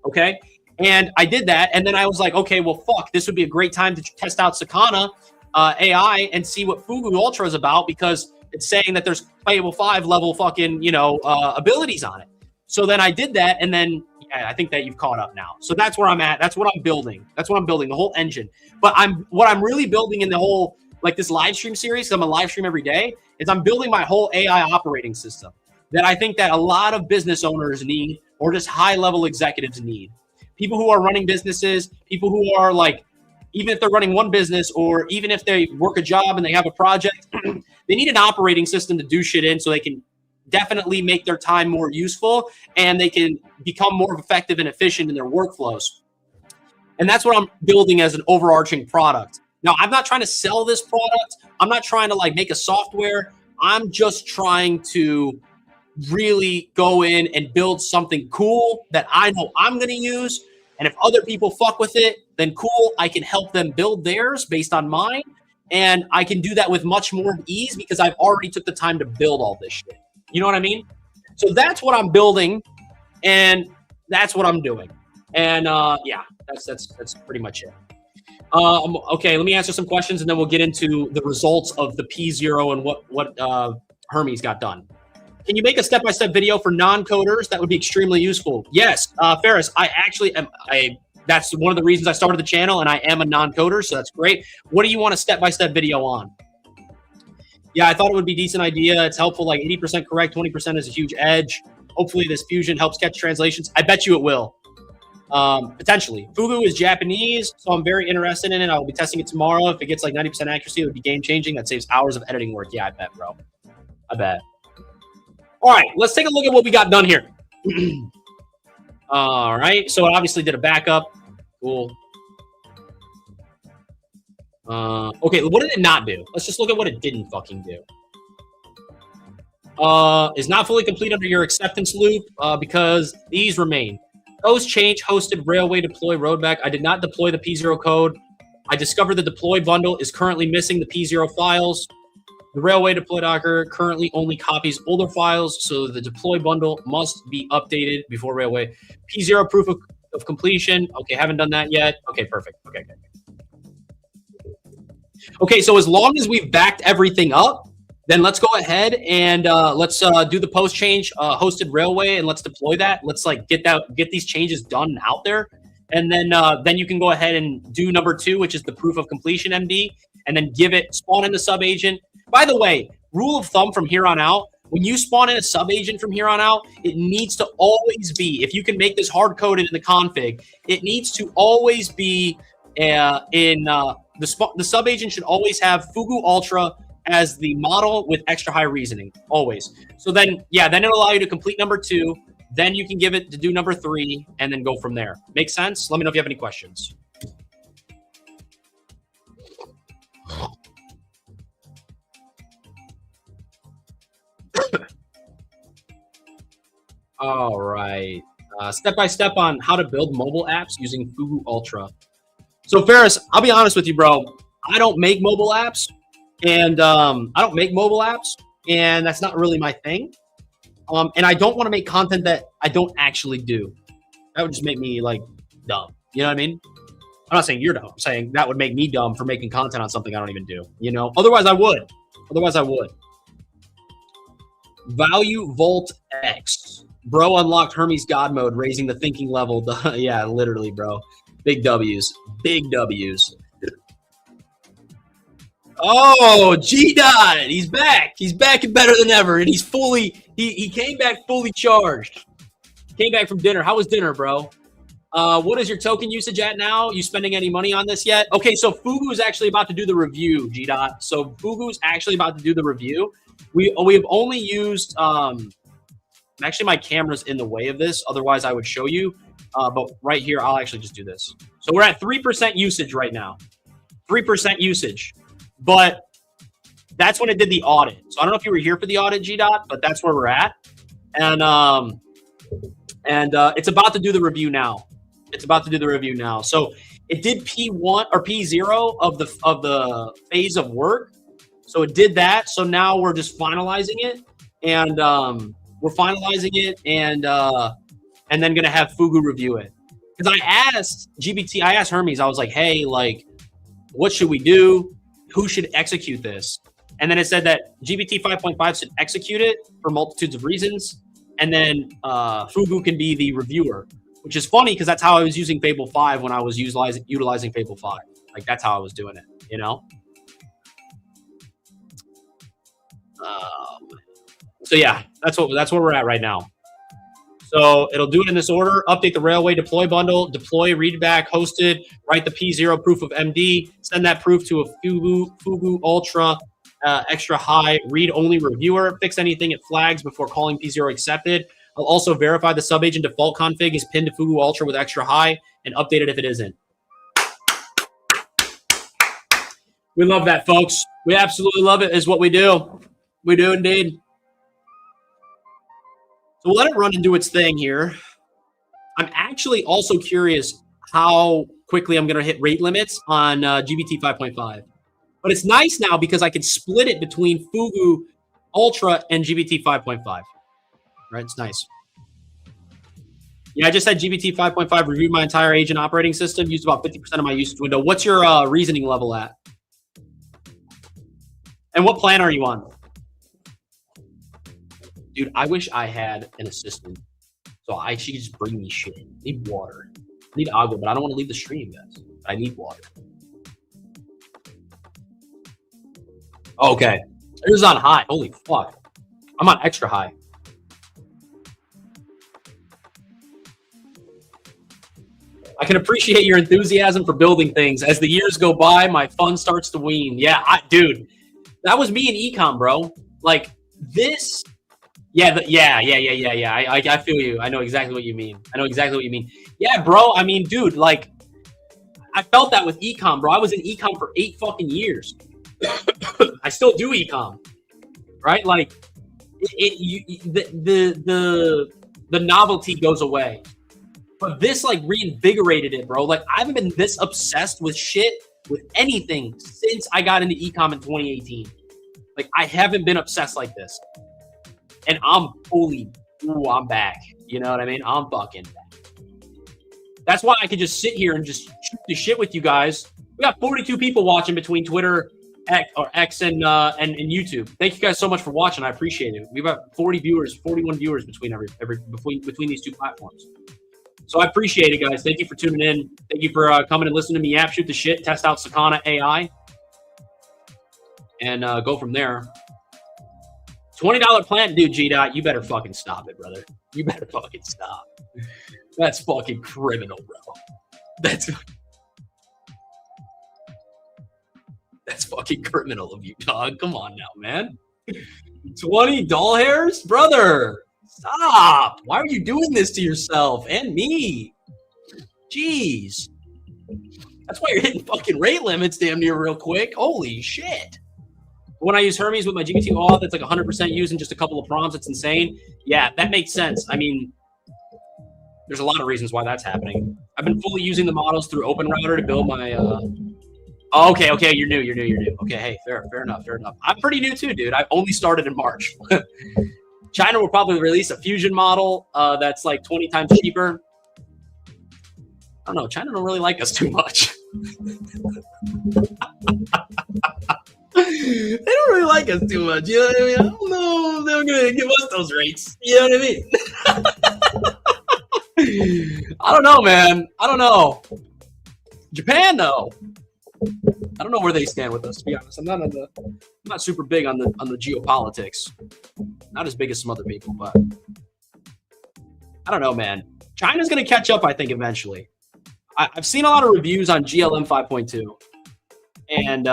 Okay. And I did that. And then I was like, okay, well, fuck, this would be a great time to test out Sakana AI and see what Fugu Ultra is about, because it's saying that there's playable 5 level fucking, abilities on it. So then I did that. And then I think that you've caught up now. So that's where I'm at. That's what I'm building. The whole engine. But what I'm really building in the whole, like this live stream series, because I'm a live stream every day, is I'm building my whole AI operating system that I think that a lot of business owners need, or just high level executives need. People who are running businesses, people who are like, even if they're running one business, or even if they work a job and they have a project, they need an operating system to do shit in so they can definitely make their time more useful and they can become more effective and efficient in their workflows. And that's what I'm building as an overarching product. Now, I'm not trying to sell this product. I'm not trying to like make a software. I'm just trying to really go in and build something cool that I know I'm going to use. And if other people fuck with it, then cool, I can help them build theirs based on mine. And I can do that with much more ease because I've already took the time to build all this shit. You know what I mean? So that's what I'm building, and that's what I'm doing. And yeah, that's pretty much it. Okay, let me answer some questions, and then we'll get into the results of the P0 and what Hermes got done. Can you make a step-by-step video for non-coders? That would be extremely useful. Yes, Ferris, I actually am. That's one of the reasons I started the channel, and I am a non-coder, so that's great. What do you want a step-by-step video on? Yeah, I thought it would be a decent idea. It's helpful, like 80% correct, 20% is a huge edge. Hopefully this fusion helps catch translations. I bet you it will. Potentially. Fugu is Japanese, so I'm very interested in it. I will be testing it tomorrow. If it gets like 90% accuracy, it would be game-changing. That saves hours of editing work. Yeah, I bet, bro. I bet. All right, let's take a look at what we got done here. All right, so it obviously did a backup. Cool. Okay, what did it not do? Let's just look at what it didn't fucking do. Is not fully complete under your acceptance loop because these remain. Those change hosted railway deploy roadback. I did not deploy the P0 code. I discovered the deploy bundle is currently missing the P0 files. The railway deploy docker currently only copies older files, so the deploy bundle must be updated before railway. P0 proof of completion. Okay, haven't done that yet. Okay, perfect. Okay, okay. Okay, so as long as we've backed everything up, then let's go ahead and let's do the post change hosted railway, and let's deploy that. Let's like get these changes done and out there, and then you can go ahead and do number 2, which is the proof of completion MD, and then spawn in the sub agent. By the way, rule of thumb from here on out, when you spawn in a sub agent from here on out, it needs to always be, if you can make this hard coded in the config, it needs to always be the sub agent should always have Fugu Ultra as the model with extra high reasoning, always. So then, then it'll allow you to complete number 2. Then you can give it to do number 3 and then go from there. Make sense? Let me know if you have any questions. All right. Step by step on how to build mobile apps using Fugu Ultra. So Ferris, I'll be honest with you, bro. I don't make mobile apps, and that's not really my thing. And I don't want to make content that I don't actually do. That would just make me like dumb. You know what I mean? I'm not saying you're dumb. I'm saying that would make me dumb for making content on something I don't even do. You know? Otherwise, I would. Value Volt X. Bro unlocked Hermes God mode, raising the thinking level. Yeah, literally, bro. Big W's. Big W's. Oh, G-Dot. He's back. He's back and better than ever. And he's he came back fully charged. Came back from dinner. How was dinner, bro? What is your token usage at now? You spending any money on this yet? Okay, so Fugu is actually about to do the review, G-Dot. So Fugu's actually about to do the review. We have only used actually my camera's in the way of this, otherwise I would show you. But right here, I'll actually just do this. So we're at 3% usage right now. 3% usage. But that's when it did the audit. So I don't know if you were here for the audit, G-Dot, but that's where we're at. And it's about to do the review now. So it did P1 or P0 of the phase of work. So it did that. So now we're just finalizing it, and and then gonna have Fugu review it. Because I asked Hermes, I was like, hey, like, what should we do? Who should execute this? And then it said that GPT 5.5 should execute it for multitudes of reasons, and then Fugu can be the reviewer, which is funny because that's how I was using Fable 5 when I was utilizing Fable 5. Like, that's how I was doing it, you know? So yeah, that's where we're at right now. So it'll do it in this order: update the railway, deploy bundle, deploy readback hosted, write the P0 proof of MD, send that proof to a Fugu Ultra extra high read-only reviewer, fix anything it flags before calling P0 accepted. I'll also verify the sub-agent default config is pinned to Fugu Ultra with extra high and update it if it isn't. We love that, folks. We absolutely love it, is what we do. We do indeed. So we'll let it run and do its thing here. I'm actually also curious how quickly I'm going to hit rate limits on GPT 5.5. But it's nice now because I can split it between Fugu Ultra and GPT 5.5. Right? It's nice. Yeah, I just had GPT 5.5 review my entire agent operating system, used about 50% of my usage window. What's your reasoning level at? And what plan are you on? Dude, I wish I had an assistant so she could just bring me shit. I need water. I need agua, but I don't want to leave the stream, guys. I need water. Okay. It was on high. Holy fuck. I'm on extra high. I can appreciate your enthusiasm for building things. As the years go by, my fun starts to wane. Yeah, dude. That was me in econ, bro. Like, this... Yeah. I feel you. I know exactly what you mean. Yeah, bro. I mean, dude, like, I felt that with econ, bro. I was in econ for 8 fucking years. I still do econ, right? Like, the novelty goes away. But this, like, reinvigorated it, bro. Like, I haven't been this obsessed with shit, with anything, since I got into econ in 2018. Like, I haven't been obsessed like this. And I'm I'm back. You know what I mean? I'm fucking back. That's why I could just sit here and just shoot the shit with you guys. We got 42 people watching between Twitter X and YouTube. Thank you guys so much for watching. I appreciate it. We've got 41 viewers between these two platforms. So I appreciate it, guys. Thank you for tuning in. Thank you for coming and listening to me shoot the shit, test out Sakana AI, and go from there. $20 plan, dude. G-Dot, you better fucking stop it, brother. You better fucking stop. That's fucking criminal, bro. That's fucking criminal of you, dog. Come on now, man. 20 doll hairs? Brother, stop. Why are you doing this to yourself and me? Jeez. That's why you're hitting fucking rate limits damn near real quick. Holy shit. When I use Hermes with my GPT auth, it's like 100% using just a couple of prompts. It's insane. Yeah, that makes sense. I mean, there's a lot of reasons why that's happening. I've been fully using the models through OpenRouter to build my... Okay, you're new. Okay, hey, fair enough. I'm pretty new too, dude. I only started in March. China will probably release a fusion model that's like 20 times cheaper. I don't know. China don't really like us too much. They don't really like us too much. You know what I mean? I don't know if they're going to give us those rates. You know what I mean? I don't know, man. I don't know. Japan, though. I don't know where they stand with us, to be honest. I'm not super big on the geopolitics. Not as big as some other people, but I don't know, man. China's going to catch up, I think, eventually. I've seen a lot of reviews on GLM 5.2, and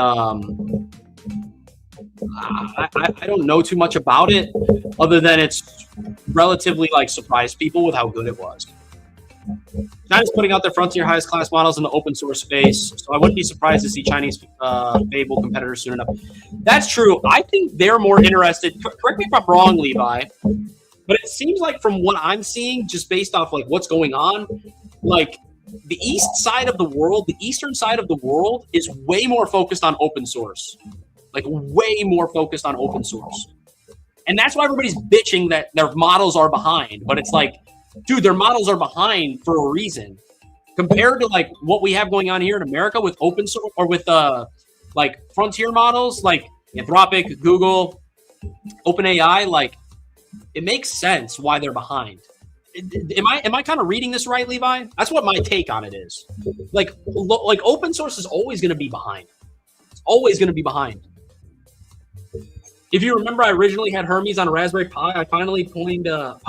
I don't know too much about it, other than it's relatively like surprised people with how good it was. China's putting out their frontier highest class models in the open source space, so I wouldn't be surprised to see Chinese Fable competitors soon enough. That's true. I think they're more interested. Correct me if I'm wrong, Levi, but it seems like from what I'm seeing, just based off like what's going on, like the east side of the world, the eastern side of the world is way more focused on open source, like way more focused on open source, and that's why everybody's bitching that their models are behind. But it's like, dude, their models are behind for a reason compared to like what we have going on here in America with open source or with like frontier models like Anthropic, Google, OpenAI. Like, it makes sense why they're behind. Am I kind of reading this right, Levi? That's what my take on it is. Like open source is always going to be behind. It's always going to be behind. If you remember, I originally had Hermes on a Raspberry Pi. I finally ponied up.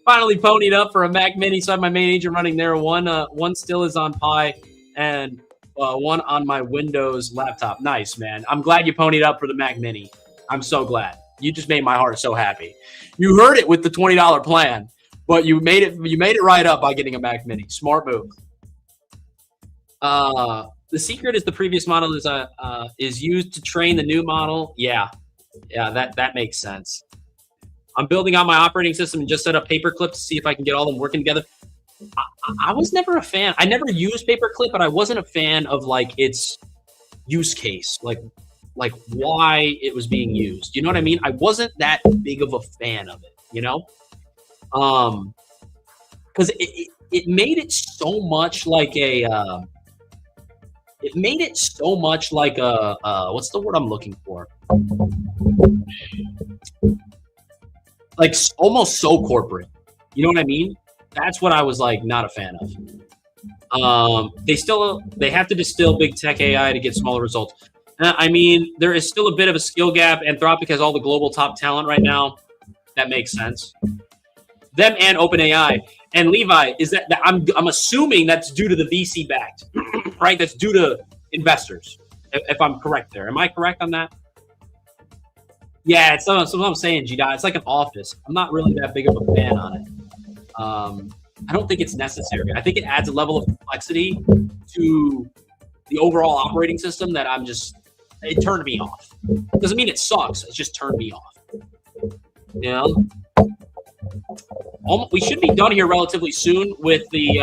Finally ponied up for a Mac Mini. So I have my main agent running there. One still is on Pi, and one on my Windows laptop. Nice, man. I'm glad you ponied up for the Mac Mini. I'm so glad. You just made my heart so happy. You heard it with the $20 plan, but you made it right up by getting a Mac Mini. Smart move. The secret is the previous model is used to train the new model. Yeah, that makes sense. I'm building out my operating system and just set up Paperclip to see if I can get all them working together. I was never a fan. I never used Paperclip, but I wasn't a fan of like its use case, like why it was being used. You know what I mean? I wasn't that big of a fan of it, you know? Because it made it so much like a what's the word I'm looking for? Like almost so corporate. You know what I mean? That's what I was like not a fan of. They have to distill big tech AI to get smaller results. I mean, there is still a bit of a skill gap. Anthropic has all the global top talent right now. That makes sense. Them and OpenAI. And Levi, is that I'm assuming that's due to the VC backed, right? That's due to investors, if I'm correct there. Am I correct on that? Yeah, it's what I'm saying, G-Dot. It's like an office. I'm not really that big of a fan on it. I don't think it's necessary. I think it adds a level of complexity to the overall operating system that it turned me off. Doesn't mean it sucks. It just turned me off. You know? We should be done here relatively soon with the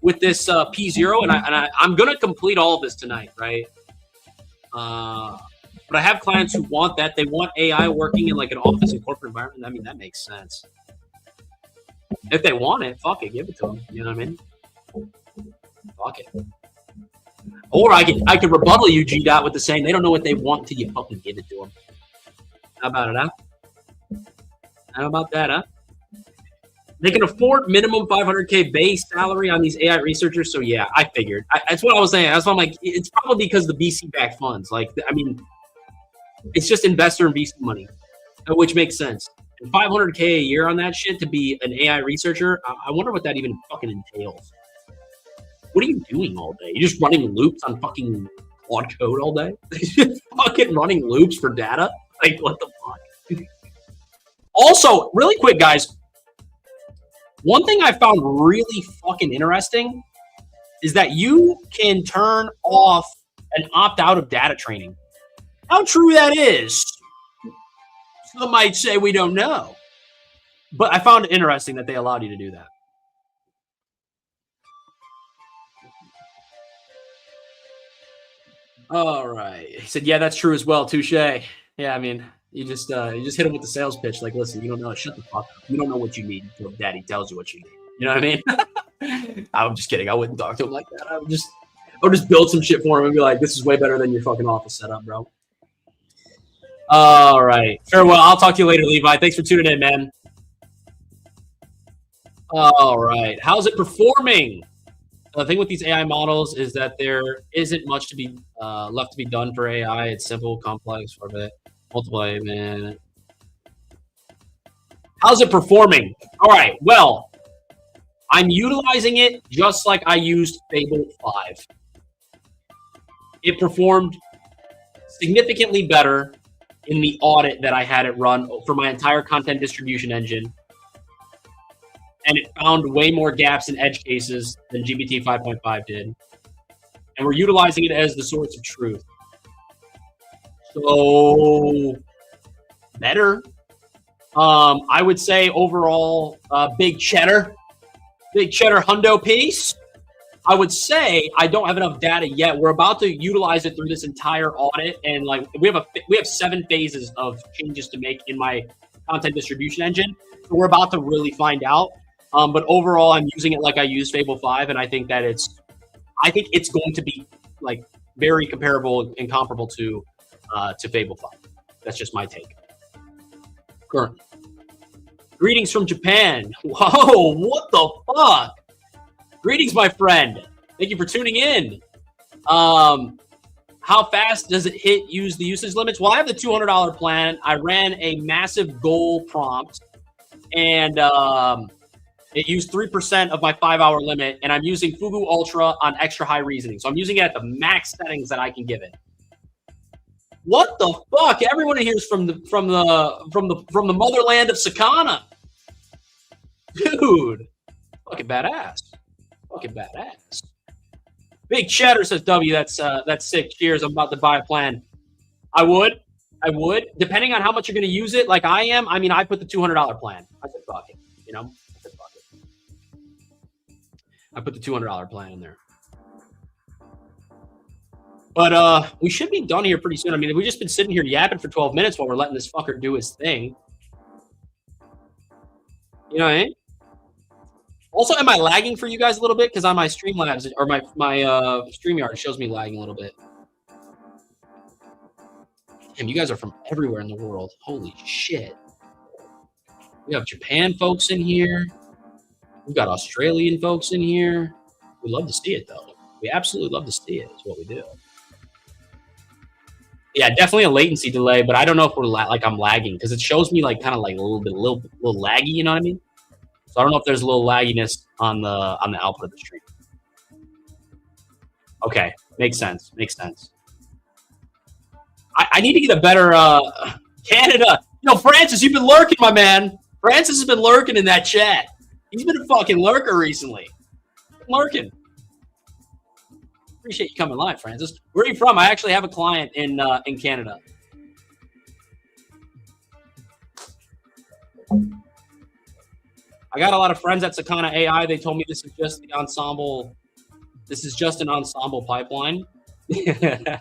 with this P0, and I'm gonna complete all of this tonight, right? But I have clients who want that. They want AI working in like an office and corporate environment. I mean, that makes sense. If they want it, fuck it, give it to them. You know what I mean? Fuck it. Or I could rebuttal you, G Dot, with the saying they don't know what they want till you fucking give it to them. How about it, huh? How about that, huh? They can afford minimum 500K base salary on these AI researchers. So yeah, I figured. That's what I was saying. That's why I'm like, it's probably because the VC-backed funds. Like, I mean, it's just investor and VC money, which makes sense. And 500K a year on that shit to be an AI researcher, I wonder what that even fucking entails. What are you doing all day? You just running loops on fucking Claude Code all day? Just fucking running loops for data? Like, what the fuck? Also, really quick, guys. One thing I found really fucking interesting is that you can turn off and opt out of data training. How true that is, some might say we don't know. But I found it interesting that they allowed you to do that. All right. He said, yeah, that's true as well. Touche. Yeah, I mean, you just hit him with the sales pitch. Like, listen, you don't know. Shut the fuck up. You don't know what you need until daddy tells you what you need. You know what I mean? I'm just kidding. I wouldn't talk to him like that. I would just build some shit for him and be like, this is way better than your fucking office setup, bro. All right. Farewell. I'll talk to you later, Levi. Thanks for tuning in, man. All right. How's it performing? The thing with these AI models is that there isn't much to be left to be done for AI. It's simple, complex, for a bit. Multiply, man. How's it performing? All right. Well, I'm utilizing it just like I used Fable 5. It performed significantly better in the audit that I had it run for my entire content distribution engine. And it found way more gaps in edge cases than GPT 5.5 did. And we're utilizing it as the source of truth. So, better. I would say overall, big cheddar hundo piece. I would say I don't have enough data yet. We're about to utilize it through this entire audit, and like we have 7 phases of changes to make in my content distribution engine. So we're about to really find out. But overall, I'm using it like I used Fable 5, and I think that it's going to be like very comparable and comparable to Fable 5. That's just my take. Currently. Greetings from Japan. Whoa, what the fuck? Greetings, my friend. Thank you for tuning in. How fast does it use the usage limits? Well, I have the $200 plan. I ran a massive goal prompt, and it used 3% of my 5-hour limit, and I'm using Fugu Ultra on extra high reasoning. So I'm using it at the max settings that I can give it. What the fuck? Everyone in here is from the motherland of Sakana. Dude. Fucking badass. Fucking badass. Big Cheddar says W. That's sick. Cheers. I'm about to buy a plan. I would. Depending on how much you're going to use it, like I am. I mean, I put the $200 plan. I said fuck it. You know? I put the $200 plan in there. But we should be done here pretty soon. I mean, we've just been sitting here yapping for 12 minutes while we're letting this fucker do his thing. You know what I mean? Also, am I lagging for you guys a little bit? Because on my Streamlabs or my StreamYard, it shows me lagging a little bit. Damn, you guys are from everywhere in the world. Holy shit. We have Japan folks in here. We've got Australian folks in here. We love to see it, though. We absolutely love to see it. Is what we do. Yeah, definitely a latency delay, but I don't know if we're I'm lagging because it shows me like kind of like a little laggy. You know what I mean? So I don't know if there's a little lagginess on the output of the stream. Okay, makes sense. Makes sense. I need to get a better Canada. You know, Francis, you've been lurking, my man. Francis has been lurking in that chat. He's been a fucking lurker recently. Lurking. Appreciate you coming live, Francis. Where are you from? I actually have a client in Canada. I got a lot of friends at Sakana AI. They told me this is just the ensemble. This is just an ensemble pipeline. Yeah,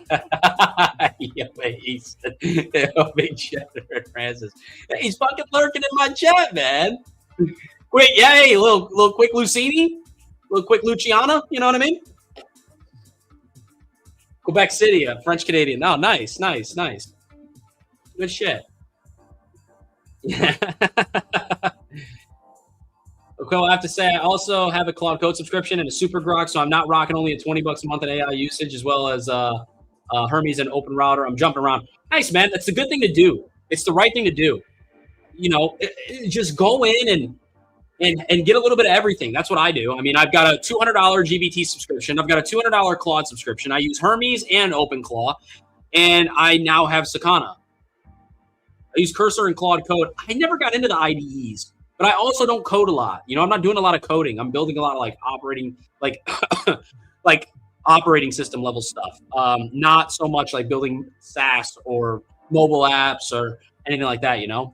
he's big Cheddar Francis. Hey, he's fucking lurking in my chat, man. Quick, yay, little quick Lucini, little quick Luciana. You know what I mean? Quebec City, a French Canadian. Oh, nice. Good shit. Yeah. Okay, I have to say, I also have a Cloud Code subscription and a Super Grok, so I'm not rocking only at $20 a month in AI usage, as well as Hermes and Open Router. I'm jumping around. Nice, man. That's a good thing to do. It's the right thing to do. You know, just go in and get a little bit of everything. That's what I do. I mean, I've got a $200 GBT subscription. I've got a $200 Claude subscription. I use Hermes and OpenClaw, and I now have Sakana. I use Cursor and Claude Code. I never got into the IDEs, but I also don't code a lot. You know, I'm not doing a lot of coding. I'm building a lot of like operating, like like operating system level stuff. Not so much like building SaaS or mobile apps or anything like that, you know?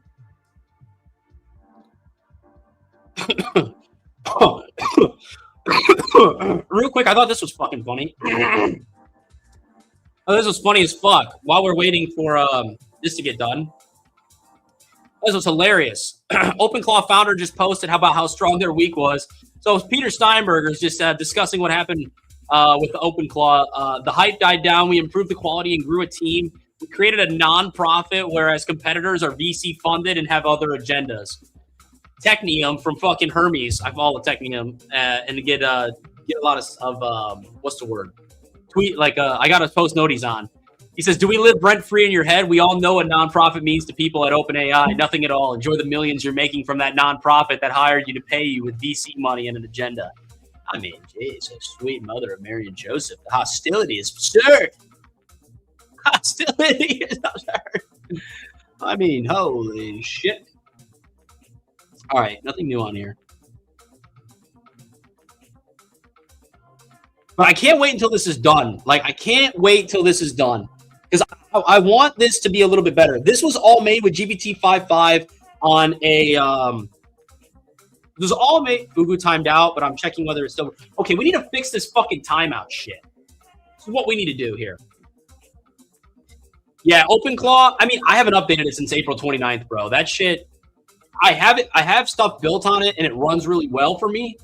Real quick, I thought this was fucking funny. Oh, this was funny as fuck. While we're waiting for this to get done, this was hilarious. OpenClaw founder just posted how strong their week was. So Peter Steinberger is just discussing what happened with the OpenClaw. The hype died down. We improved the quality and grew a team. We created a non-profit, whereas competitors are VC funded and have other agendas. Technium from fucking Hermes. I follow Technium and to get a lot of what's the word? Tweet like I got a post note he's on. He says, "Do we live rent free in your head? We all know what nonprofit means to people at OpenAI. Nothing at all. Enjoy the millions you're making from that nonprofit that hired you to pay you with VC money and an agenda." I mean, Jesus, sweet mother of Mary and Joseph. The hostility is absurd. Hostility is absurd. I mean, holy shit. All right, nothing new on here. But I can't wait until this is done. Like, I can't wait till this is done. Because I want this to be a little bit better. This was all made with GPT-5.5 on a... This was all made... Fugu timed out, but I'm checking whether it's still... Okay, we need to fix this fucking timeout shit. This is what we need to do here. Yeah, OpenClaw, I mean, I haven't updated it since April 29th, bro. That shit... I have stuff built on it, and it runs really well for me.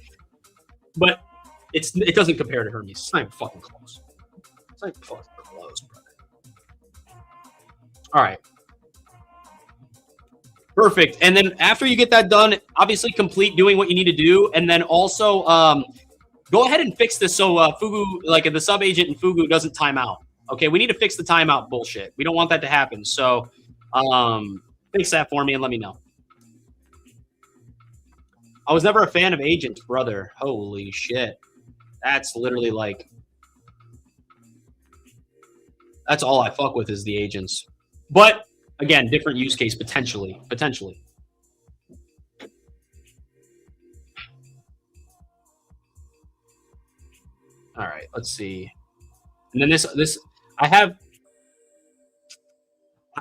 But it doesn't compare to Hermes. It's not even fucking close. It's not even fucking close, brother. All right. Perfect. And then after you get that done, obviously complete doing what you need to do. And then also go ahead and fix this so Fugu, like the sub agent in Fugu doesn't time out. Okay, we need to fix the timeout bullshit. We don't want that to happen. So fix that for me and let me know. I was never a fan of agents, brother. Holy shit. That's literally like... That's all I fuck with is the agents. But, again, different use case, potentially. Potentially. All right, let's see. And then this I have...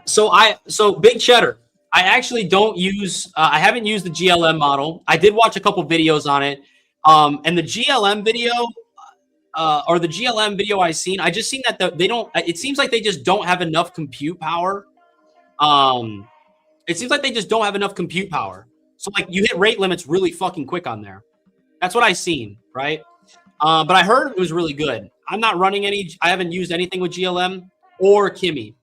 So Big Cheddar. I actually don't use, I haven't used the GLM model. I did watch a couple videos on it. And the GLM video, or the GLM video I seen, I just seen that they don't, it seems like they just don't have enough compute power. It seems like they just don't have enough compute power. So like you hit rate limits really fucking quick on there. That's what I seen, right? But I heard it was really good. I'm not running I haven't used anything with GLM or Kimi.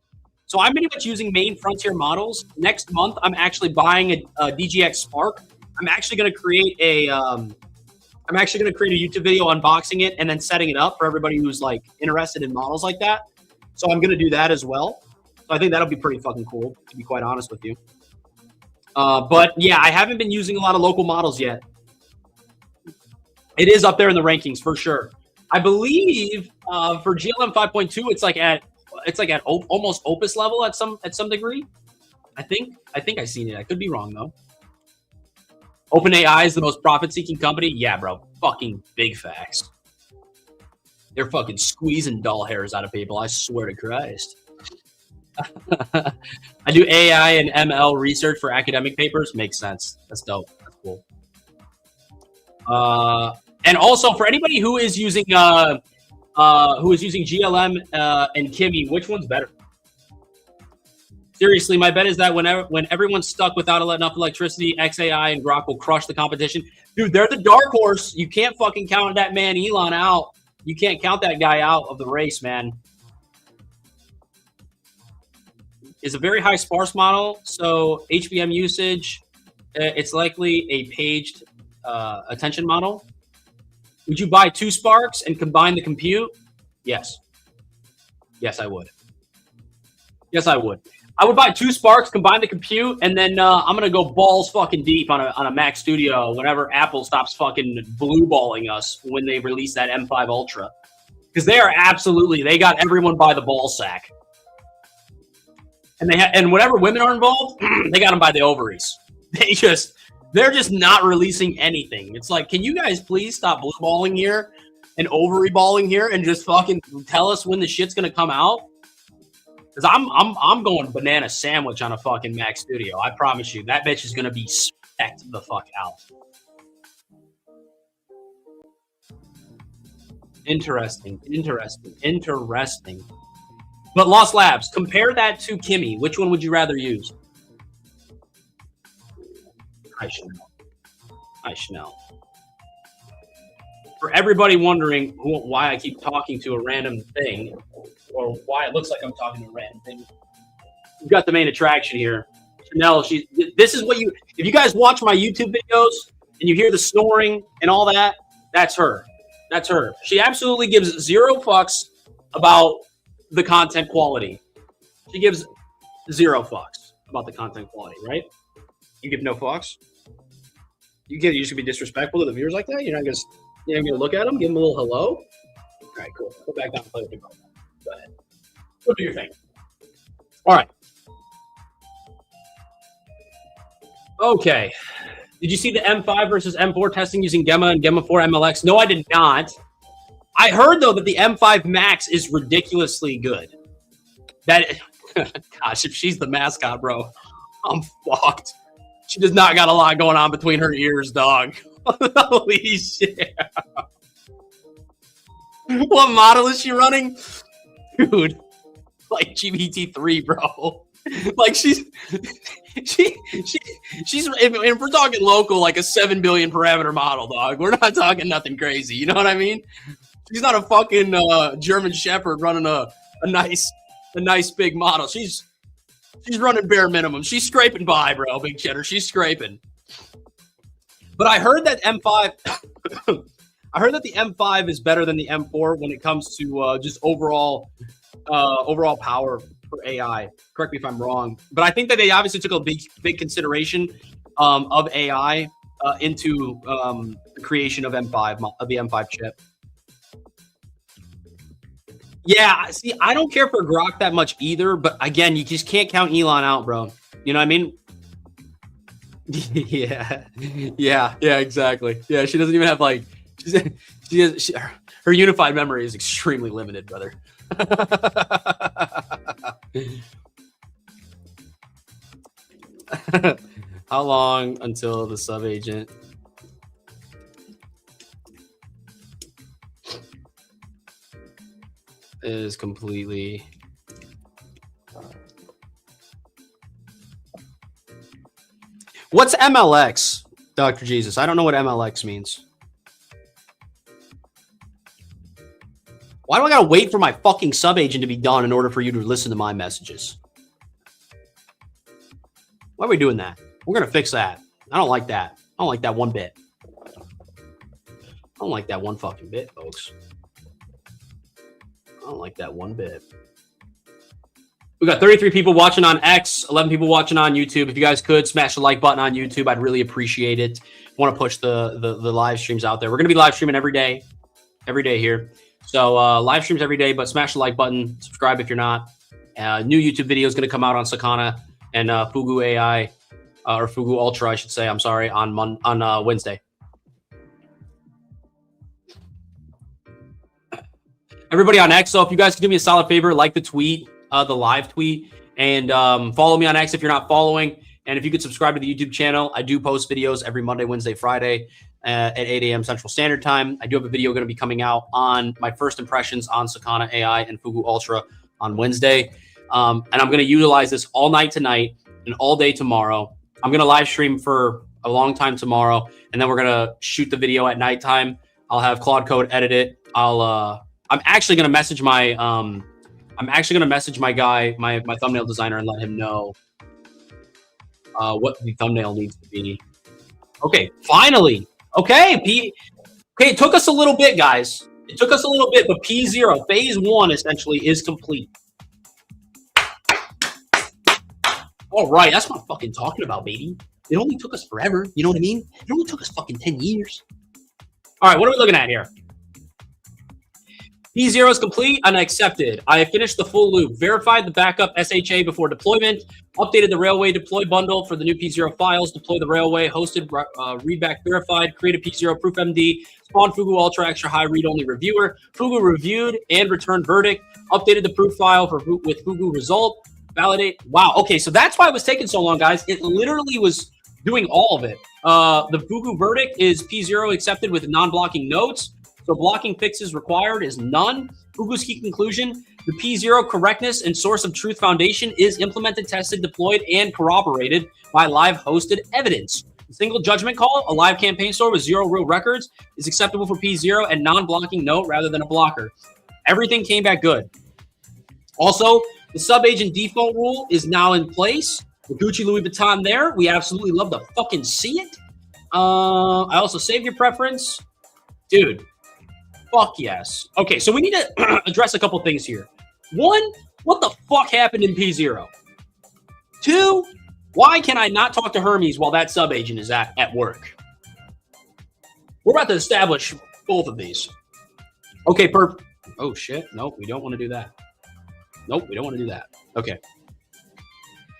So I'm pretty much using main frontier models. Next month, I'm actually buying a DGX Spark. I'm actually going to create a YouTube video unboxing it and then setting it up for everybody who's like interested in models like that. So I'm going to do that as well. So I think that'll be pretty fucking cool, to be quite honest with you. But yeah, I haven't been using a lot of local models yet. It is up there in the rankings for sure. I believe for GLM 5.2, it's like at almost Opus level at some degree. I think I've seen it. I could be wrong though. OpenAI is the most profit-seeking company. Yeah, bro. Fucking big facts. They're fucking squeezing doll hairs out of people. I swear to Christ. I do AI and ML research for academic papers. Makes sense. That's dope. That's cool. And also for anybody who is using GLM and Kimi, which one's better? Seriously, my bet is that when everyone's stuck without enough electricity, XAI and Grok will crush the competition. Dude, they're the dark horse. You can't fucking count that man Elon out. You can't count that guy out of the race, man. is a very high sparse model. So HBM usage, it's likely a paged attention model. Would you buy 2 Sparks and combine the compute? Yes. Yes, I would. Yes, I would. I would buy 2 Sparks, combine the compute, and then I'm gonna go balls fucking deep on a Mac Studio whenever Apple stops fucking blue balling us when they release that M5 Ultra, because they are they got everyone by the ball sack, and and whenever women are involved, they got them by the ovaries. They're just not releasing anything. It's like, can you guys please stop blue balling here and ovary balling here and just fucking tell us when the shit's gonna come out? Because I'm going banana sandwich on a fucking Mac Studio. I promise you, that bitch is gonna be specced the fuck out. Interesting. But Lost Labs, compare that to Kimmy. Which one would you rather use? Hi, Chanel. For everybody wondering why I keep talking to a random thing, or why it looks like I'm talking to a random thing, we've got the main attraction here. Chanel, this is what if you guys watch my YouTube videos and you hear the snoring and all that, that's her. That's her. She absolutely gives 0 fucks about the content quality. She gives 0 fucks about the content quality, right? You give no fucks? You just gonna be disrespectful to the viewers like that? You're not gonna look at them, give them a little hello? All right, cool. Go back down and play with the girl. Go ahead. Go do your thing. All right. Okay. Did you see the M5 versus M4 testing using Gemma and Gemma 4 MLX? No, I did not. I heard, though, that the M5 Max is ridiculously good. Gosh, if she's the mascot, bro, I'm fucked. She does not got a lot going on between her ears, dog. Holy shit. What model is she running? Dude, like GPT-3, bro. Like she's if we're talking local, like a 7 billion parameter model, dog. We're not talking nothing crazy. You know what I mean? She's not a fucking German Shepherd running a nice big model. She's running bare minimum. She's scraping by, bro. Big cheddar. She's scraping. But I heard that M5. I heard that the M5 is better than the M4 when it comes to just overall power for AI. Correct me if I'm wrong, but I think that they obviously took a big consideration of AI into the creation of the M5 chip. Yeah, see, I don't care for Grok that much either, but again, you just can't count Elon out, bro. You know what I mean? Yeah, exactly. Yeah, she doesn't even have like her unified memory is extremely limited, brother. How long until the sub-agent? Is completely What's MLX, Dr. Jesus? I don't know what MLX means. Why do I gotta wait for my fucking sub-agent to be done in order for you to listen to my messages? Why are we doing that? We're gonna fix that. I don't like that. I don't like that one bit. I don't like that one fucking bit, folks. I don't like that one bit. We got 33 people watching on X, 11 people watching on YouTube. If you guys could smash the like button on YouTube, I'd really appreciate it. Want to push the live streams out there. We're going to be live streaming every day here. So live streams every day, but smash the like button, subscribe if you're not. New YouTube video is going to come out on Sakana and Fugu AI, or Fugu Ultra, I should say. I'm sorry, on Wednesday. Everybody on X, so if you guys could do me a solid favor, like the tweet, the live tweet, and follow me on X if you're not following. And if you could subscribe to the YouTube channel, I do post videos every Monday, Wednesday, Friday at 8 a.m. Central Standard Time. I do have a video going to be coming out on my first impressions on Sakana AI and Fugu Ultra on Wednesday. And I'm going to utilize this all night tonight and all day tomorrow. I'm going to live stream for a long time tomorrow, and then we're going to shoot the video at nighttime. I'll have Claude Code edit it. I'm actually going to message my I'm actually going to message my guy, my thumbnail designer, and let him know what the thumbnail needs to be. Okay, finally. Okay, okay, it took us a little bit, guys. It took us a little bit, but P0, phase 1, essentially, is complete. All right, that's what I'm fucking talking about, baby. It only took us forever. You know what I mean? It only took us fucking 10 years. All right, what are we looking at here? P0 is complete and accepted. I have finished the full loop, verified the backup SHA before deployment, updated the railway deploy bundle for the new P0 files, deploy the railway, hosted, readback verified, create a P0 proof MD, spawn Fugu Ultra Extra High read-only reviewer, Fugu reviewed and returned verdict, updated the proof file with Fugu result, validate. Wow, okay, so that's why it was taking so long, guys. It literally was doing all of it. The Fugu verdict is P0 accepted with non-blocking notes. So blocking fixes required is none. Fugu's key conclusion, the P0 correctness and source of truth foundation is implemented, tested, deployed, and corroborated by live hosted evidence. The single judgment call, a live campaign store with 0 real records, is acceptable for P0 and non-blocking note rather than a blocker. Everything came back good. Also, the sub-agent default rule is now in place. The Gucci Louis Vuitton there. We absolutely love to fucking see it. I also saved your preference. Dude. Fuck yes. Okay, so we need to address a couple things here. One, what the fuck happened in P0? Two, why can I not talk to Hermes while that sub-agent is at work? We're about to establish both of these. Okay, oh shit. Nope, we don't want to do that. Nope, we don't want to do that. Okay.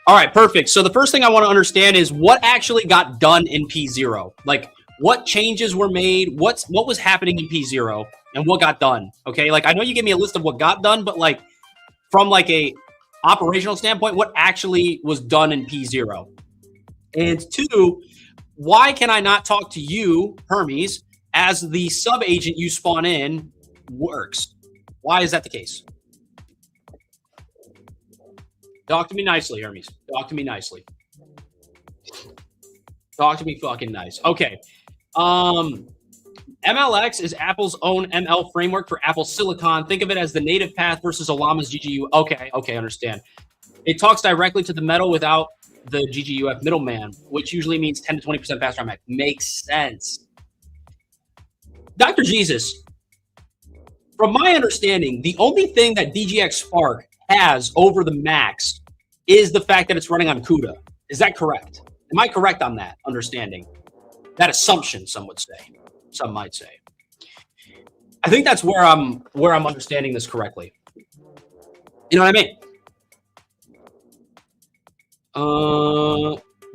All right, perfect. So the first thing I want to understand is what actually got done in P0. Like, what changes were made? What was happening in P0 and what got done? Okay, like I know you gave me a list of what got done, but like from like a operational standpoint, what actually was done in P0? And two, why can I not talk to you, Hermes, as the sub agent you spawn in works? Why is that the case? Talk to me nicely, Hermes. Talk to me nicely. Talk to me fucking nice. Okay. MLX is Apple's own ML framework for Apple Silicon. Think of it as the native path versus Olama's GGU. Okay, understand. It talks directly to the metal without the GGUF middleman, which usually means 10 to 20% faster on Mac. Makes sense. Dr. Jesus, from my understanding, the only thing that DGX Spark has over the Macs is the fact that it's running on CUDA. Is that correct? Am I correct on that understanding? That assumption, some would say. Some might say. I think that's where I'm understanding this correctly. You know what I mean?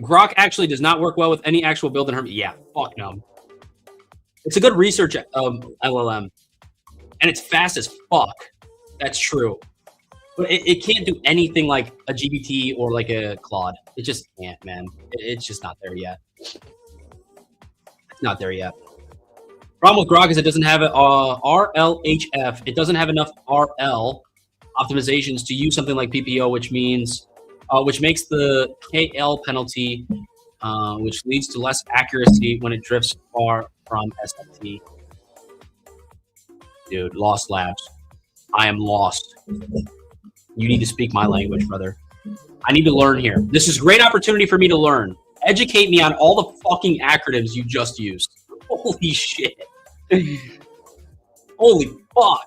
Grok actually does not work well with any actual build in Hermes. Yeah, fuck no. It's a good research LLM, and it's fast as fuck. That's true. But it can't do anything like a GPT or like a Claude. It just can't, man. It's just not there yet. Not there yet. Problem with Grok is it doesn't have a RLHF. It doesn't have enough RL optimizations to use something like PPO, which means, which makes the KL penalty, which leads to less accuracy when it drifts far from SFT. Dude, Lost Labs. I am lost. You need to speak my language, brother. I need to learn here. This is a great opportunity for me to learn. Educate me on all the fucking acronyms you just used. Holy shit. Holy fuck.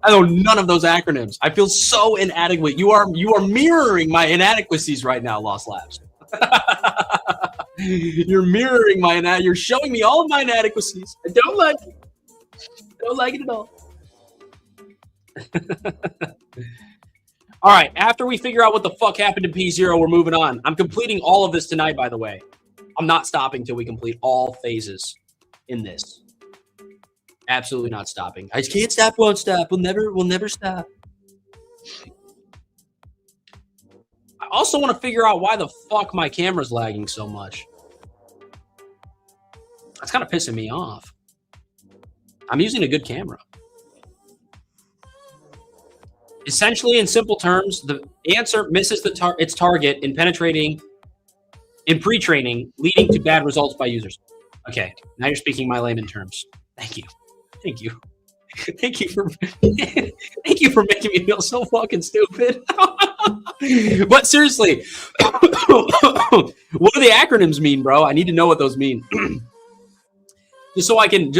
I know none of those acronyms. I feel so inadequate. You are mirroring my inadequacies right now, Lost Labs. You're mirroring you're showing me all of my inadequacies. I don't like it. I don't like it at all. All right, after we figure out what the fuck happened to P0, we're moving on. I'm completing all of this tonight, by the way. I'm not stopping till we complete all phases in this. Absolutely not stopping. I just can't stop, won't stop. We'll never stop. I also want to figure out why the fuck my camera's lagging so much. That's kind of pissing me off. I'm using a good camera. Essentially, in simple terms, the answer misses its target in pre-training, leading to bad results by users. Okay, now you're speaking my layman terms. Thank you. Thank you for thank you for making me feel so fucking stupid. But seriously, what do the acronyms mean, bro? I need to know what those mean. just so I can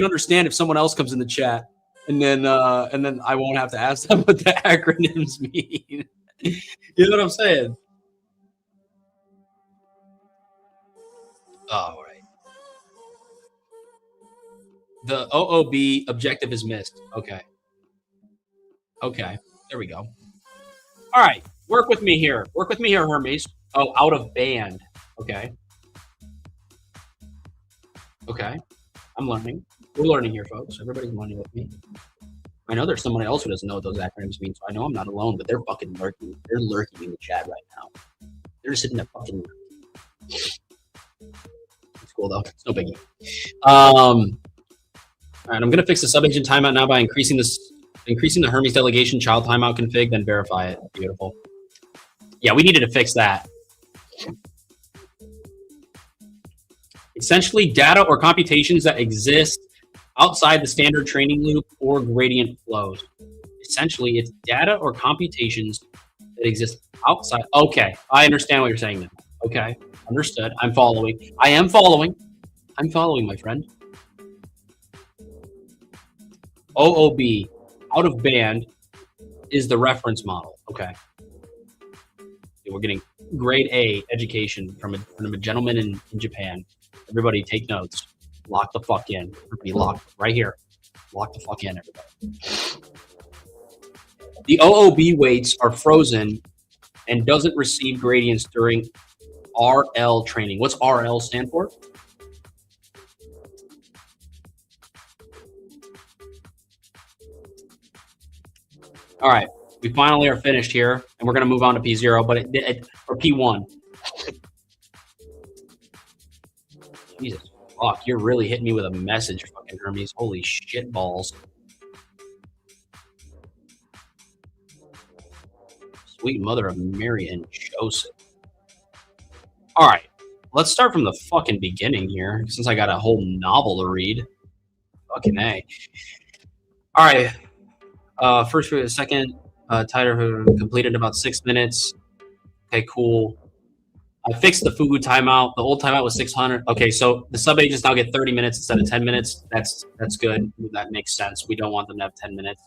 understand if someone else comes in the chat, and then I won't have to ask them what the acronyms mean. You know what I'm saying? All right. The OOB objective is missed. Okay. Okay. There we go. All right. Work with me here. Work with me here, Hermes. Oh, out of band. Okay. Okay. I'm learning. We're learning here, folks. Everybody's learning with me. I know there's someone else who doesn't know what those acronyms mean, so I know I'm not alone, but they're fucking lurking. They're lurking in the chat right now. They're just sitting there fucking. It's cool, though. It's no biggie. All right, I'm going to fix the sub-agent timeout now by increasing the Hermes delegation child timeout config, then verify it. Beautiful. Yeah, we needed to fix that. Essentially, data or computations that exist outside the standard training loop or gradient flows. Essentially, it's data or computations that exist outside. Okay, I understand what you're saying now. Okay, understood. I'm following. I am following. I'm following, my friend. OOB, out of band, is the reference model. Okay. We're getting grade A education from a gentleman in Japan. Everybody take notes. Lock the fuck in. Everybody lock right here. Lock the fuck in, everybody. The OOB weights are frozen and doesn't receive gradients during RL training. What's RL stand for? All right, we finally are finished here, and we're going to move on to P0, but or P1. Jesus fuck, you're really hitting me with a message, fucking Hermes. Holy shit balls. Sweet mother of Mary and Joseph. All right, let's start from the fucking beginning here, since I got a whole novel to read. Fucking A. All right. First for a second, tighter completed in about 6 minutes. Okay, cool. I fixed the Fugu timeout. The old timeout was 600. Okay, so the sub agents now get 30 minutes instead of 10 minutes. That's good. That makes sense. We don't want them to have 10 minutes,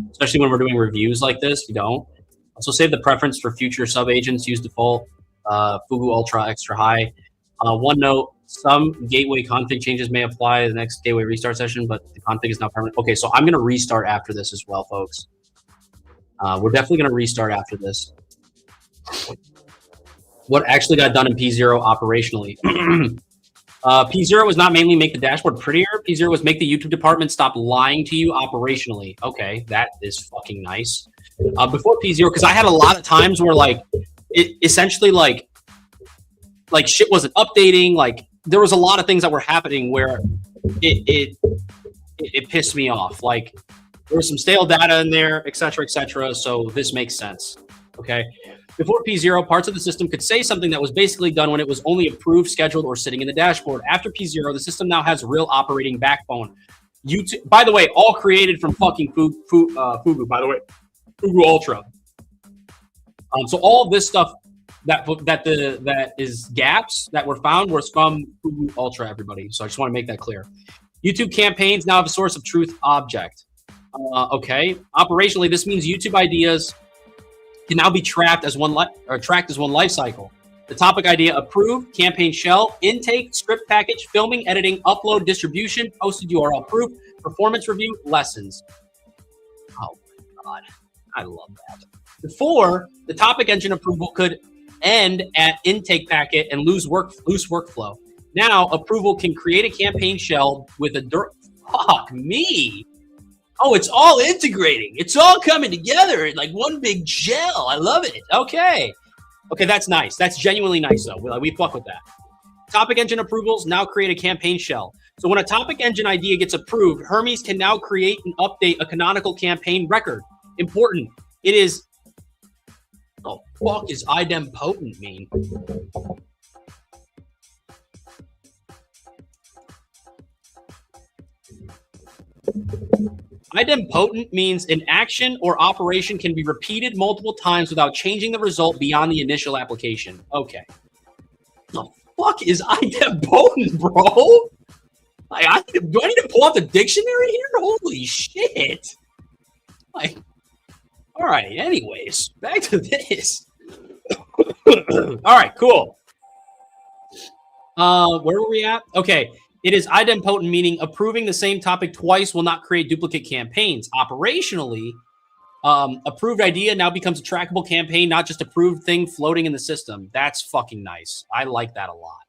especially when we're doing reviews like this. We don't. Also, save the preference for future sub agents. Use default Fugu Ultra Extra High. One note: some gateway config changes may apply to the next gateway restart session, but the config is now permanent. Okay, so I'm going to restart after this as well, folks. We're definitely going to restart after this. What actually got done in P0 operationally? P0 was not mainly make the dashboard prettier. P0 was make the YouTube department stop lying to you operationally. Okay, that is fucking nice. Before P0, because I had a lot of times where like it essentially like shit wasn't updating. Like there was a lot of things that were happening where it pissed me off. Like there was some stale data in there, et cetera, et cetera. So this makes sense. Okay. Before P0, parts of the system could say something that was basically done when it was only approved, scheduled, or sitting in the dashboard. After P0, the system now has real operating backbone. YouTube, by the way, all created from fucking Fugu, by the way, Fugu Ultra. So all of this stuff that is gaps that were found was from Fugu Ultra, everybody. So I just want to make that clear. YouTube campaigns now have a source of truth object. Okay. Operationally, this means YouTube ideas can now be tracked as one life cycle. The topic idea approved, campaign shell, intake, script package, filming, editing, upload, distribution, posted URL proof, performance review, lessons. Oh my God, I love that. Before, the topic engine approval could end at intake packet and loose workflow. Now, approval can create a campaign shell with a fuck me. Oh, it's all integrating. It's all coming together in like one big shell. I love it. Okay. Okay, that's nice. That's genuinely nice, though. We fuck with that. Topic engine approvals now create a campaign shell. So when a topic engine idea gets approved, Hermes can now create and update a canonical campaign record. Important. It is... Oh, fuck is idempotent mean? Idempotent means an action or operation can be repeated multiple times without changing the result beyond the initial application. Okay. What the fuck is idempotent, bro? Like, do I need to pull out the dictionary here? Holy shit. Like, all right, anyways, back to this. All right, cool. Where were we at? Okay. It is idempotent, meaning approving the same topic twice will not create duplicate campaigns. Operationally, approved idea now becomes a trackable campaign, not just approved thing floating in the system. That's fucking nice. I like that a lot.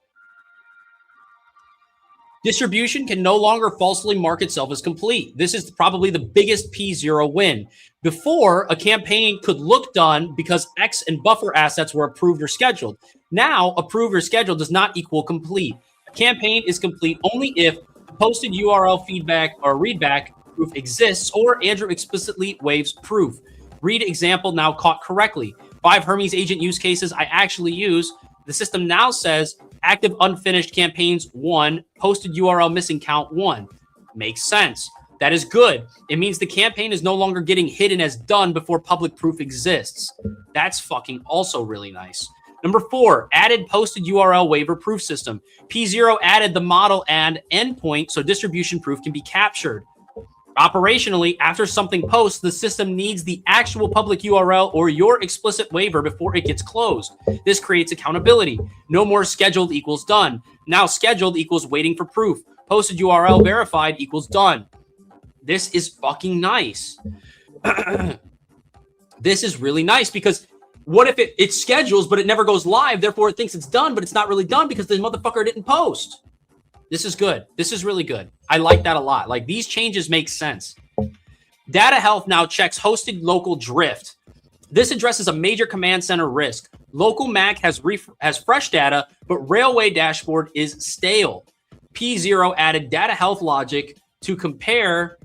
Distribution can no longer falsely mark itself as complete. This is probably the biggest P0 win. Before, a campaign could look done because X and buffer assets were approved or scheduled. Now, approved or scheduled does not equal complete. A campaign is complete only if posted URL feedback or readback proof exists or Andrew explicitly waives proof. Read example now caught correctly. 5 Hermes agent use cases I actually use. The system now says active unfinished campaigns 1, posted URL missing count 1. Makes sense. That is good. It means the campaign is no longer getting hidden as done before public proof exists. That's fucking also really nice. Number 4, added posted URL waiver proof system. P0 added the model and endpoint so distribution proof can be captured. Operationally, after something posts, the system needs the actual public URL or your explicit waiver before it gets closed. This creates accountability. No more scheduled equals done. Now scheduled equals waiting for proof. Posted URL verified equals done. This is fucking nice. This is really nice because what if it schedules, but it never goes live? Therefore, it thinks it's done, but it's not really done because the motherfucker didn't post. This is good. This is really good. I like that a lot. Like, these changes make sense. Data health now checks hosted local drift. This addresses a major command center risk. Local MAC has fresh data, but Railway dashboard is stale. P0 added data health logic to compare.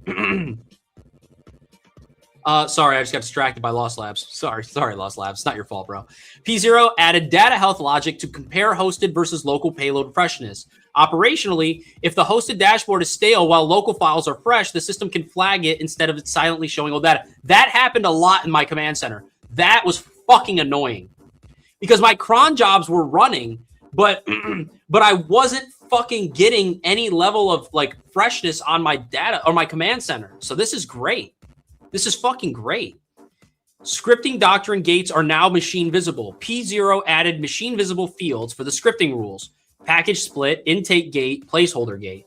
Sorry, I just got distracted by Lost Labs. Sorry, Lost Labs. It's not your fault, bro. P0 added data health logic to compare hosted versus local payload freshness. Operationally, if the hosted dashboard is stale while local files are fresh, the system can flag it instead of it silently showing all data. That happened a lot in my command center. That was fucking annoying because my cron jobs were running, but I wasn't fucking getting any level of like freshness on my data or my command center. So this is great. This is fucking great. Scripting doctrine gates are now machine visible. P0 added machine visible fields for the scripting rules. Package split, intake gate, placeholder gate.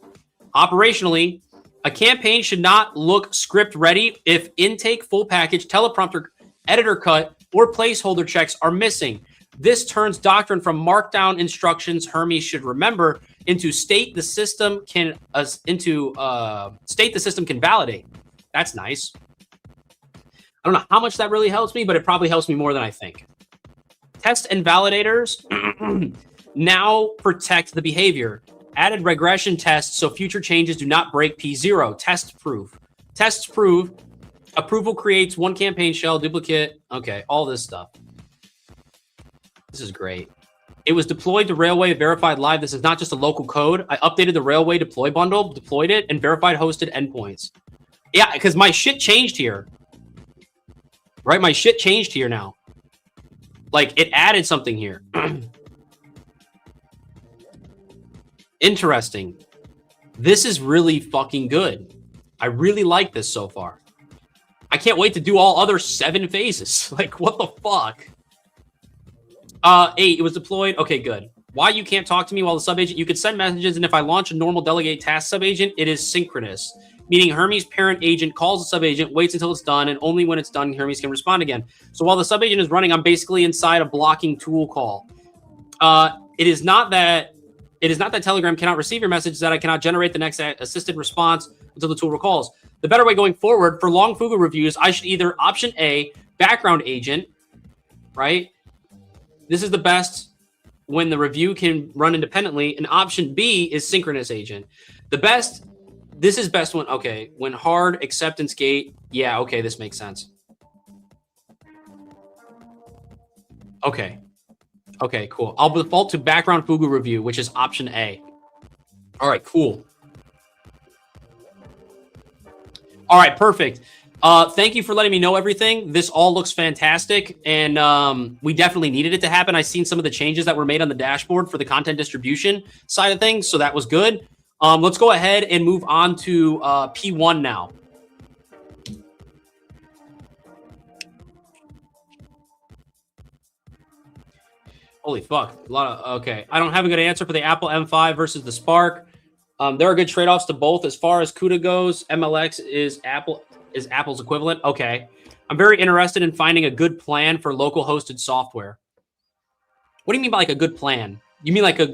Operationally, a campaign should not look script ready if intake, full package, teleprompter, editor cut, or placeholder checks are missing. This turns doctrine from markdown instructions Hermes should remember into state the system can validate. That's nice. I don't know how much that really helps me, but it probably helps me more than I think. Test and validators now protect the behavior. Added regression tests so future changes do not break P0. Test proof. Tests prove. Approval creates one campaign shell, duplicate. Okay, all this stuff. This is great. It was deployed to Railway verified live. This is not just a local code. I updated the Railway deploy bundle, deployed it, and verified hosted endpoints. Yeah, because my shit changed here. Right? My shit changed here now. Like, it added something here. Interesting. This is really fucking good. I really like this so far. I can't wait to do all other 7 phases. Like, what the fuck? 8, it was deployed. Okay, good. Why you can't talk to me while the subagent? You could send messages, and if I launch a normal delegate task subagent, it is synchronous. Meaning Hermes parent agent calls the subagent, waits until it's done, and only when it's done, Hermes can respond again. So while the subagent is running, I'm basically inside a blocking tool call. It is not that Telegram cannot receive your message, that I cannot generate the next assisted response until the tool recalls. The better way going forward for long Fugu reviews, I should either option A, background agent, right? This is the best when the review can run independently, and option B is synchronous agent. This is best when, okay, when hard acceptance gate. Yeah, okay, this makes sense. Okay. Okay, cool. I'll default to background Fugu review, which is option A. All right, cool. All right, perfect. Thank you for letting me know everything. This all looks fantastic, and we definitely needed it to happen. I've seen some of the changes that were made on the dashboard for the content distribution side of things, so that was good. Let's go ahead and move on to P1 now. Holy fuck. A lot of, okay. I don't have a good answer for the Apple M5 versus the Spark. There are good trade-offs to both. As far as CUDA goes, MLX is Apple's equivalent. Okay. I'm very interested in finding a good plan for local hosted software. What do you mean by like a good plan? You mean like a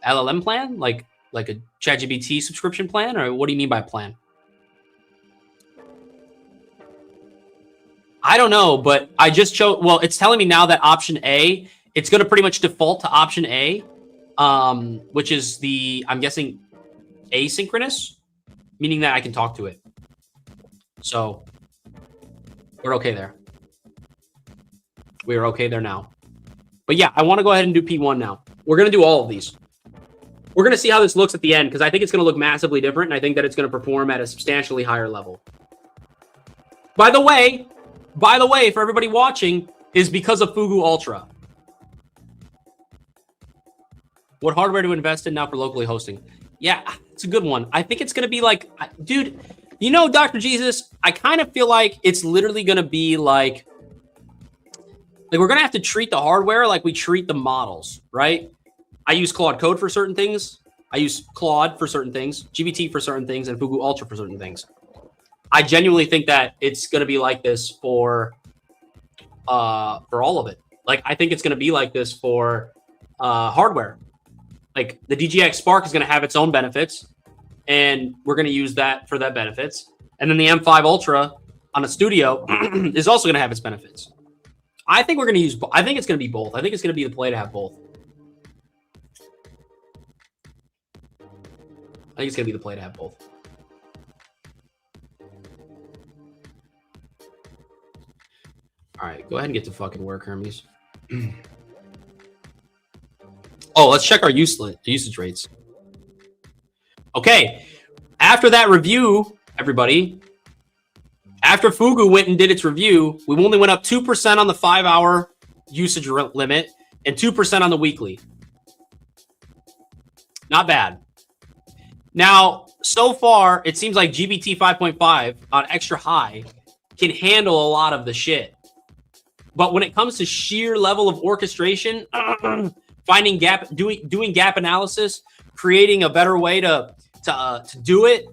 LLM plan? Like a ChatGPT subscription plan? Or what do you mean by plan? I don't know, but I just chose. Well, it's telling me now that option A, it's going to pretty much default to option A, which is the, I'm guessing, asynchronous, meaning that I can talk to it. So we're okay there. We're okay there now. But yeah, I want to go ahead and do P1 now. We're going to do all of these. We're going to see how this looks at the end, because I think it's going to look massively different, and I think that it's going to perform at a substantially higher level. By the way, for everybody watching, is because of Fugu Ultra. What hardware to invest in now for locally hosting? Yeah, it's a good one. I think it's going to be like, dude, you know, Dr. Jesus, I kind of feel like it's literally going to be like we're going to have to treat the hardware like we treat the models, right? I use Claude Code for certain things. I use Claude for certain things, GPT for certain things, and Fugu Ultra for certain things. I genuinely think that it's going to be like this for all of it. Like, I think it's going to be like this for hardware. Like, the DGX Spark is going to have its own benefits, and we're going to use that for that benefits. And then the M5 Ultra on a studio is also going to have its benefits. I think we're going to use. I think it's going to be both. I think it's going to be the play to have both. I think it's going to be the play to have both. All right, go ahead and get to fucking work, Hermes. Oh, let's check our usage rates. Okay, after that review, everybody, after Fugu went and did its review, we only went up 2% on the 5-hour usage limit and 2% on the weekly. Not bad. Now, so far, it seems like GPT 5.5 on extra high can handle a lot of the shit. But when it comes to sheer level of orchestration, finding gap, doing gap analysis, creating a better way to do it,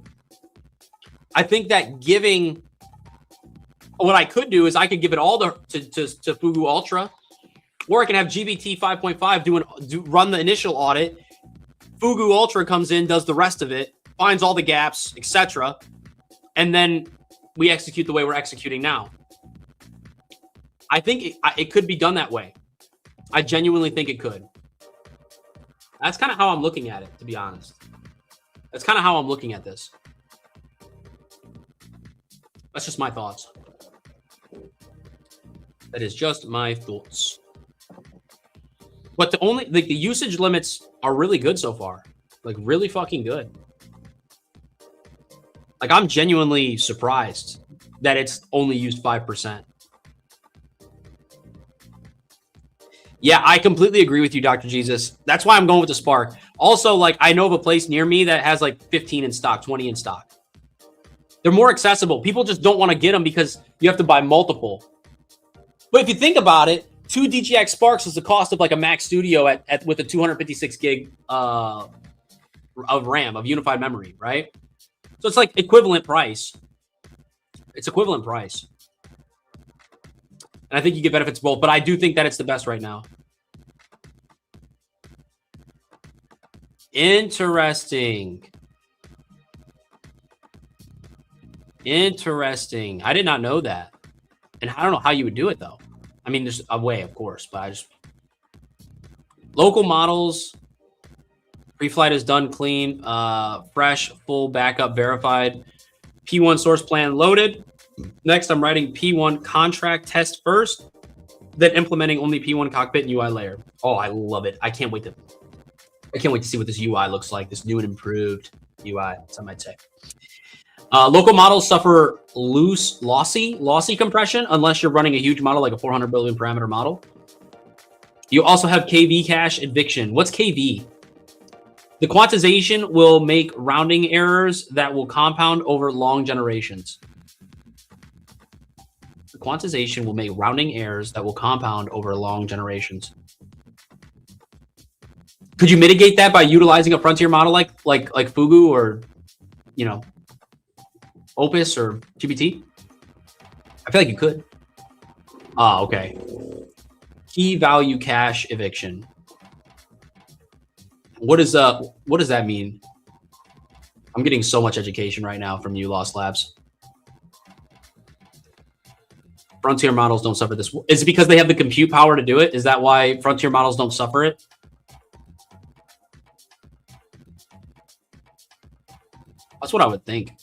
I think that giving what I could do is I could give it all to Fugu Ultra, or I can have GPT 5.5 run the initial audit. Fugu Ultra comes in, does the rest of it, finds all the gaps, etc., and then we execute the way we're executing now. I think it could be done that way. I genuinely think it could. That's kind of how I'm looking at it, to be honest. That's kind of how I'm looking at this. That's just my thoughts. That is just my thoughts. But the usage limits are really good so far. Like, really fucking good. Like, I'm genuinely surprised that it's only used 5%. Yeah, I completely agree with you, Dr. Jesus. That's why I'm going with the Spark. Also, like, I know of a place near me that has like 15 in stock, 20 in stock. They're more accessible. People just don't want to get them because you have to buy multiple. But if you think about it, 2 DGX Sparks is the cost of like a Mac Studio with a 256 gig of RAM, of unified memory, right? So it's like equivalent price. It's equivalent price. And I think you get benefits both, but I do think that it's the best right now. Interesting. Interesting. I did not know that. And I don't know how you would do it, though. I mean, there's a way, of course, but I just... Local models. Pre-flight is done clean. Fresh, full backup, verified. P1 source plan loaded. Next, I'm writing P1 contract test first, then implementing only P1 cockpit and UI layer. Oh, I love it. I can't wait to see what this UI looks like, this new and improved UI, some might say. Local models suffer lossy compression unless you're running a huge model like a 400 billion parameter model. You also have KV cache eviction. What's KV? The quantization will make rounding errors that will compound over long generations. The quantization will make rounding errors that will compound over long generations. Could you mitigate that by utilizing a frontier model like Fugu or, you know, Opus or GPT? I feel like you could. Ah, okay. Key value cache eviction. What does that mean? I'm getting so much education right now from you, Lost Labs. Frontier models don't suffer this. Is it because they have the compute power to do it? Is that why frontier models don't suffer it? That's what I would think.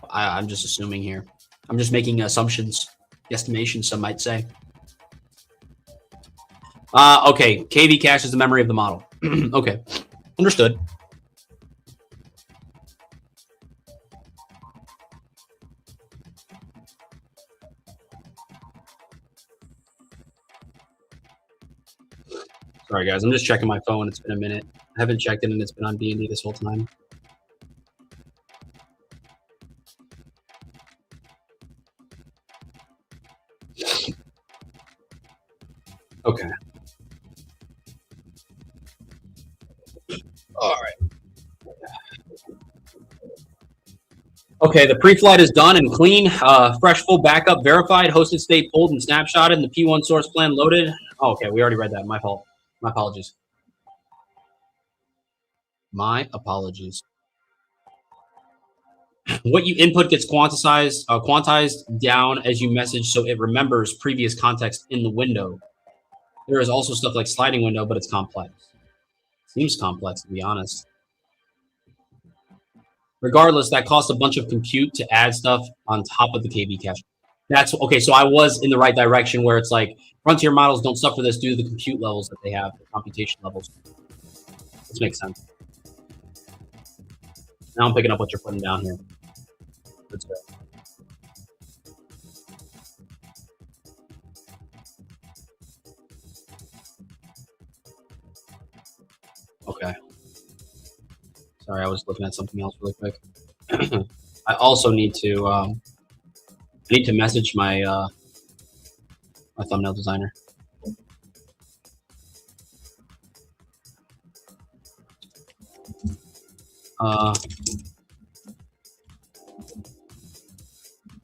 I'm just assuming here. I'm just making assumptions, estimations, some might say. Okay, KV cache is the memory of the model. Okay, understood. Sorry, guys. I'm just checking my phone. It's been a minute. I haven't checked it, and it's been on D&D this whole time. Okay. All right. Okay, the pre-flight is done and clean. Fresh full backup verified, hosted state pulled and snapshotted, and the P1 source plan loaded. Oh, okay, we already read that. My fault. My apologies. My apologies. What you input gets quantized down as you message, so it remembers previous context in the window. There is also stuff like sliding window, but it's complex. Seems complex, to be honest. Regardless, that costs a bunch of compute to add stuff on top of the KV cache. That's okay. So I was in the right direction where it's like frontier models don't suffer this due to the compute levels that they have, the computation levels. This makes sense. Now I'm picking up what you're putting down here. Let's go. Okay. Sorry, I was looking at something else really quick. I also need to message my my thumbnail designer.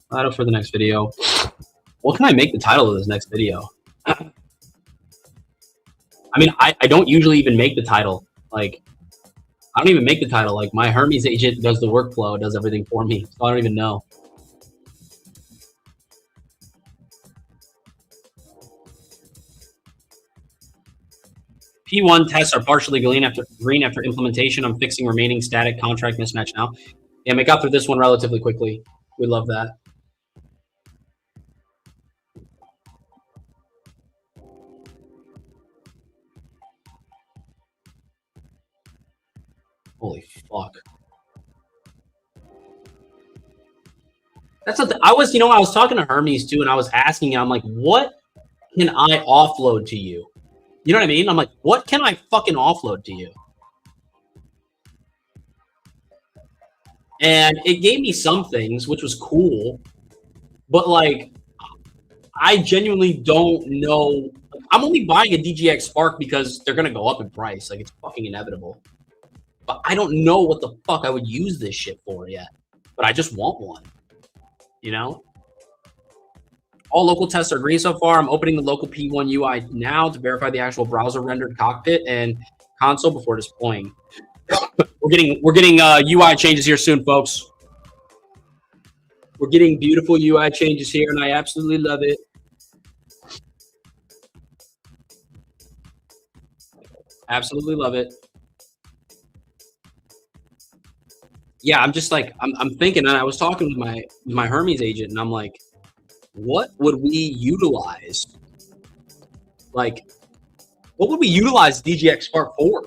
Title for the next video. What can I make the title of this next video? I mean, I don't usually even make the title. Like, I don't even make the title. Like, my Hermes agent does the workflow, does everything for me. So I don't even know. P1 tests are partially green after implementation. I'm fixing remaining static contract mismatch now. Yeah, I got through this one relatively quickly. We love that. Holy fuck. That's I was, I was talking to Hermes too, and I was asking him, I'm like, what can I offload to you? You know what I mean? I'm like, what can I fucking offload to you? And it gave me some things, which was cool, but like, I genuinely don't know. I'm only buying a DGX Spark because they're gonna go up in price. Like, it's fucking inevitable. But I don't know what the fuck I would use this shit for yet. But I just want one. You know? All local tests are green so far. I'm opening the local P1 UI now to verify the actual browser rendered cockpit and console before deploying. We're getting UI changes here soon, folks. We're getting beautiful UI changes here, and I absolutely love it. Absolutely love it. Yeah, I'm just like I'm thinking, and I was talking with my Hermes agent, and I'm like, what would we utilize? Like, what would we utilize DGX Spark for?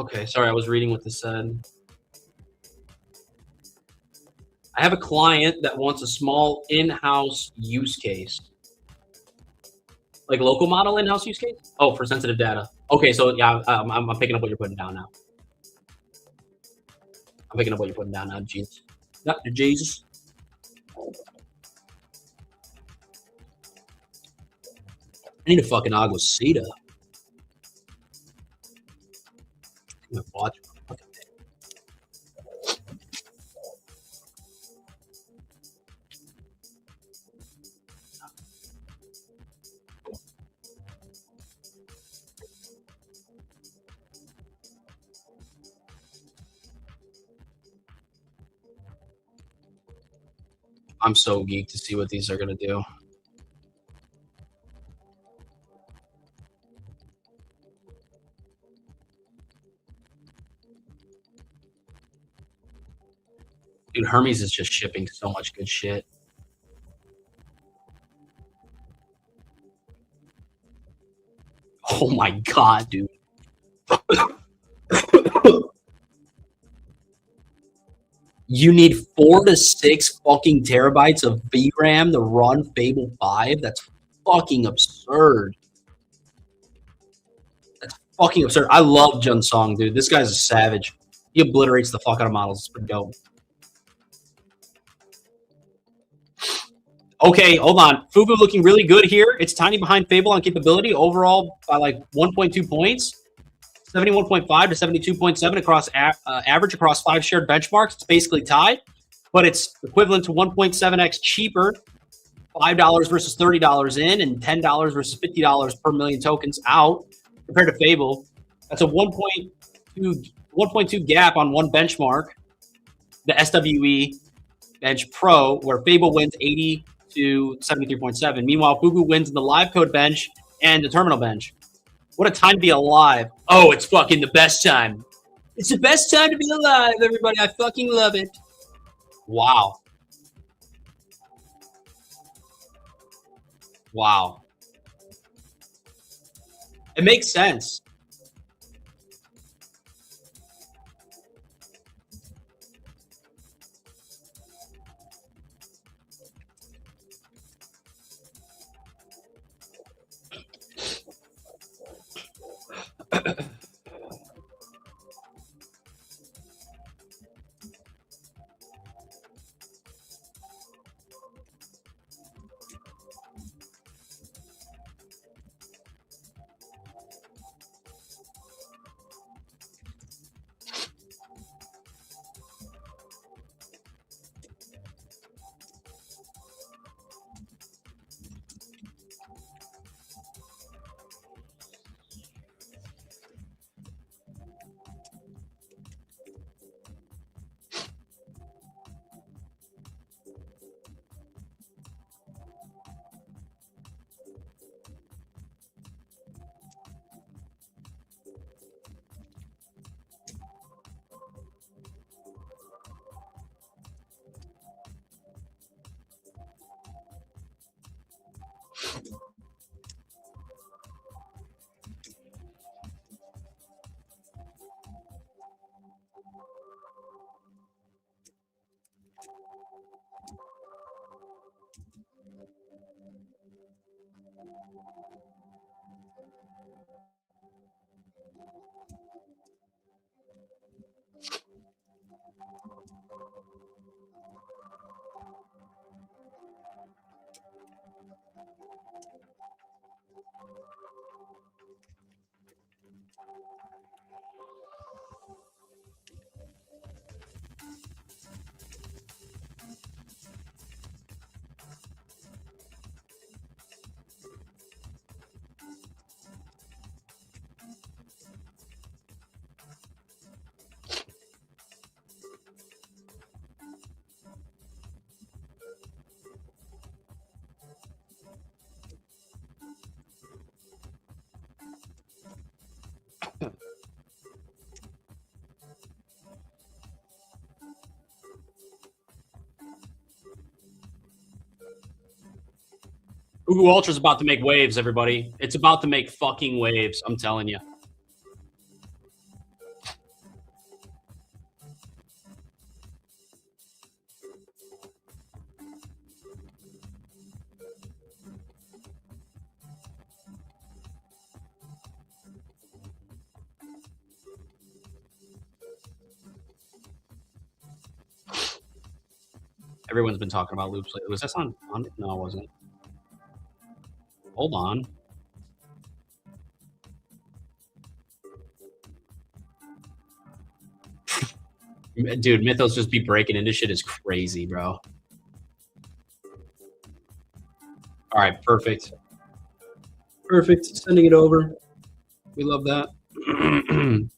Okay, sorry, I was reading what this said. I have a client that wants a small in-house use case. Like local model in-house use case? Oh, for sensitive data. Okay, so yeah, I'm picking up what you're putting down now. I'm picking up what you're putting down now, Jesus. Dr. Jesus. I need a fucking Aguacita. I'm gonna watch. I'm so geeked to see what these are gonna do. Dude, Hermes is just shipping so much good shit. Oh my god, dude. You need 4 to 6 fucking terabytes of VRAM to run Fable 5? That's fucking absurd. That's fucking absurd. I love Jun Song, dude. This guy's a savage. He obliterates the fuck out of models. It's pretty dope. Okay, hold on. Fugu looking really good here. It's tiny behind Fable on capability overall by like 1.2 points. 71.5 to 72.7 across average across 5 shared benchmarks. It's basically tied, but it's equivalent to 1.7x cheaper. $5 versus $30 in, and $10 versus $50 per million tokens out compared to Fable. That's a 1.2 gap on one benchmark, the SWE Bench Pro, where Fable wins 80 to 73.7. Meanwhile, Fugu wins in the live code bench and the terminal bench. What a time to be alive. Oh, it's fucking the best time. It's the best time to be alive, everybody. I fucking love it. Wow. Wow. It makes sense. Fugu Ultra's about to make waves, everybody. It's about to make fucking waves. I'm telling you. Everyone's been talking about loops lately. Was that on? No, it wasn't. Hold on. Dude, Mythos just be breaking into shit is crazy, bro. All right, perfect. Perfect. Sending it over. We love that. I'm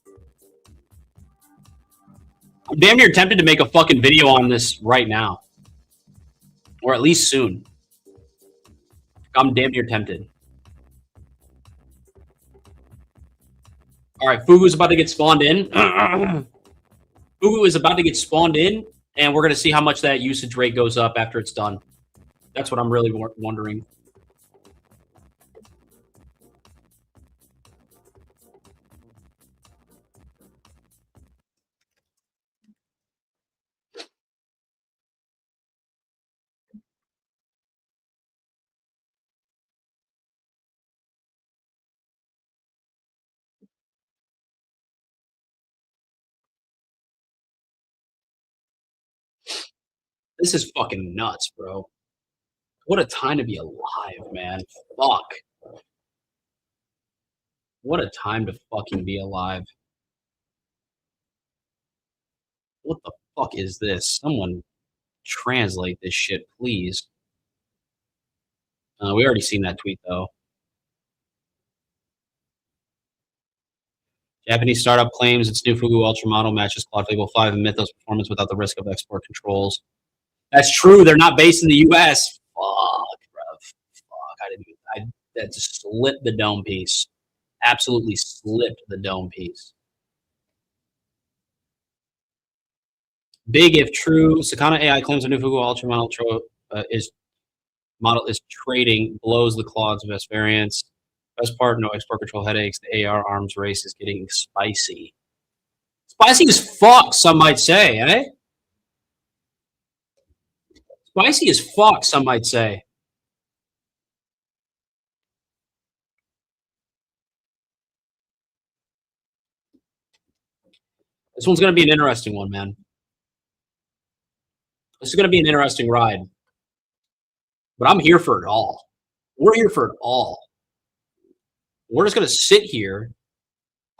damn near tempted to make a fucking video on this right now. Or at least soon. I'm damn near tempted. All right, Fugu's about to get spawned in. Fugu is about to get spawned in, and we're going to see how much that usage rate goes up after it's done. That's what I'm really wondering. This is fucking nuts, bro. What a time to be alive, man. Fuck. What a time to fucking be alive. What the fuck is this? Someone translate this shit, please. We already seen that tweet, though. Japanese startup claims its new Fugu Ultra model matches Claude Fable 5 and Mythos performance without the risk of export controls. That's true. They're not based in the U.S. Fuck, bro. Fuck. That just slipped the dome piece. Absolutely slipped the dome piece. Big if true. Sakana AI claims a new Fugu Ultra model is trading, blows the Claude's best variants. Best part, no export control headaches. The AR arms race is getting spicy. Spicy as fuck, some might say, eh? Spicy as fuck, some might say. This one's going to be an interesting one, man. This is going to be an interesting ride. But I'm here for it all. We're here for it all. We're just going to sit here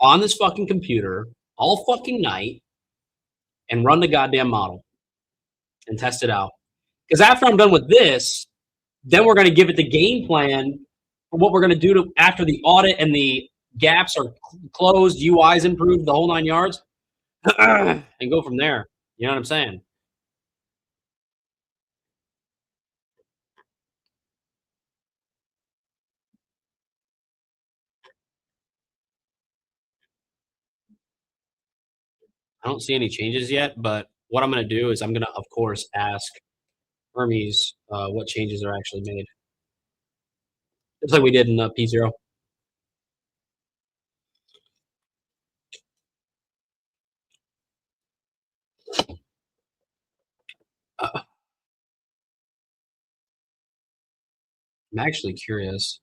on this fucking computer all fucking night and run the goddamn model and test it out. Because after I'm done with this, then we're going to give it the game plan for what we're going to do after the audit and the gaps are closed, UI's improved, the whole 9 yards, and go from there. You know what I'm saying? I don't see any changes yet, but what I'm going to do is I'm going to, of course, ask Hermes what changes are actually made. Just like we did in P0. I'm actually curious.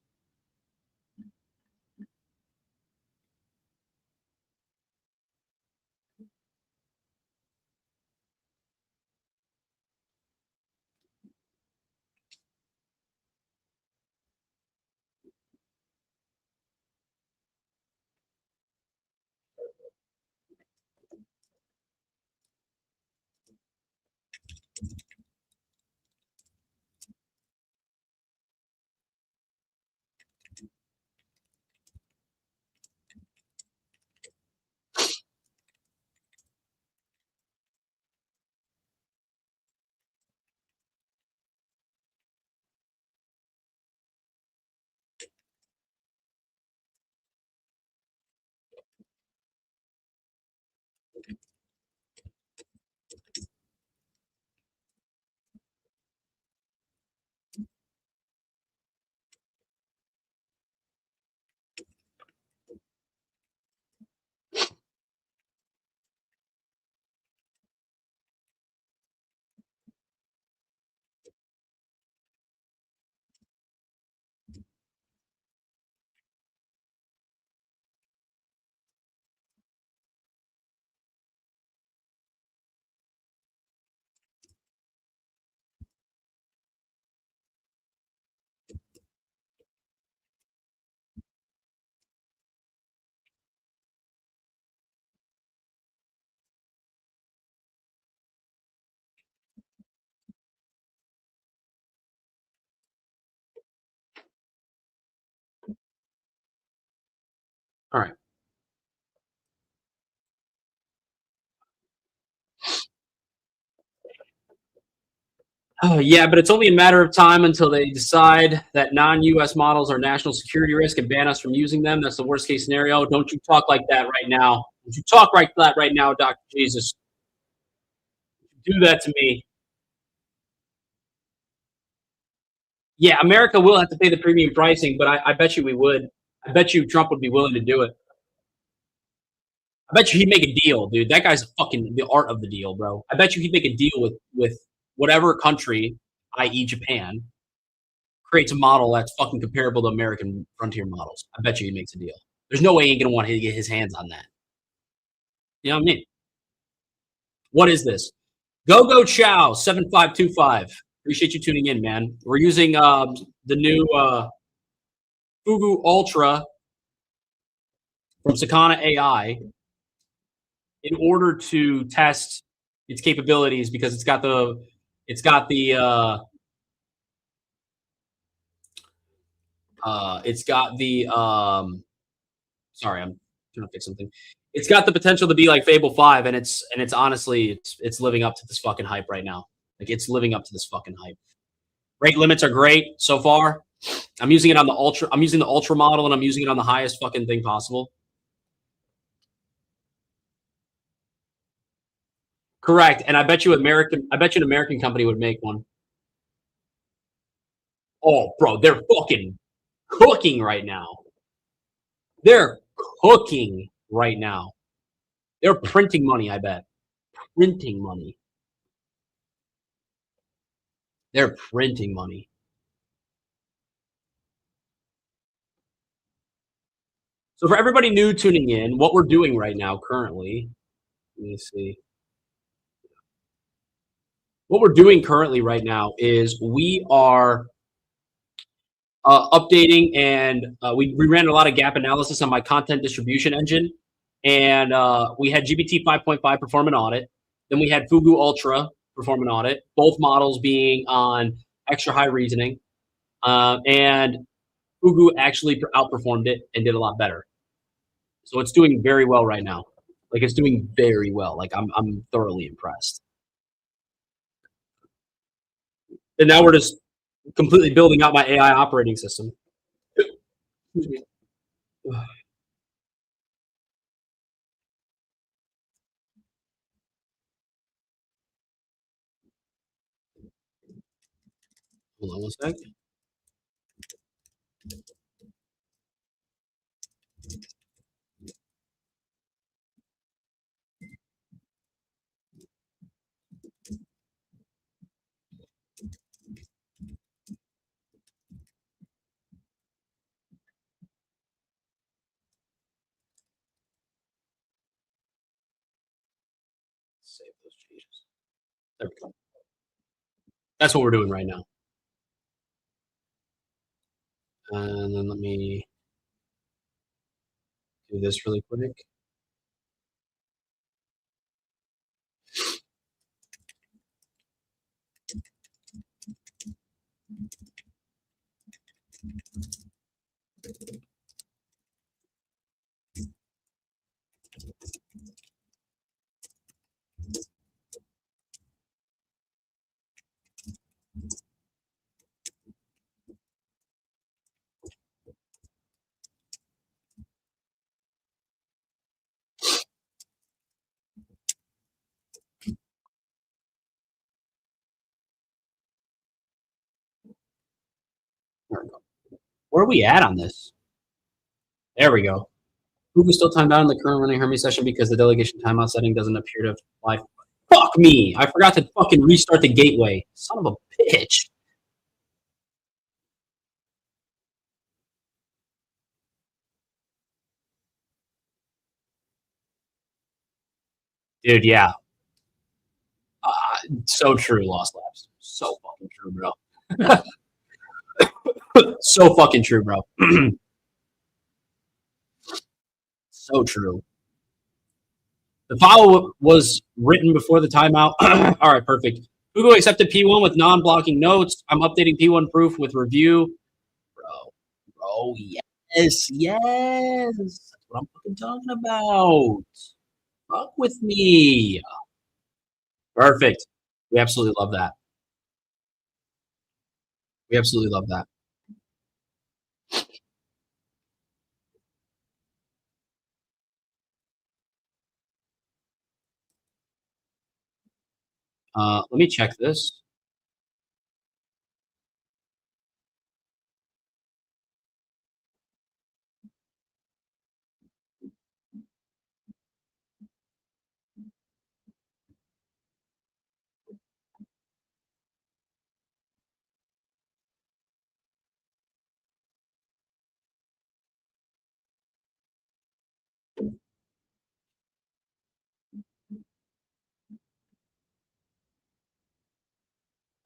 All right. Oh, yeah, but it's only a matter of time until they decide that non-US models are national security risk and ban us from using them. That's the worst case scenario. Don't you talk like that right now. Don't you talk like that right now, Dr. Jesus. Do that to me. Yeah, America will have to pay the premium pricing, but I bet you we would. I bet you Trump would be willing to do it. I bet you he'd make a deal, dude. That guy's fucking the art of the deal, bro. I bet you he'd make a deal with whatever country, i.e., Japan, creates a model that's fucking comparable to American frontier models. I bet you he makes a deal. There's no way he ain't gonna want to get his hands on that. You know what I mean? What is this? Go Go Chow 7525. Appreciate you tuning in, man. We're using the new Fugu Ultra from Sakana AI in order to test its capabilities because it's got the sorry, I'm trying to fix something. It's got the potential to be like Fable 5, and it's honestly it's living up to this fucking hype right now. Like it's living up to this fucking hype. Rate limits are great so far. I'm using it on the ultra. I'm using the ultra model, and I'm using it on the highest fucking thing possible. Correct. And I bet you an American company would make one. Oh, bro, they're fucking cooking right now. They're cooking right now. They're printing money, I bet. Printing money. They're printing money. So for everybody new tuning in, what we're doing right now currently, let me see. What we're doing currently right now is we are updating and we ran a lot of gap analysis on my content distribution engine. And we had GPT 5.5 perform an audit. Then we had Fugu Ultra perform an audit, both models being on extra high reasoning. And Fugu actually outperformed it and did a lot better. So it's doing very well right now. Like it's doing very well. Like I'm thoroughly impressed. And now we're just completely building out my AI operating system. Excuse me. Hold on one sec. Save those changes. There we go. That's what we're doing right now. And then let me do this really quick. There we go. Where are we at on this? There we go. Fugu's still timed out in the current running Hermes session because the delegation timeout setting doesn't appear to apply. Fuck me! I forgot to fucking restart the gateway. Son of a bitch. Dude, yeah. So true, Lost Labs. So fucking true, bro. So fucking true, bro. So true. The file was written before the timeout. All right, perfect. Google accepted P1 with non-blocking notes. I'm updating P1 proof with review. Bro, yes, yes. That's what I'm fucking talking about. Fuck with me. Perfect. We absolutely love that. We absolutely love that. Let me check this.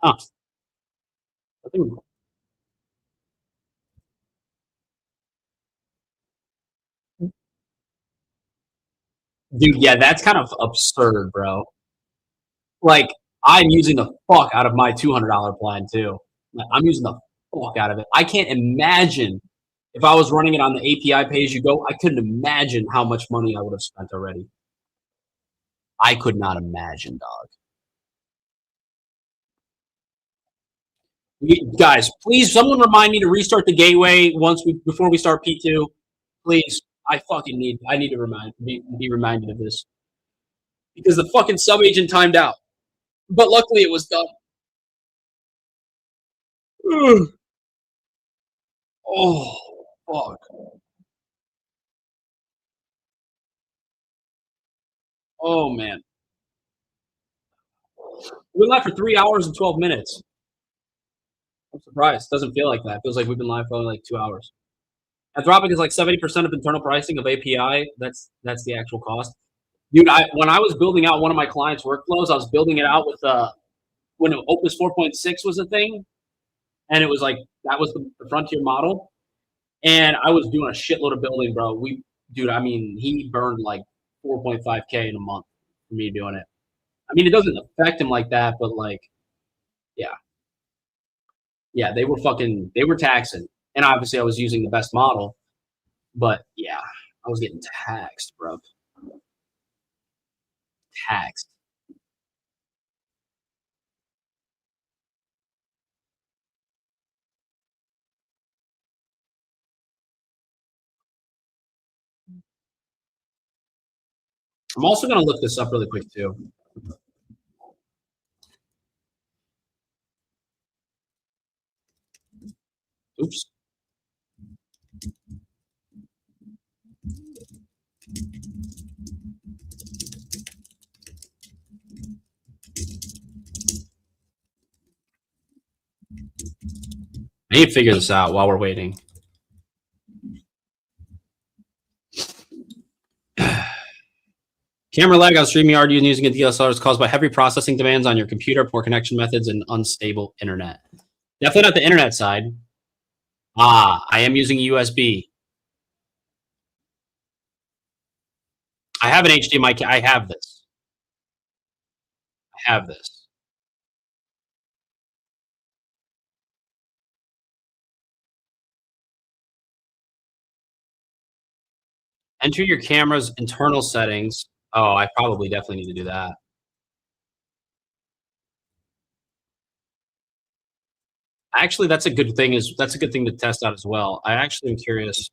Huh. I think, dude, yeah, that's kind of absurd, bro. Like, I'm using the fuck out of my $200 plan too. Like, I'm using the fuck out of it. I can't imagine if I was running it on the API pay as you go. I couldn't imagine how much money I would have spent already. I could not imagine, dog. Guys, please, someone remind me to restart the gateway before we start P2. Please, I need to be reminded of this because the fucking sub agent timed out. But luckily, it was done. Oh, fuck. Oh man, we went live for 3 hours and 12 minutes. I'm surprised. It doesn't feel like that. It feels like we've been live for only like 2 hours. Anthropic is like 70% of internal pricing of API. That's the actual cost. Dude, when I was building out one of my clients' workflows, I was building it out with when Opus 4.6 was a thing, and it was like that was the frontier model, and I was doing a shitload of building, bro. Dude, I mean, he burned like 4.5K in a month for me doing it. I mean, it doesn't affect him like that, but like, yeah, yeah, they were taxing, and obviously I was using the best model, but yeah, I was getting taxed, bro, taxed. I'm also gonna look this up really quick too. Oops. I need to figure this out while we're waiting. Camera lag on StreamYard using a DSLR is caused by heavy processing demands on your computer, poor connection methods, and unstable internet. Definitely not the internet side. I am using USB. I have an HDMI. I have this. I have this. Enter your camera's internal settings. Oh, I probably definitely need to do that. Actually, that's a good thing. That's a good thing to test out as well. I actually am curious.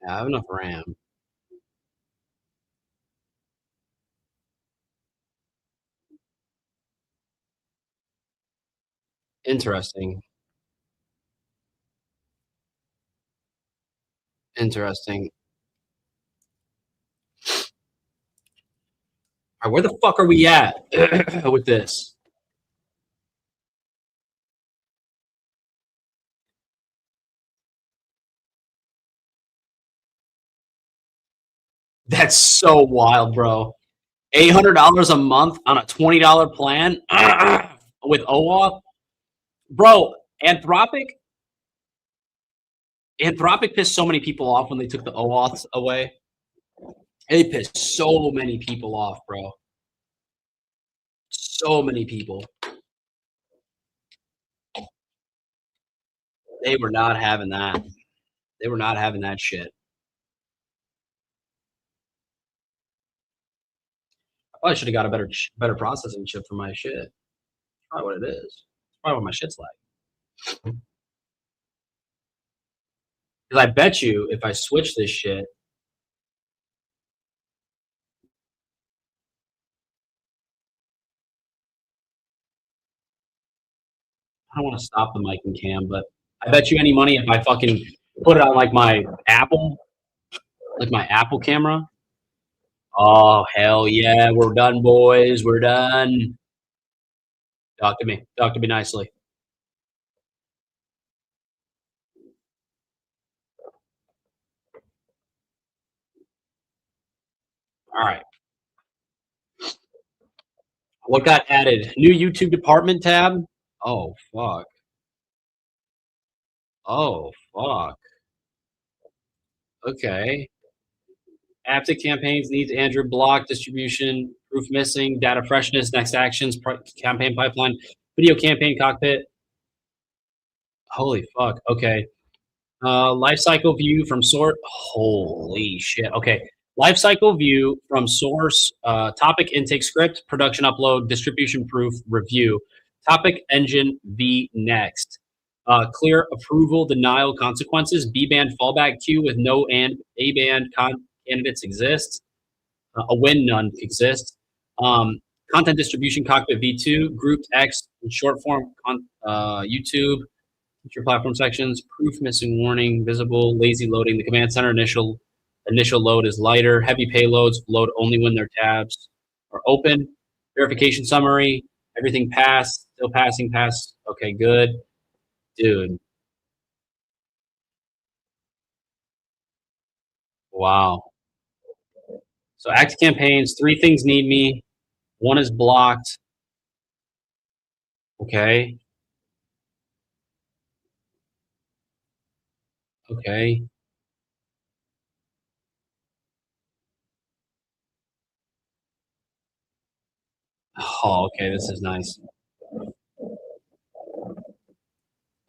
Yeah, I have enough RAM. Interesting. Interesting. All right, where the fuck are we at with this? That's so wild, bro. $800 a month on a $20 plan with OAuth, bro. Anthropic, Anthropic pissed so many people off when they took the OAuths away. They pissed so many people off, bro. So many people. They were not having that. They were not having that shit. I probably should have got a better processing chip for my shit. That's probably what it is. That's probably what my shit's like. Because I bet you if I switch this shit, I don't want to stop the mic and cam, but I bet you any money if I fucking put it on like my Apple camera. Oh hell yeah, we're done, boys. We're done. Talk to me. Talk to me nicely. All right. What got added? New YouTube department tab. Oh fuck. Oh fuck. Okay. Active campaigns needs Android block distribution proof missing data freshness next actions campaign pipeline video campaign cockpit. Holy fuck. Okay. Life cycle view from source. Holy shit. Okay. Life cycle view from source. Topic intake script, production upload, distribution proof, review. Topic engine v next. Clear approval, denial, consequences. B band fallback queue with no and A band candidates exists. A win none exists. Um, Content distribution cockpit v2. Grouped X in short form. YouTube. Feature platform sections, proof missing warning, visible, lazy loading. The command center initial load is lighter. Heavy payloads load only when their tabs are open. Verification summary, everything passed, still passing, pass. Okay, good. Dude, wow. So active campaigns, three things need me. One is blocked. Okay. Okay. Oh, okay, this is nice.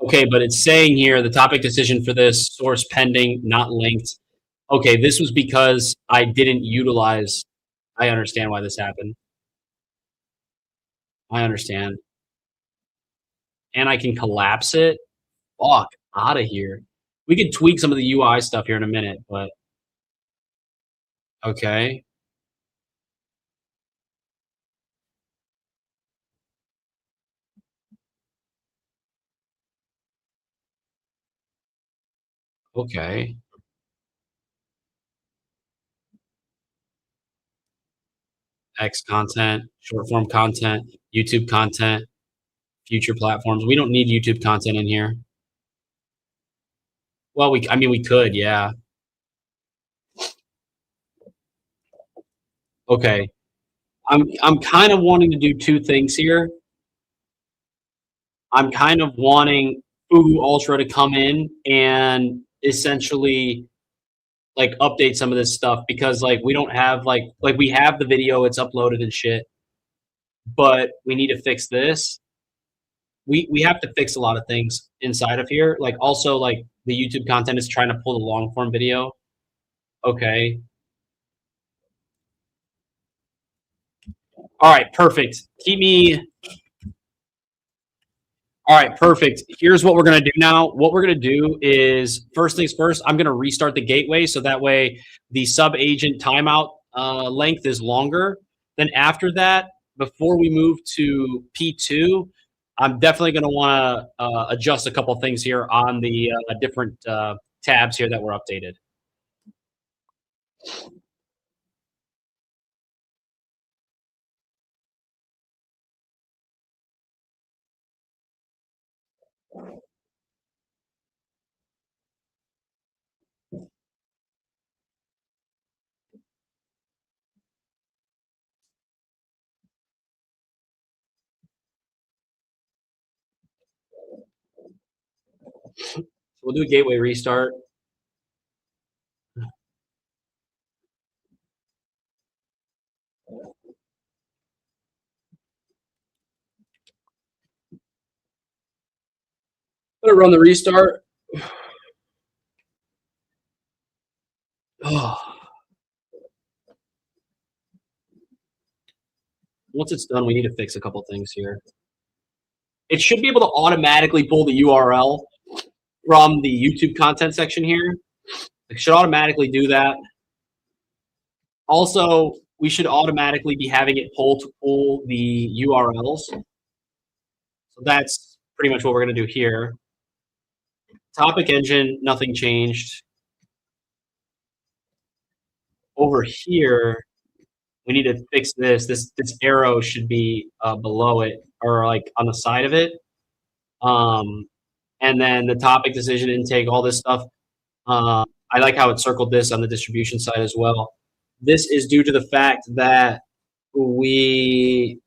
Okay, but it's saying here the topic decision for this source pending, not linked. Okay, this was because I didn't utilize. I understand why this happened. I understand. And I can collapse it. Fuck out of here. We could tweak some of the UI stuff here in a minute, but okay. Okay. X content, short form content, YouTube content, future platforms. We don't need YouTube content in here. Well, I mean, we could, yeah. Okay. I'm kind of wanting to do two things here. I'm kind of wanting Fugu Ultra to come in and essentially like update some of this stuff because like we don't have like we have the video, it's uploaded and shit, but we need to fix this. We have to fix a lot of things inside of here. Like also like the YouTube content is trying to pull the long form video. Okay. All right, perfect. Keep me All right, perfect. Here's what we're going to do now. What we're going to do is first things first, I'm going to restart the gateway so that way the sub agent timeout length is longer. Then after that, before we move to P2, I'm definitely going to want to adjust a couple things here on the different tabs here that were updated. So we'll do a gateway restart. I'm going to run the restart. Once it's done, we need to fix a couple things here. It should be able to automatically pull the URL from the YouTube content section here. It should automatically do that. Also, we should automatically be having it pull the URLs. So that's pretty much what we're going to do here. Topic engine, nothing changed. Over here, we need to fix this. This arrow should be below it or like on the side of it. And then the topic decision intake, all this stuff. I like how it circled this on the distribution side as well. This is due to the fact that we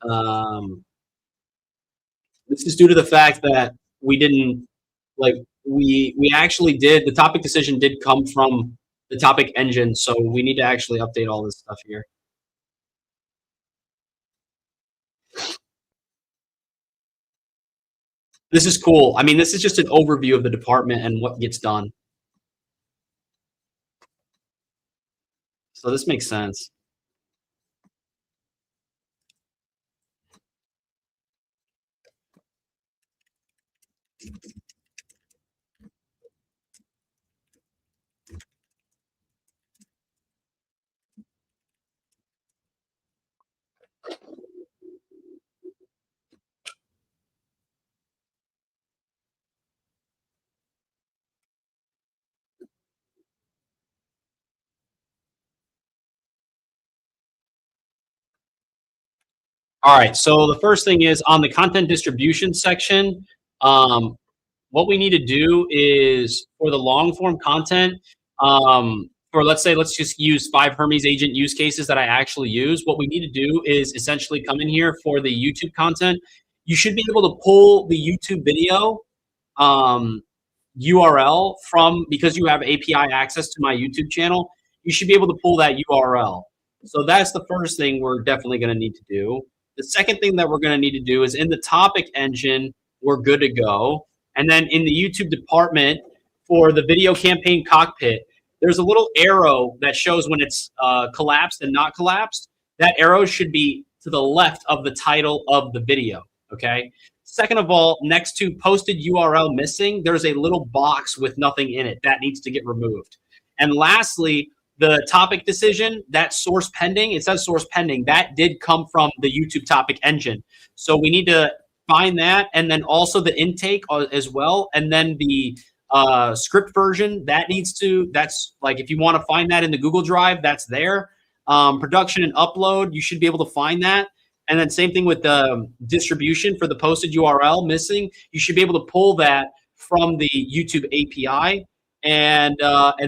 didn't like we actually did the topic decision did come from the topic engine, so we need to actually update all this stuff here. This is cool. I mean, this is just an overview of the department and what gets done. So this makes sense. All right, so the first thing is on the content distribution section, what we need to do is for the long form content, for let's say, let's just use 5 Hermes agent use cases that I actually use. What we need to do is essentially come in here for the YouTube content. You should be able to pull the YouTube video URL from, because you have API access to my YouTube channel, you should be able to pull that URL. So that's the first thing we're definitely going to need to do. The second thing that we're going to need to do is in the topic engine, we're good to go. And then in the YouTube department for the video campaign cockpit, there's a little arrow that shows when it's collapsed and not collapsed. That arrow should be to the left of the title of the video, okay? Second of all, next to posted URL missing, there's a little box with nothing in it. That needs to get removed. And lastly, the topic decision, that source pending, it says source pending, that did come from the YouTube topic engine. So we need to find that, and then also the intake as well, and then the script version, that's like, if you want to find that in the Google Drive, that's there. Production and upload, you should be able to find that. And then same thing with the distribution for the posted URL missing. You should be able to pull that from the YouTube API, and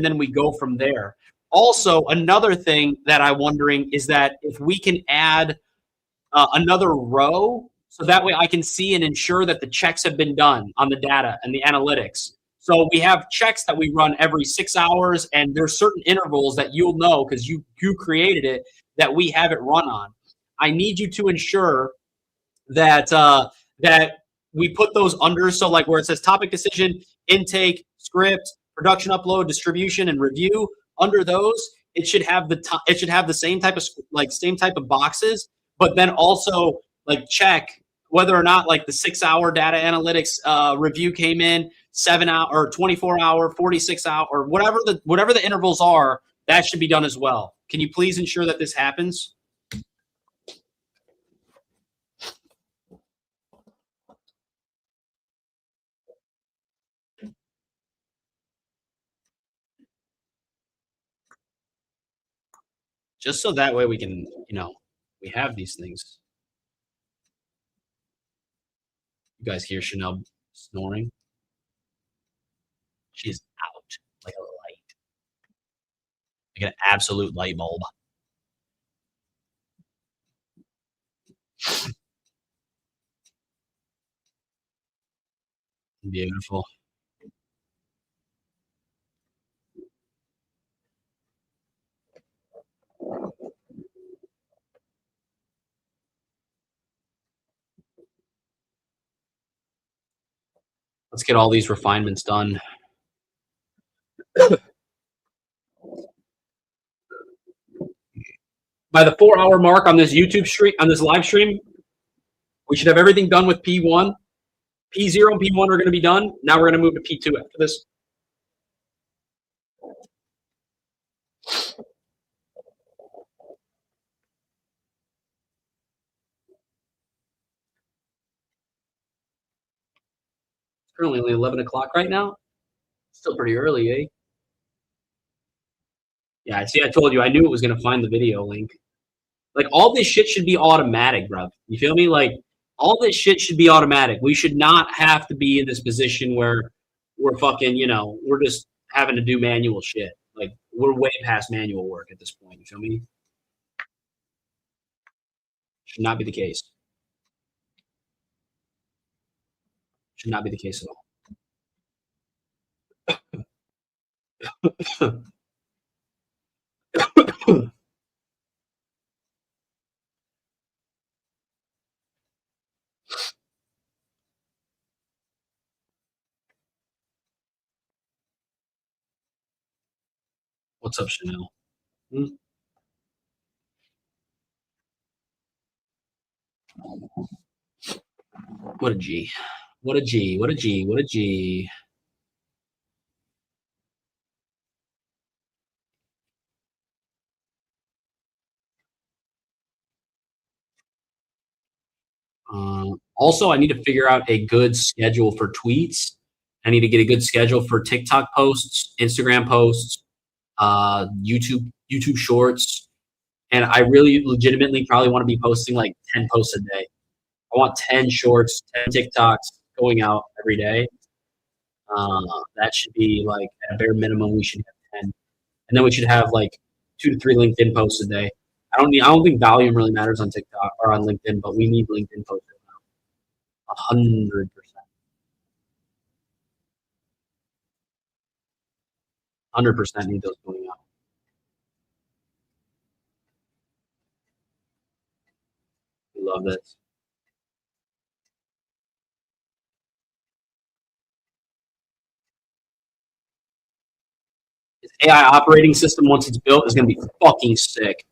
then we go from there. Also, another thing that I'm wondering is that if we can add another row, so that way I can see and ensure that the checks have been done on the data and the analytics. So we have checks that we run every 6 hours, and there's certain intervals that you'll know because you created it that we have it run on. I need you to ensure that that we put those under, so like where it says topic decision, intake, script, production, upload, distribution, and review. Under those, it should have the same type of boxes, but then also like check whether or not like the 6 hour data analytics review came in, 7 hour or 24 hour, 46 hour, or whatever the intervals are. That should be done as well. Can you please ensure that this happens? Just so that way we can, we have these things. You guys hear Chanel snoring? She's out like a light, like an absolute light bulb. Beautiful. Let's get all these refinements done. By the 4-hour mark on this YouTube stream, on this live stream, we should have everything done with P1. P0 and P1 are going to be done. Now we're going to move to P2 after this. It's currently only 11 o'clock right now. Still pretty early, eh? Yeah, see, I told you, I knew it was going to find the video link. Like, all this shit should be automatic, bro. You feel me? Like, all this shit should be automatic. We should not have to be in this position where we're fucking, you know, we're just having to do manual shit. Like, we're way past manual work at this point. You feel me? Should not be the case. Should not be the case at all. What's up, Chanel? Hmm? What a G. What a G. What a G. What a G. Also, I need to figure out a good schedule for tweets. I need to get a good schedule for TikTok posts, Instagram posts, YouTube Shorts, and I really legitimately probably want to be posting like 10 posts a day. I want 10 shorts, 10 TikToks going out every day. That should be like at a bare minimum. We should have 10, and then we should have like 2 to 3 LinkedIn posts a day. I don't think volume really matters on TikTok or on LinkedIn, but we need LinkedIn posts. 100%. 100% need those going out. We love this. This AI operating system, once it's built, is going to be fucking sick.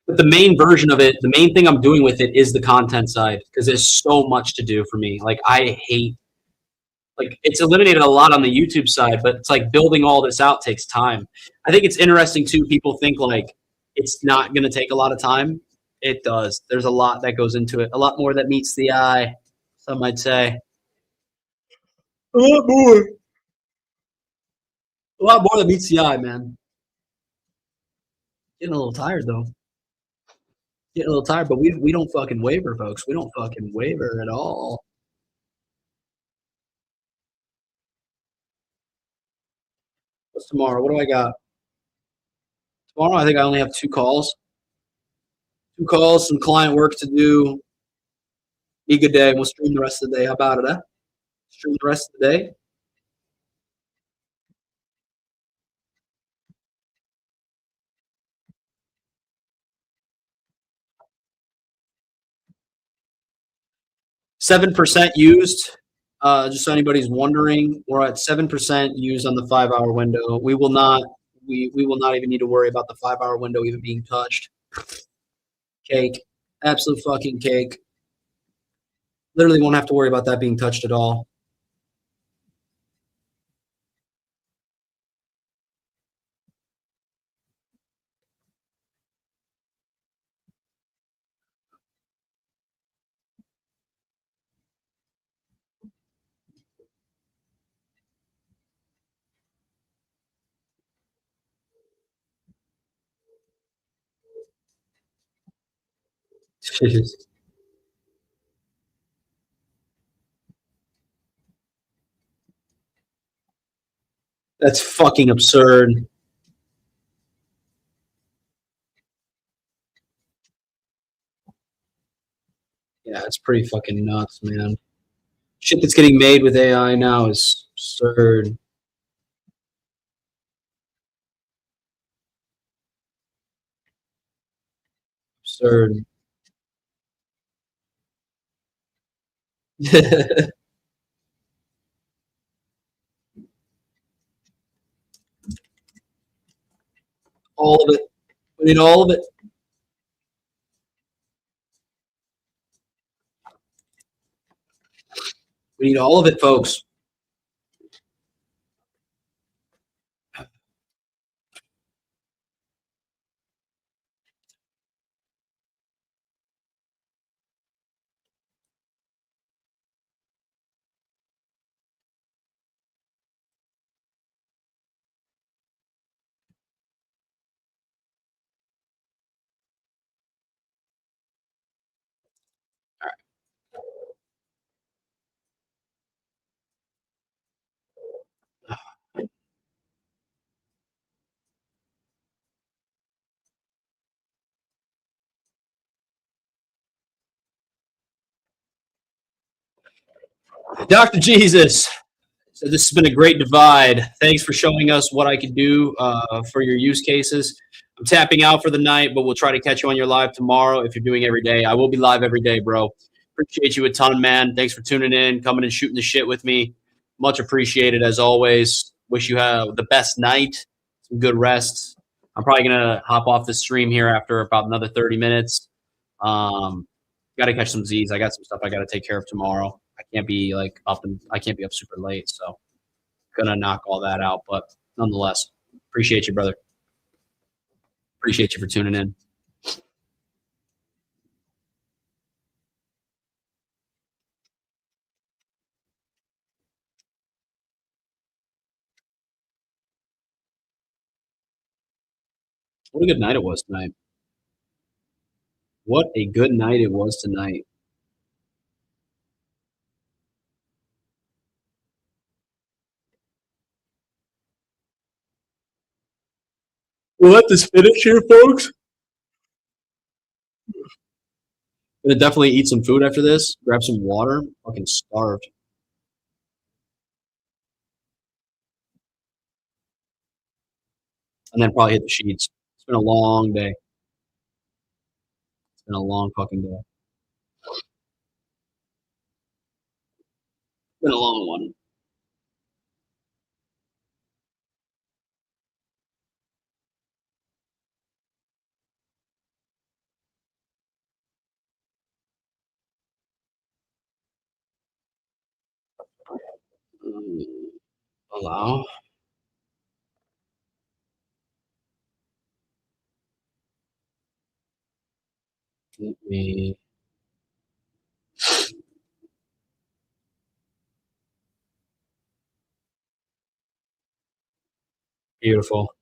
But the main version of it, the main thing I'm doing with it is the content side because there's so much to do for me. Like, I hate, like, it's eliminated a lot on the YouTube side, but it's like building all this out takes time. I think it's interesting too. People think like it's not going to take a lot of time. It does. There's a lot that goes into it, a lot more that meets the eye, some might say. A lot more. A lot more than meets the eye, man. Getting a little tired though. Getting a little tired, but we don't fucking waver, folks. We don't fucking waver at all. What's tomorrow? What do I got? Tomorrow, I think I only have 2 calls. 2 calls, some client work to do. Be a good day. We'll stream the rest of the day. How about it, huh? Stream the rest of the day. 7% used. Just so anybody's wondering, we're at 7% used on the 5-hour window. We will not even need to worry about the 5-hour window even being touched. Cake. Absolute fucking cake. Literally won't have to worry about that being touched at all. That's fucking absurd. Yeah, it's pretty fucking nuts, man. Shit that's getting made with AI now is absurd. Absurd. All of it. We need all of it. We need all of it, folks. Dr. Jesus. So this has been a great divide. Thanks for showing us what I can do for your use cases. I'm tapping out for the night, but we'll try to catch you on your live tomorrow if you're doing every day. I will be live every day, bro. Appreciate you a ton, man. Thanks for tuning in, coming and shooting the shit with me. Much appreciated as always. Wish you have the best night, some good rest. I'm probably gonna hop off the stream here after about another 30 minutes. Um, got to catch some Z's. I got some stuff I got to take care of tomorrow. I can't be up super late, so gonna knock all that out. But nonetheless, appreciate you, brother. Appreciate you for tuning in. What a good night it was tonight. What a good night it was tonight. We'll let this finish here, folks. Gonna definitely eat some food after this. Grab some water. Fucking starved. And then probably hit the sheets. It's been a long day. It's been a long fucking day. It's been a long one. Allow. Let me. Beautiful.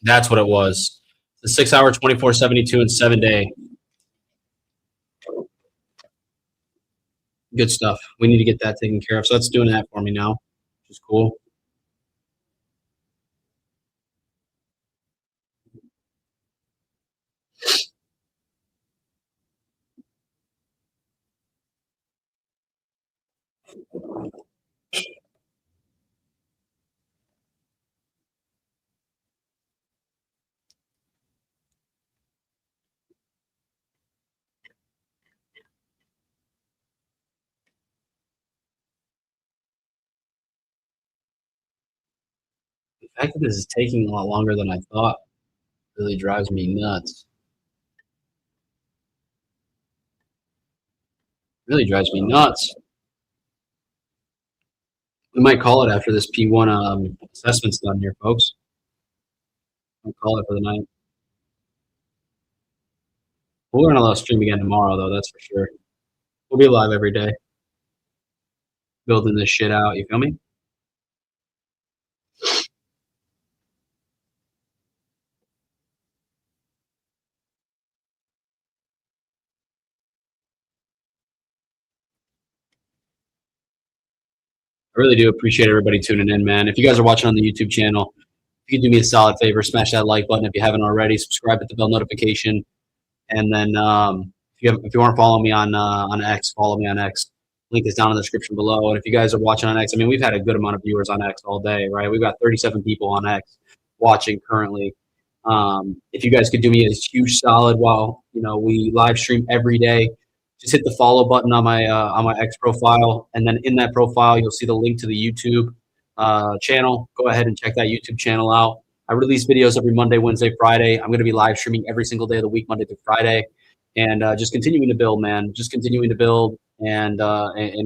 That's what it was. The 6 hour, 24, 72, and 7 day. Good stuff. We need to get that taken care of. So that's doing that for me now, which is cool. The fact that this is taking a lot longer than I thought really drives me nuts. Really drives me nuts. We might call it after this P1 assessment's done here, folks. I'll call it for the night. We're gonna stream again tomorrow, though. That's for sure. We'll be live every day, building this shit out. You feel me? I really do appreciate everybody tuning in, man. If you guys are watching on the YouTube channel, if you could do me a solid favor, smash that like button if you haven't already. Subscribe, hit the bell notification, and then if you aren't following me on X, follow me on X. Link is down in the description below. And if you guys are watching on X, I mean, we've had a good amount of viewers on X all day, right? We've got 37 people on X watching currently. If you guys could do me a huge solid while we live stream every day, just hit the follow button on my X profile, and then in that profile you'll see the link to the YouTube channel. Go ahead and check that YouTube channel out. I release videos every Monday, Wednesday, Friday. I'm going to be live streaming every single day of the week, Monday through Friday, and just continuing to build, man. Just continuing to build and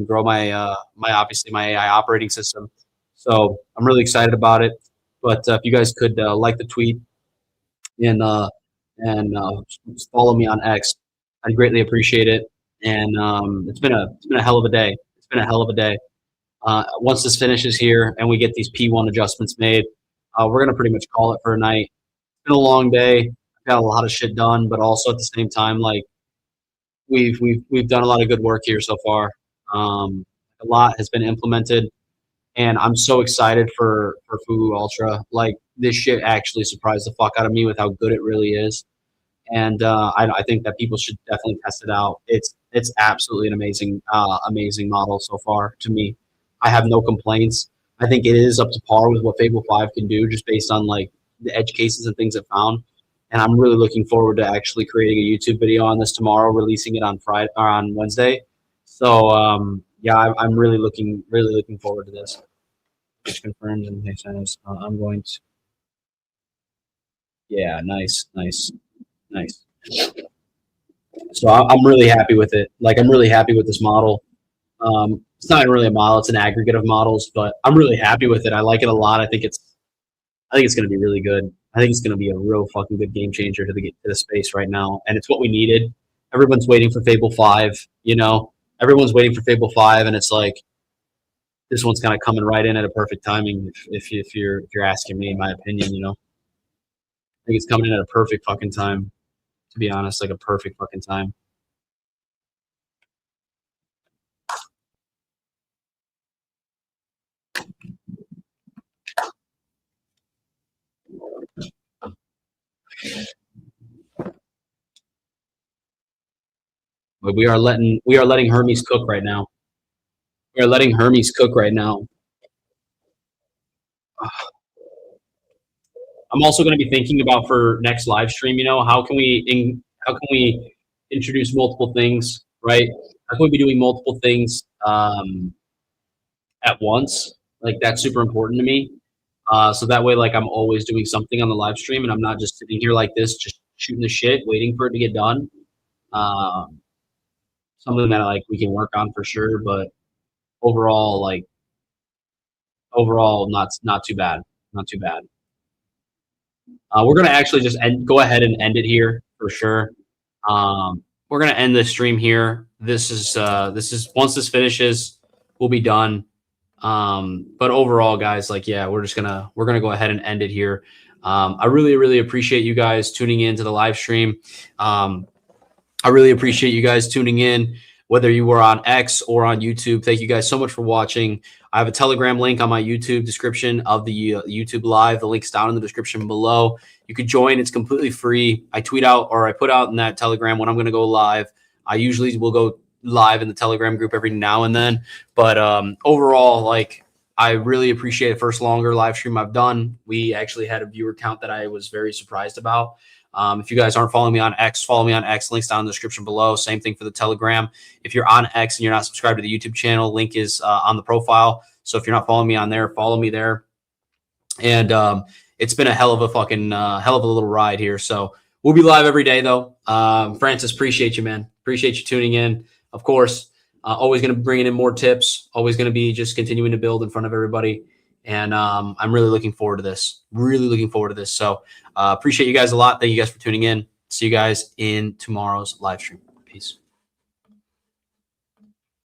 grow my obviously my AI operating system. So I'm really excited about it. But if you guys could like the tweet and follow me on X, I'd greatly appreciate it. And it's been a hell of a day. It's been a hell of a day. Once this finishes here and we get these P1 adjustments made, we're gonna pretty much call it for a night. It's been a long day. I've got a lot of shit done, but also at the same time, like we've done a lot of good work here so far. A lot has been implemented, and I'm so excited for Fugu Ultra. Like this shit actually surprised the fuck out of me with how good it really is. And I think that people should definitely test it out. It's absolutely an amazing model so far to me. I have no complaints. I think it is up to par with what Fable 5 can do, just based on like the edge cases and things it found. And I'm really looking forward to actually creating a YouTube video on this tomorrow, releasing it on Friday or on Wednesday. So yeah, I'm really looking forward to this. Just confirmed and hey, I'm going to. Yeah, nice. So I'm really happy with it. Like I'm really happy with this model. It's not really a model; it's an aggregate of models, but I'm really happy with it. I like it a lot. I think it's going to be really good. I think it's going to be a real fucking good game changer to the space right now, and it's what we needed. Everyone's waiting for Fable 5. Everyone's waiting for Fable 5, and it's like this one's kind of coming right in at a perfect timing. If you're asking me, in my opinion, I think it's coming in at a perfect fucking time. To be honest, like a perfect fucking time. But we are letting Hermes cook right now. We are letting Hermes cook right now. I'm also going to be thinking about for next live stream. How can we introduce multiple things, right? How can we be doing multiple things at once? Like that's super important to me. So that way, like I'm always doing something on the live stream, and I'm not just sitting here like this, just shooting the shit, waiting for it to get done. Something that like we can work on for sure, but overall, not too bad, not too bad. We're gonna actually just go ahead and end it here for sure. We're gonna end this stream here. This is once this finishes, we'll be done. But overall, guys, like yeah, we're gonna go ahead and end it here. I really appreciate you guys tuning in to the live stream. I really appreciate you guys tuning in, whether you were on X or on YouTube. Thank you guys so much for watching. I have a Telegram link on my YouTube description of the YouTube live. The link's down in the description below. You could join. It's completely free. I tweet out or I put out in that Telegram when I'm going to go live. I usually will go live in the Telegram group every now and then. But overall, like I really appreciate the first longer live stream I've done. We actually had a viewer count that I was very surprised about. If you guys aren't following me on X, follow me on X. Links down in the description below. Same thing for the Telegram. If you're on X and you're not subscribed to the YouTube channel, link is on the profile. So if you're not following me on there, follow me there. And it's been a hell of a fucking hell of a little ride here. So we'll be live every day though. Francis, appreciate you, man. Appreciate you tuning in. Of course, always going to bring in more tips. Always going to be just continuing to build in front of everybody. And I'm really looking forward to this. Really looking forward to this. So appreciate you guys a lot. Thank you guys for tuning in. See you guys in tomorrow's live stream. Peace.